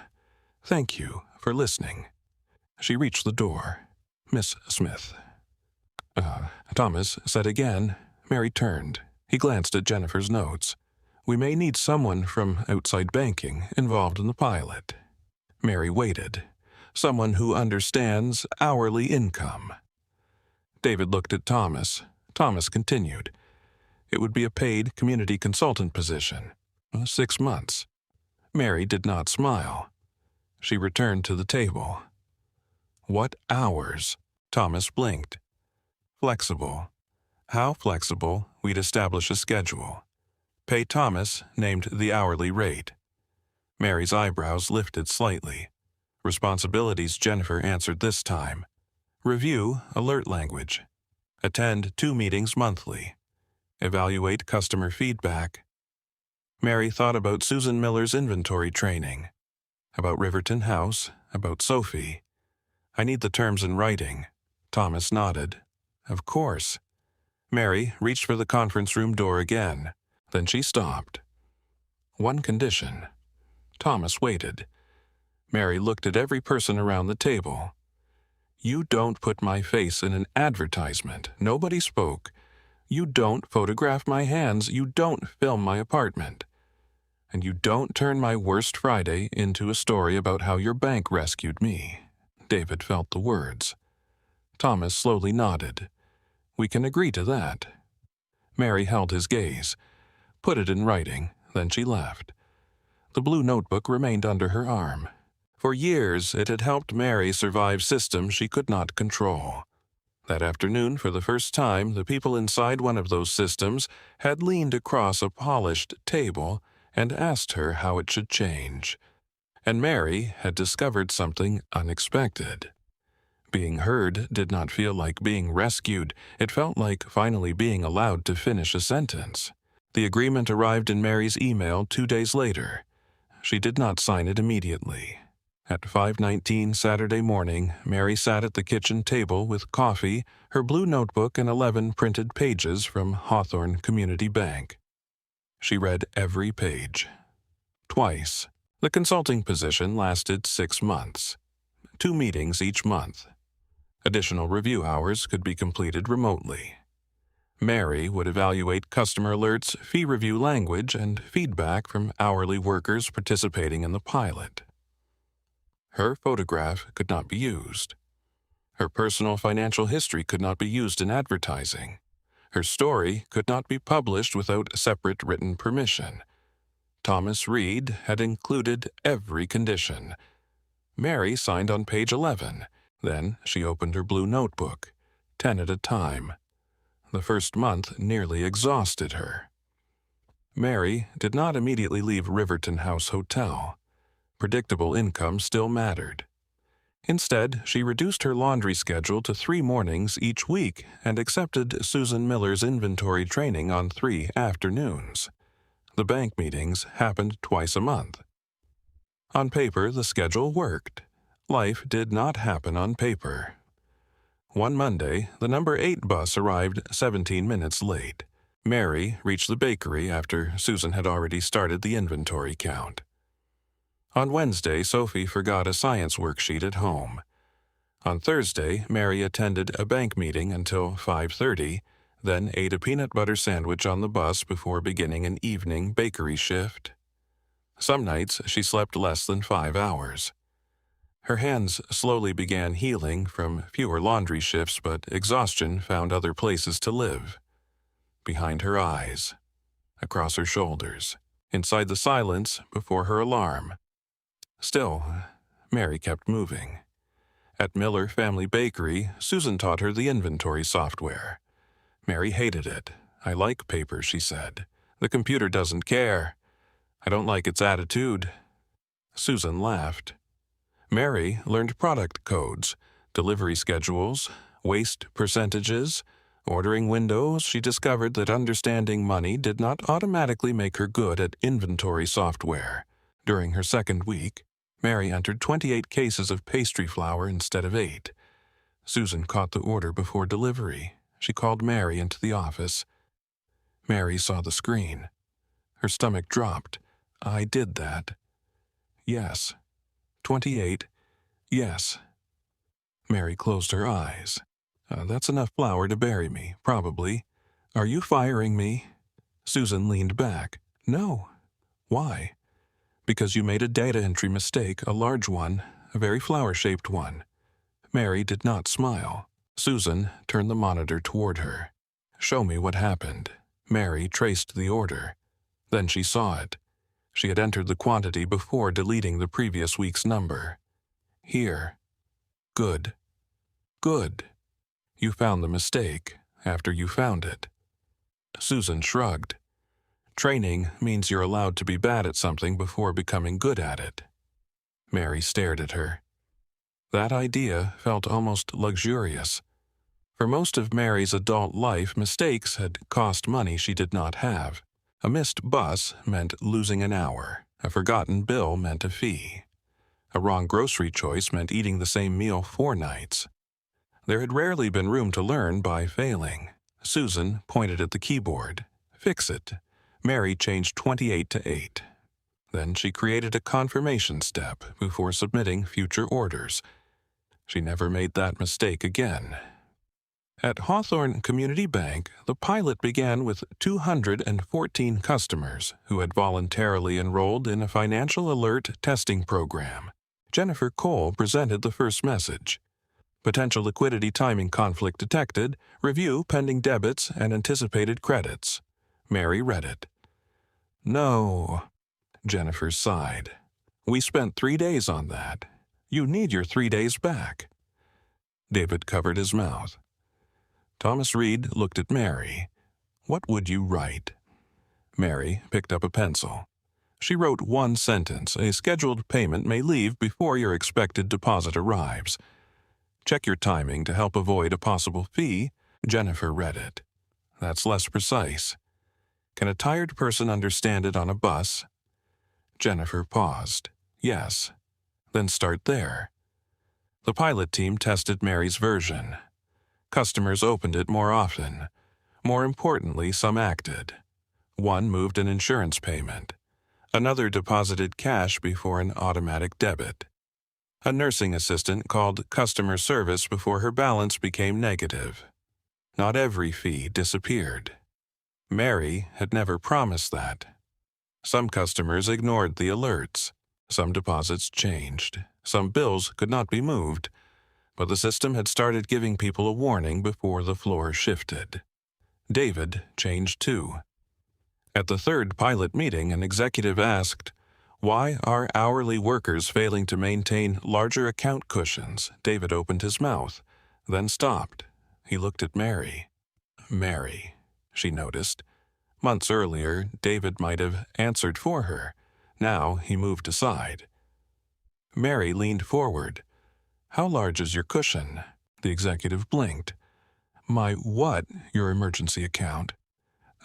"Thank you for listening." She reached the door. "Miss Smith." Thomas said again. Mary turned. He glanced at Jennifer's notes. "We may need someone from outside banking involved in the pilot." Mary waited. "Someone who understands hourly income." David looked at Thomas. Thomas continued. "It would be a paid community consultant position. 6 months." Mary did not smile. She returned to the table. "What hours?" Thomas blinked. "Flexible." How flexible? We'd establish a schedule. Pay Thomas named the hourly rate. Mary's eyebrows lifted slightly. Responsibilities Jennifer answered this time. Review alert language. Attend 2 meetings monthly. Evaluate customer feedback. Mary thought about Susan Miller's inventory training. About Riverton House. About Sophie. "I need the terms in writing." Thomas nodded. "Of course." Mary reached for the conference room door again. Then she stopped. "One condition." Thomas waited. Mary looked at every person around the table. "You don't put my face in an advertisement." Nobody spoke. "You don't photograph my hands. You don't film my apartment. And you don't turn my worst Friday into a story about how your bank rescued me." David felt the words. Thomas slowly nodded. "We can agree to that." Mary held his gaze. Put it in writing, then she left. The blue notebook remained under her arm. For years, it had helped Mary survive systems she could not control. That afternoon, for the first time, the people inside one of those systems had leaned across a polished table and asked her how it should change. And Mary had discovered something unexpected. Being heard did not feel like being rescued. It felt like finally being allowed to finish a sentence. The agreement arrived in Mary's email 2 days later. She did not sign it immediately. At 5:19 Saturday morning, Mary sat at the kitchen table with coffee, her blue notebook, and 11 printed pages from Hawthorne Community Bank. She read every page. Twice. The consulting position lasted 6 months. 2 meetings each month. Additional review hours could be completed remotely. Mary would evaluate customer alerts, fee review language, and feedback from hourly workers participating in the pilot. Her photograph could not be used. Her personal financial history could not be used in advertising. Her story could not be published without separate written permission. Thomas Reed had included every condition. Mary signed on page 11. Then she opened her blue notebook, 10 at a time. The first month nearly exhausted her. Mary did not immediately leave Riverton House Hotel. Predictable income still mattered. Instead, she reduced her laundry schedule to 3 mornings each week and accepted Susan Miller's inventory training on 3 afternoons. The bank meetings happened twice a month. On paper, the schedule worked. Life did not happen on paper. One Monday, the number 8 bus arrived 17 minutes late. Mary reached the bakery after Susan had already started the inventory count. On Wednesday, Sophie forgot a science worksheet at home. On Thursday, Mary attended a bank meeting until 5:30, then ate a peanut butter sandwich on the bus before beginning an evening bakery shift. Some nights, she slept less than 5 hours. Her hands slowly began healing from fewer laundry shifts, but exhaustion found other places to live. Behind her eyes, across her shoulders, inside the silence before her alarm. Still, Mary kept moving. At Miller Family Bakery, Susan taught her the inventory software. Mary hated it. "I like paper," she said. "The computer doesn't care. I don't like its attitude." Susan laughed. Mary learned product codes, delivery schedules, waste percentages. Ordering windows, she discovered that understanding money did not automatically make her good at inventory software. During her second week, Mary entered 28 cases of pastry flour instead of 8. Susan caught the order before delivery. She called Mary into the office. Mary saw the screen. Her stomach dropped. "I did that." "Yes." 28. "Yes." Mary closed her eyes. That's enough flour to bury me, probably. Are you firing me?" Susan leaned back. "No." "Why?" "Because you made a data entry mistake, a large one, a very flower-shaped one." Mary did not smile. Susan turned the monitor toward her. "Show me what happened." Mary traced the order. Then she saw it. She had entered the quantity before deleting the previous week's number. "Here." "Good." "Good. You found the mistake after you found it." Susan shrugged. "Training means you're allowed to be bad at something before becoming good at it." Mary stared at her. That idea felt almost luxurious. For most of Mary's adult life, mistakes had cost money she did not have. A missed bus meant losing an hour. A forgotten bill meant a fee. A wrong grocery choice meant eating the same meal 4 nights. There had rarely been room to learn by failing. Susan pointed at the keyboard. "Fix it." Mary changed 28 to 8. Then she created a confirmation step before submitting future orders. She never made that mistake again. At Hawthorne Community Bank, the pilot began with 214 customers who had voluntarily enrolled in a financial alert testing program. Jennifer Cole presented the first message. "Potential liquidity timing conflict detected. Review pending debits and anticipated credits." Mary read it. "No," Jennifer sighed. "We spent 3 days on that. You need your 3 days back." David covered his mouth. Thomas Reed looked at Mary. "What would you write?" Mary picked up a pencil. She wrote one sentence. "A scheduled payment may leave before your expected deposit arrives. Check your timing to help avoid a possible fee." Jennifer read it. "That's less precise. Can a tired person understand it on a bus?" Jennifer paused. "Yes." "Then start there." The pilot team tested Mary's version. Customers opened it more often. More importantly, some acted. One moved an insurance payment. Another deposited cash before an automatic debit. A nursing assistant called customer service before her balance became negative. Not every fee disappeared. Mary had never promised that. Some customers ignored the alerts. Some deposits changed. Some bills could not be moved. But the system had started giving people a warning before the floor shifted. David changed too. At the third pilot meeting, an executive asked, "Why are hourly workers failing to maintain larger account cushions?" David opened his mouth, then stopped. He looked at Mary. Mary, she noticed. Months earlier, David might have answered for her. Now he moved aside. Mary leaned forward. "How large is your cushion?" The executive blinked. "My what? Your emergency account?"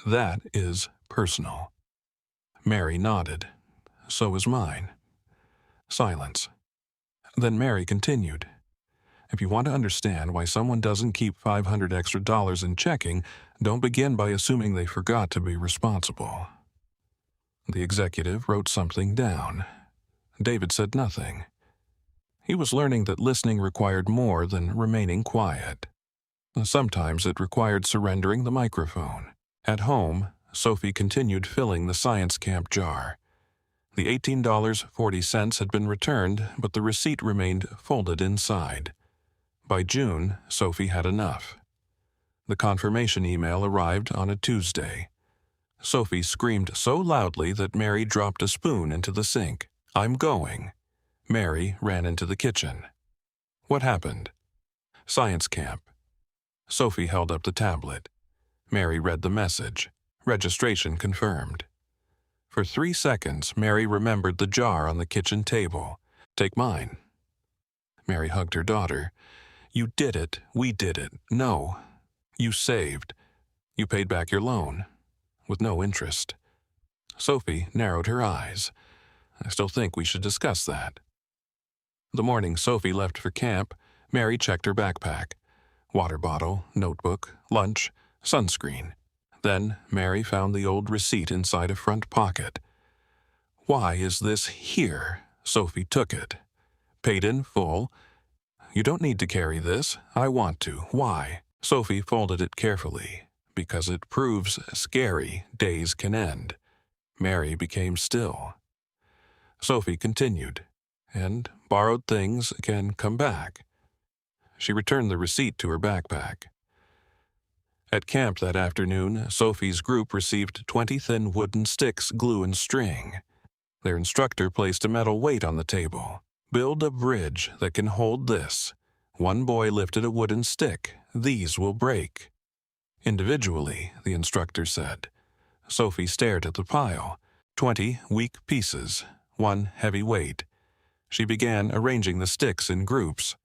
"That is personal." Mary nodded. "So is mine." Silence. Then Mary continued. "If you want to understand why someone doesn't keep $500 extra in checking, don't begin by assuming they forgot to be responsible." The executive wrote something down. David said nothing. He was learning that listening required more than remaining quiet. Sometimes it required surrendering the microphone. At home, Sophie continued filling the science camp jar. The $18.40 had been returned, but the receipt remained folded inside. By June, Sophie had enough. The confirmation email arrived on a Tuesday. Sophie screamed so loudly that Mary dropped a spoon into the sink. "I'm going." Mary ran into the kitchen. "What happened?" "Science camp." Sophie held up the tablet. Mary read the message. Registration confirmed. For 3 seconds, Mary remembered the jar on the kitchen table. "Take mine." Mary hugged her daughter. "You did it. We did it. No. You saved. You paid back your loan. With no interest." Sophie narrowed her eyes. "I still think we should discuss that." The morning Sophie left for camp, Mary checked her backpack. Water bottle, notebook, lunch, sunscreen. Then Mary found the old receipt inside a front pocket. "Why is this here?" Sophie took it. "Paid in full." "You don't need to carry this. I want to. Why?" Sophie folded it carefully. "Because it proves scary days can end." Mary became still. Sophie continued. "And borrowed things can come back." She returned the receipt to her backpack. At camp that afternoon, Sophie's group received 20 thin wooden sticks, glue, and string. Their instructor placed a metal weight on the table. "Build a bridge that can hold this." One boy lifted a wooden stick. "These will break." Individually, the instructor said. Sophie stared at the pile. 20 weak pieces, one heavy weight. She began arranging the sticks in groups.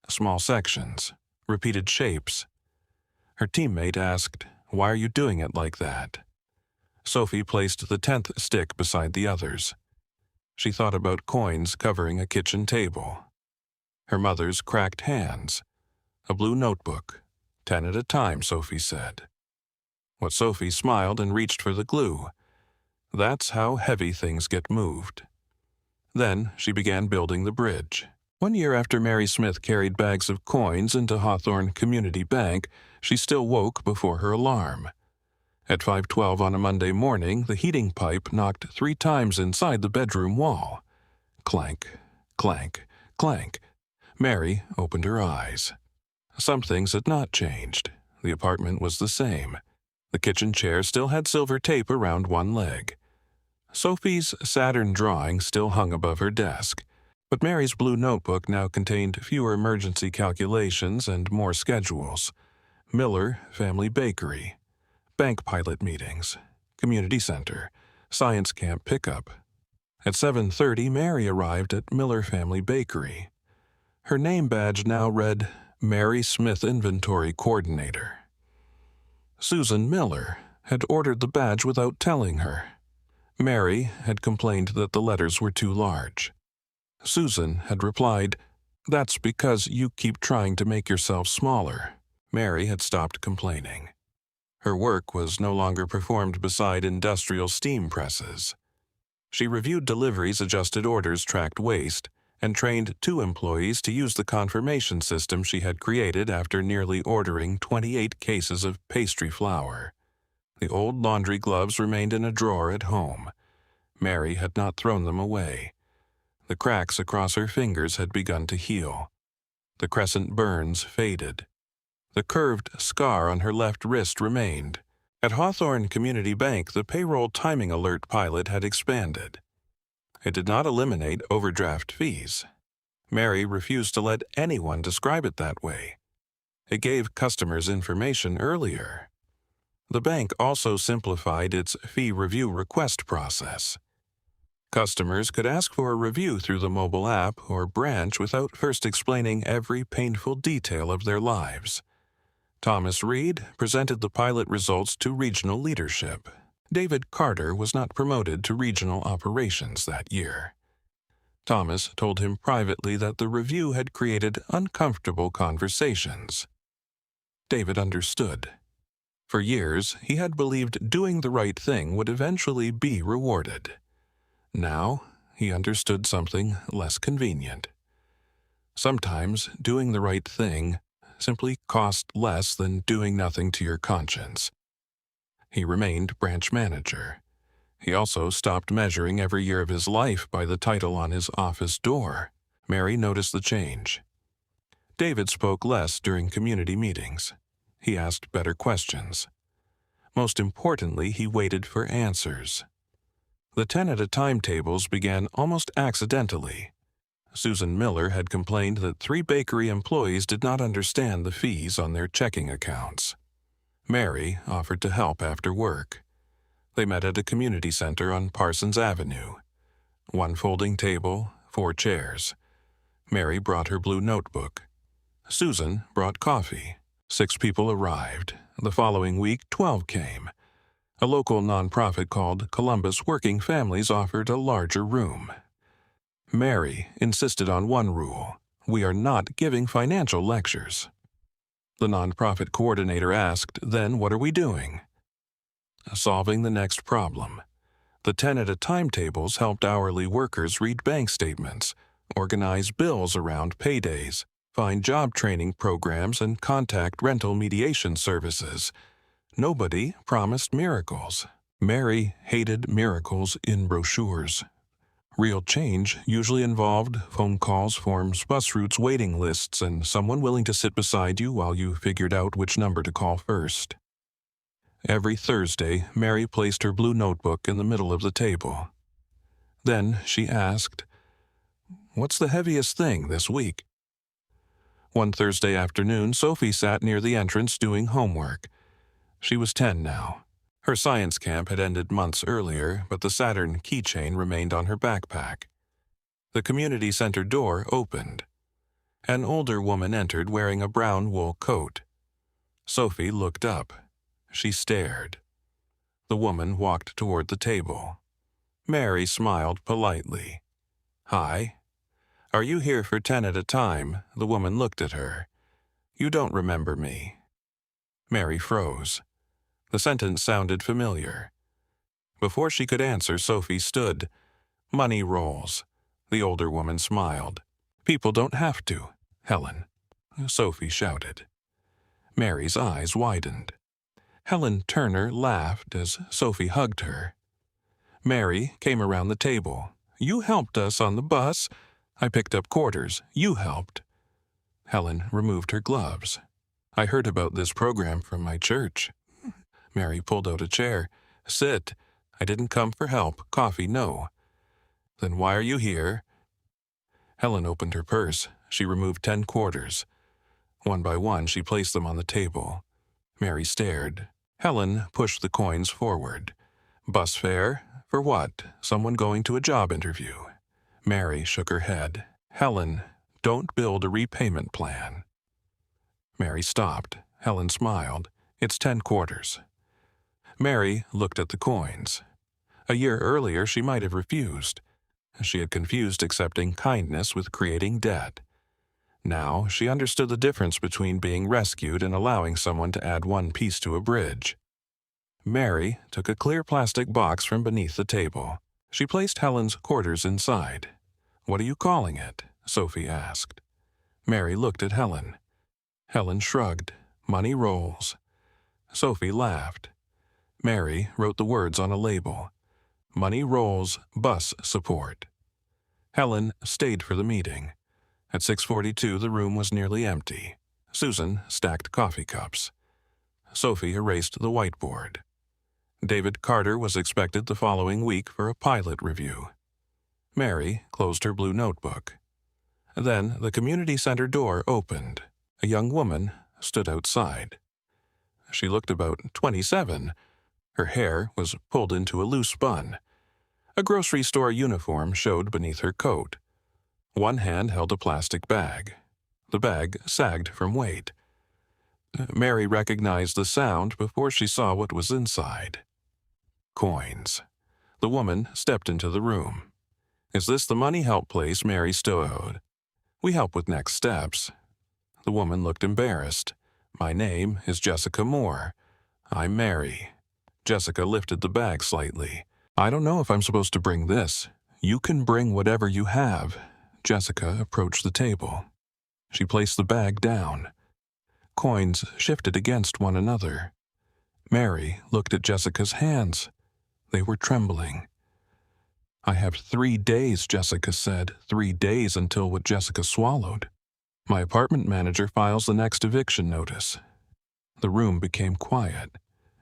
Small sections, repeated shapes. Her teammate asked, "Why are you doing it like that?" Sophie placed the 10th stick beside the others. She thought about coins covering a kitchen table. Her mother's cracked hands. A blue notebook. 10 at a time, Sophie said. What Sophie smiled and reached for the glue. That's how heavy things get moved. Then she began building the bridge. 1 year after Mary Smith carried bags of coins into Hawthorne Community Bank, she still woke before her alarm. At 5:12 on a Monday morning, the heating pipe knocked 3 times inside the bedroom wall. Clank, clank, clank. Mary opened her eyes. Some things had not changed. The apartment was the same. The kitchen chair still had silver tape around one leg. Sophie's Saturn drawing still hung above her desk. But Mary's blue notebook now contained fewer emergency calculations and more schedules. Miller Family Bakery, bank pilot meetings, community center, science camp pickup. At 7:30, Mary arrived at Miller Family Bakery. Her name badge now read Mary Smith Inventory Coordinator. Susan Miller had ordered the badge without telling her. Mary had complained that the letters were too large. Susan had replied, "That's because you keep trying to make yourself smaller." Mary had stopped complaining. Her work was no longer performed beside industrial steam presses. She reviewed deliveries, adjusted orders, tracked waste, and trained 2 employees to use the confirmation system she had created after nearly ordering 28 cases of pastry flour. The old laundry gloves remained in a drawer at home. Mary had not thrown them away. The cracks across her fingers had begun to heal. The crescent burns faded. The curved scar on her left wrist remained. At Hawthorne Community Bank, the payroll timing alert pilot had expanded. It did not eliminate overdraft fees. Mary refused to let anyone describe it that way. It gave customers information earlier. The bank also simplified its fee review request process. Customers could ask for a review through the mobile app or branch without first explaining every painful detail of their lives. Thomas Reed presented the pilot results to regional leadership. David Carter was not promoted to regional operations that year. Thomas told him privately that the review had created uncomfortable conversations. David understood. For years, he had believed doing the right thing would eventually be rewarded. Now, he understood something less convenient. Sometimes doing the right thing simply cost less than doing nothing to your conscience. He remained branch manager. He also stopped measuring every year of his life by the title on his office door. Mary noticed the change. David spoke less during community meetings. He asked better questions. Most importantly, he waited for answers. The 10-at-a-time tables began almost accidentally. Susan Miller had complained that 3 bakery employees did not understand the fees on their checking accounts. Mary offered to help after work. They met at a community center on Parsons Avenue. 1 folding table, 4 chairs. Mary brought her blue notebook. Susan brought coffee. 6 people arrived. The following week, 12 came. A local nonprofit called Columbus Working Families offered a larger room. Mary insisted on one rule: we are not giving financial lectures. The nonprofit coordinator asked, then what are we doing? Solving the next problem. The 10-at-a-time tables helped hourly workers read bank statements, organize bills around paydays, find job training programs, and contact rental mediation services. Nobody promised miracles. Mary hated miracles in brochures. Real change usually involved phone calls, forms, bus routes, waiting lists, and someone willing to sit beside you while you figured out which number to call first. Every Thursday, Mary placed her blue notebook in the middle of the table. Then she asked, "What's the heaviest thing this week?" One Thursday afternoon, Sophie sat near the entrance doing homework. She was 10 now. Her science camp had ended months earlier, but the Saturn keychain remained on her backpack. The community center door opened. An older woman entered wearing a brown wool coat. Sophie looked up. She stared. The woman walked toward the table. Mary smiled politely. "Hi. Are you here for 10 at a time?" The woman looked at her. "You don't remember me." Mary froze. The sentence sounded familiar. Before she could answer, Sophie stood. "Money rolls." The older woman smiled. "People don't have to, Helen," Sophie shouted. Mary's eyes widened. Helen Turner laughed as Sophie hugged her. Mary came around the table. "You helped us on the bus. I picked up quarters. You helped." Helen removed her gloves. "I heard about this program from my church." Mary pulled out a chair. "Sit. I didn't come for help. Coffee, no." "Then why are you here?" Helen opened her purse. She removed 10 quarters. One by one, she placed them on the table. Mary stared. Helen pushed the coins forward. "Bus fare? For what? Someone going to a job interview." Mary shook her head. "Helen, don't build a repayment plan." Mary stopped. Helen smiled. "It's 10 quarters." Mary looked at the coins. A year earlier, she might have refused. She had confused accepting kindness with creating debt. Now, she understood the difference between being rescued and allowing someone to add one piece to a bridge. Mary took a clear plastic box from beneath the table. She placed Helen's quarters inside. "What are you calling it?" Sophie asked. Mary looked at Helen. Helen shrugged. "Money rolls." Sophie laughed. Mary wrote the words on a label. "Money rolls, bus support." Helen stayed for the meeting. At 6:42, the room was nearly empty. Susan stacked coffee cups. Sophie erased the whiteboard. David Carter was expected the following week for a pilot review. Mary closed her blue notebook. Then the community center door opened. A young woman stood outside. She looked about 27. Her hair was pulled into a loose bun. A grocery store uniform showed beneath her coat. One hand held a plastic bag. The bag sagged from weight. Mary recognized the sound before she saw what was inside. Coins. The woman stepped into the room. "Is this the money help place Mary stowed?" "We help with next steps." The woman looked embarrassed. "My name is Jessica Moore. I'm Mary." Jessica lifted the bag slightly. "I don't know if I'm supposed to bring this. You can bring whatever you have." Jessica approached the table. She placed the bag down. Coins shifted against one another. Mary looked at Jessica's hands. They were trembling. "I have 3 days," Jessica said. 3 days until what Jessica swallowed. "My apartment manager files the next eviction notice." The room became quiet.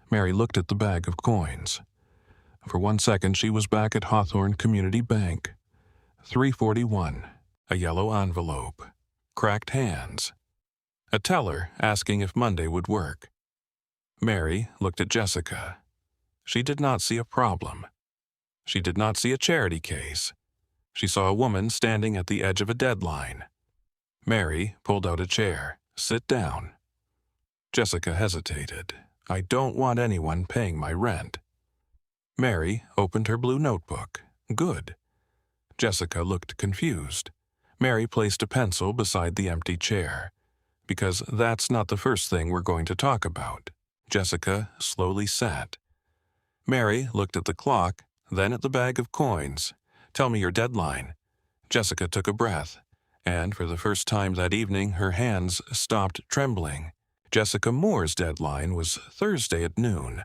Mary looked at the bag of coins. For 1 second, she was back at Hawthorne Community Bank. 341. A yellow envelope. Cracked hands. A teller asking if Monday would work. Mary looked at Jessica. She did not see a problem. She did not see a charity case. She saw a woman standing at the edge of a deadline. Mary pulled out a chair. "Sit down." Jessica hesitated. "I don't want anyone paying my rent." Mary opened her blue notebook. "Good." Jessica looked confused. Mary placed a pencil beside the empty chair. "Because that's not the first thing we're going to talk about." Jessica slowly sat. Mary looked at the clock, then at the bag of coins. "Tell me your deadline." Jessica took a breath, and for the first time that evening her hands stopped trembling. Jessica Moore's deadline was Thursday at noon.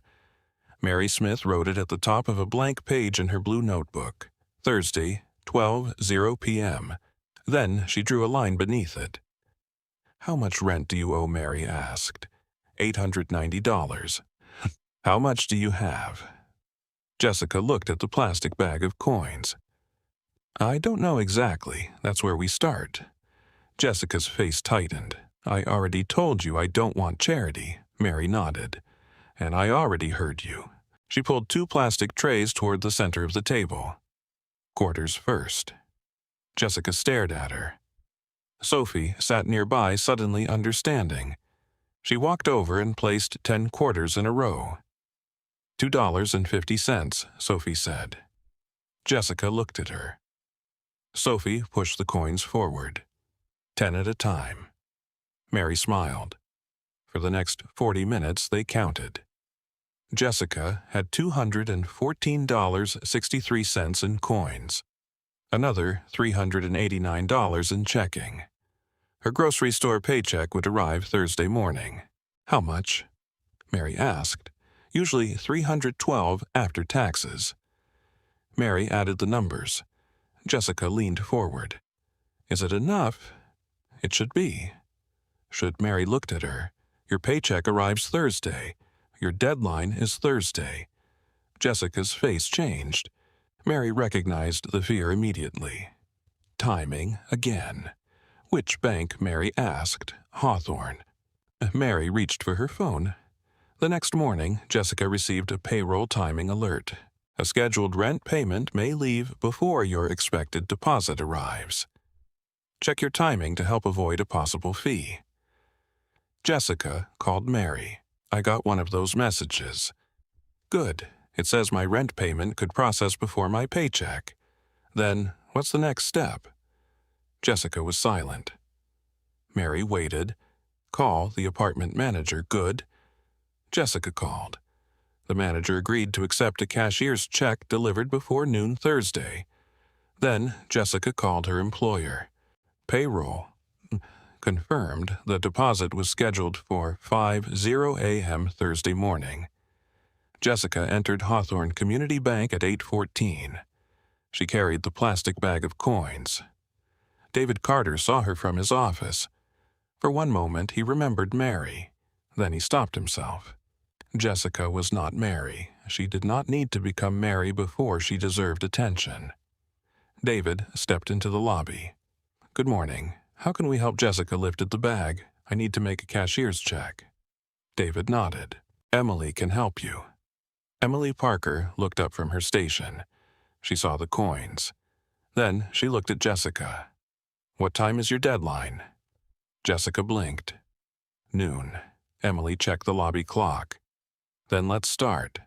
Mary Smith wrote it at the top of a blank page in her blue notebook. Thursday, 12:00 p.m. Then she drew a line beneath it. "How much rent do you owe?" Mary asked. $890. "How much do you have?" Jessica looked at the plastic bag of coins. "I don't know exactly. That's where we start." Jessica's face tightened. "I already told you I don't want charity." Mary nodded. "And I already heard you." She pulled 2 plastic trays toward the center of the table. "Quarters first." Jessica stared at her. Sophie sat nearby, suddenly understanding. She walked over and placed 10 quarters in a row. $2.50, Sophie said. Jessica looked at her. Sophie pushed the coins forward. 10 at a time. Mary smiled. For the next 40 minutes, they counted. Jessica had $214.63 in coins. Another $389 in checking. Her grocery store paycheck would arrive Thursday morning. "How much?" Mary asked. "Usually $312 after taxes." Mary added the numbers. Jessica leaned forward. "Is it enough?" "It should be." Mary looked at her. "Your paycheck arrives Thursday. Your deadline is Thursday." Jessica's face changed. Mary recognized the fear immediately. Timing again. "Which bank?" Mary asked. "Hawthorne." Mary reached for her phone. The next morning, Jessica received a payroll timing alert. A scheduled rent payment may leave before your expected deposit arrives. Check your timing to help avoid a possible fee. Jessica called Mary. "I got one of those messages." "Good. It says my rent payment could process before my paycheck." "Then, what's the next step?" Jessica was silent. Mary waited. "Call the apartment manager." "Good." Jessica called. The manager agreed to accept a cashier's check delivered before noon Thursday. Then Jessica called her employer. Payroll confirmed the deposit was scheduled for 5:00 a.m. Thursday morning. Jessica entered Hawthorne Community Bank at 8:14. She carried the plastic bag of coins. David Carter saw her from his office. For one moment he remembered Mary. Then he stopped himself. Jessica was not Mary. She did not need to become Mary before she deserved attention. David stepped into the lobby. "Good morning. How can we help?" Jessica lifted the bag. "I need to make a cashier's check." David nodded. "Emily can help you." Emily Parker looked up from her station. She saw the coins. Then she looked at Jessica. "What time is your deadline?" Jessica blinked. Noon. Emily checked the lobby clock. "Then let's start."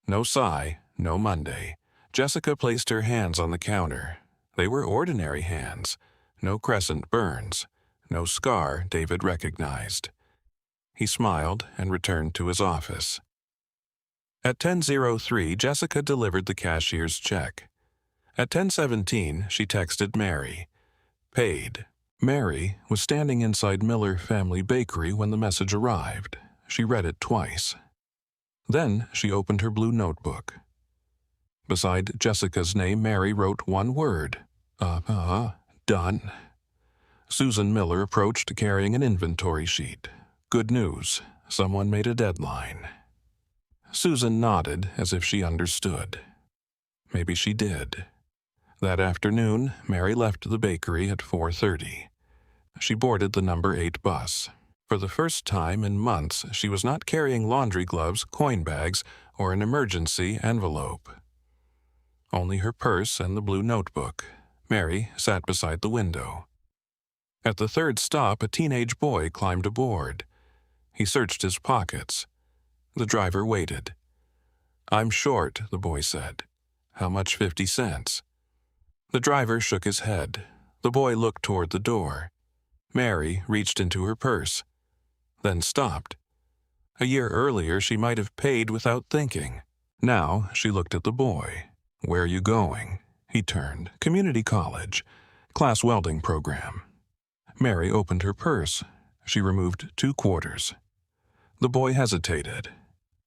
No sigh, no Monday. Jessica placed her hands on the counter. They were ordinary hands. No crescent burns. No scar David recognized. He smiled and returned to his office. At 10:03, Jessica delivered the cashier's check. At 10:17, she texted Mary. "Paid." Mary was standing inside Miller Family Bakery when the message arrived. She read it twice. Then she opened her blue notebook. Beside Jessica's name, Mary wrote one word. Done. Susan Miller approached carrying an inventory sheet. Good news. Someone made a deadline. Susan nodded as if she understood. Maybe she did. That afternoon, Mary left the bakery at 4:30. She boarded the number 8 bus. For the first time in months, she was not carrying laundry gloves, coin bags, or an emergency envelope. Only her purse and the blue notebook. Mary sat beside the window. At the third stop, a teenage boy climbed aboard. He searched his pockets. The driver waited. "I'm short," the boy said. "How much 50 cents?" The driver shook his head. The boy looked toward the door. Mary reached into her purse, then stopped. A year earlier, she might have paid without thinking. Now, she looked at the boy. "Where are you going?" He turned. "Community college. Class welding program." Mary opened her purse. She removed 2 quarters. The boy hesitated.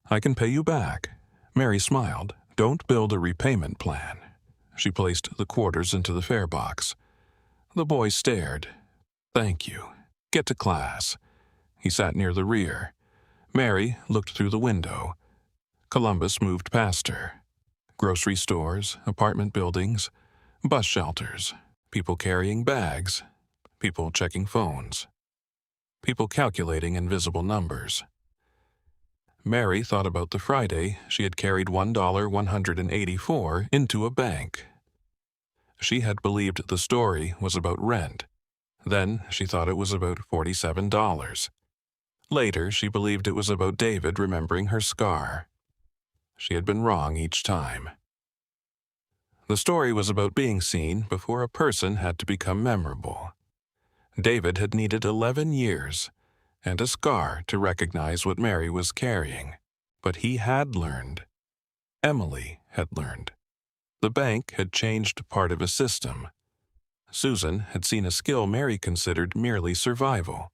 "I can pay you back." Mary smiled. "Don't build a repayment plan." She placed the quarters into the fare box. The boy stared. "Thank you. Get to class." He sat near the rear. Mary looked through the window. Columbus moved past her. Grocery stores, apartment buildings, bus shelters, people carrying bags, people checking phones, people calculating invisible numbers. Mary thought about the Friday she had carried $1.184 into a bank. She had believed the story was about rent. Then she thought it was about $47. Later, she believed it was about David remembering her scar. She had been wrong each time. The story was about being seen before a person had to become memorable. David had needed 11 years and a scar to recognize what Mary was carrying. But he had learned. Emily had learned. The bank had changed part of a system. Susan had seen a skill Mary considered merely survival.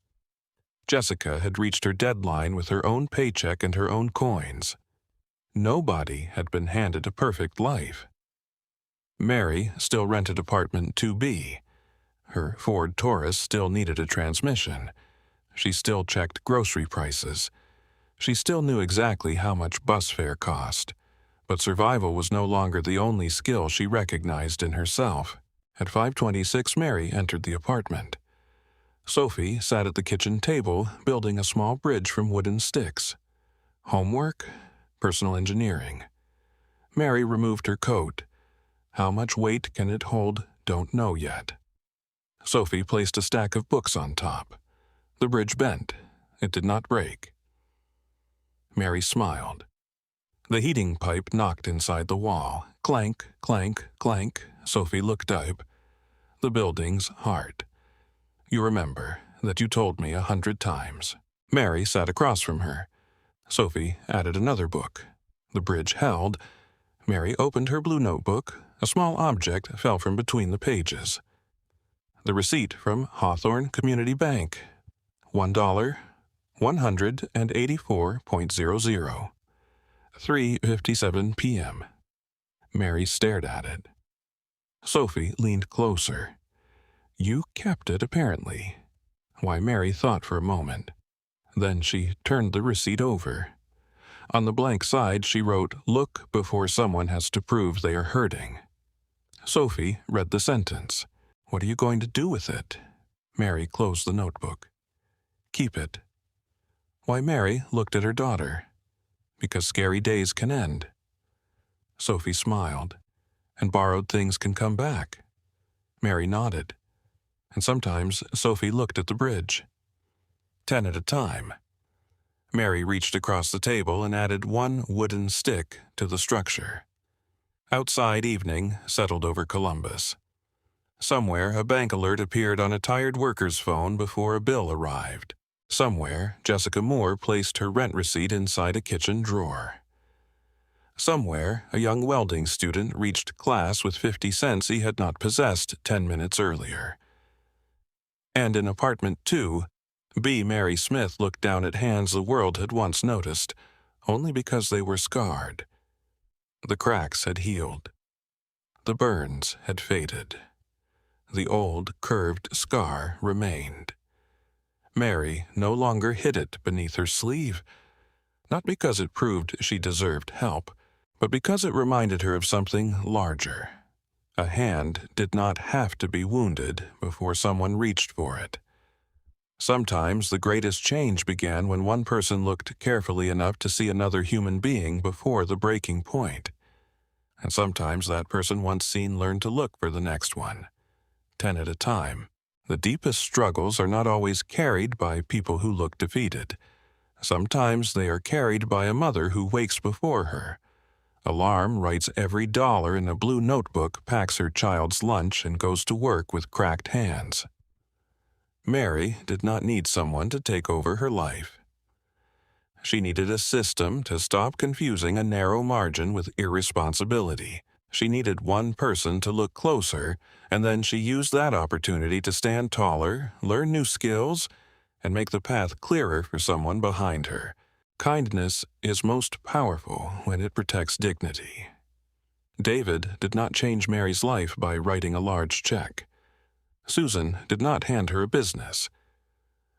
Jessica had reached her deadline with her own paycheck and her own coins. Nobody had been handed a perfect life. Mary still rented apartment 2B. Her Ford Taurus still needed a transmission. She still checked grocery prices. She still knew exactly how much bus fare cost. But survival was no longer the only skill she recognized in herself. At 5:26, Mary entered the apartment. Sophie sat at the kitchen table, building a small bridge from wooden sticks. Homework? Personal engineering. Mary removed her coat. How much weight can it hold? Don't know yet. Sophie placed a stack of books on top. The bridge bent. It did not break. Mary smiled. The heating pipe knocked inside the wall. Clank, clank, clank. Sophie looked up. The building's heart. "You remember that you told me 100 times." Mary sat across from her. Sophie added another book. The bridge held. Mary opened her blue notebook. A small object fell from between the pages. The receipt from Hawthorne Community Bank. $1, 184.00. 3:57 p.m. Mary stared at it. Sophie leaned closer. "You kept it, apparently." Why, Mary thought for a moment. Then she turned the receipt over. On the blank side, she wrote, "Look before someone has to prove they are hurting." Sophie read the sentence. "What are you going to do with it?" Mary closed the notebook. "Keep it." Why, Mary looked at her daughter. "Because scary days can end." Sophie smiled. "And borrowed things can come back." Mary nodded. And sometimes Sophie looked at the bridge. 10 at a time. Mary reached across the table and added one wooden stick to the structure. Outside evening settled over Columbus. Somewhere a bank alert appeared on a tired worker's phone before a bill arrived. Somewhere Jessica Moore placed her rent receipt inside a kitchen drawer. Somewhere a young welding student reached class with 50 cents he had not possessed 10 minutes earlier. And in apartment 2, B. Mary Smith looked down at hands the world had once noticed, only because they were scarred. The cracks had healed. The burns had faded. The old, curved scar remained. Mary no longer hid it beneath her sleeve, not because it proved she deserved help, but because it reminded her of something larger. A hand did not have to be wounded before someone reached for it. Sometimes the greatest change began when one person looked carefully enough to see another human being before the breaking point. And sometimes that person once seen learned to look for the next one, 10 at a time. The deepest struggles are not always carried by people who look defeated. Sometimes they are carried by a mother who wakes before her. Alarm writes every dollar in a blue notebook, packs her child's lunch, and goes to work with cracked hands. Mary did not need someone to take over her life. She needed a system to stop confusing a narrow margin with irresponsibility. She needed one person to look closer, and then she used that opportunity to stand taller, learn new skills, and make the path clearer for someone behind her. Kindness is most powerful when it protects dignity. David did not change Mary's life by writing a large check. Susan did not hand her a business.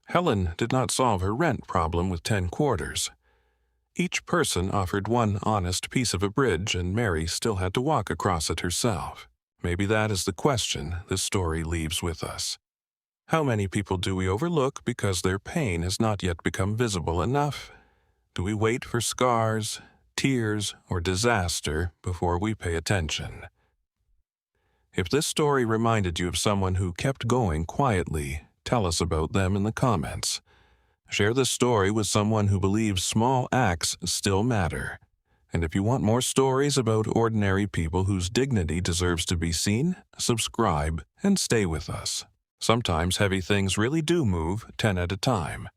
Helen did not solve her rent problem with 10 quarters. Each person offered one honest piece of a bridge, and Mary still had to walk across it herself. Maybe that is the question this story leaves with us. How many people do we overlook because their pain has not yet become visible enough? Do we wait for scars, tears, or disaster before we pay attention? If this story reminded you of someone who kept going quietly, tell us about them in the comments. Share this story with someone who believes small acts still matter. And if you want more stories about ordinary people whose dignity deserves to be seen, subscribe and stay with us. Sometimes heavy things really do move 10 at a time.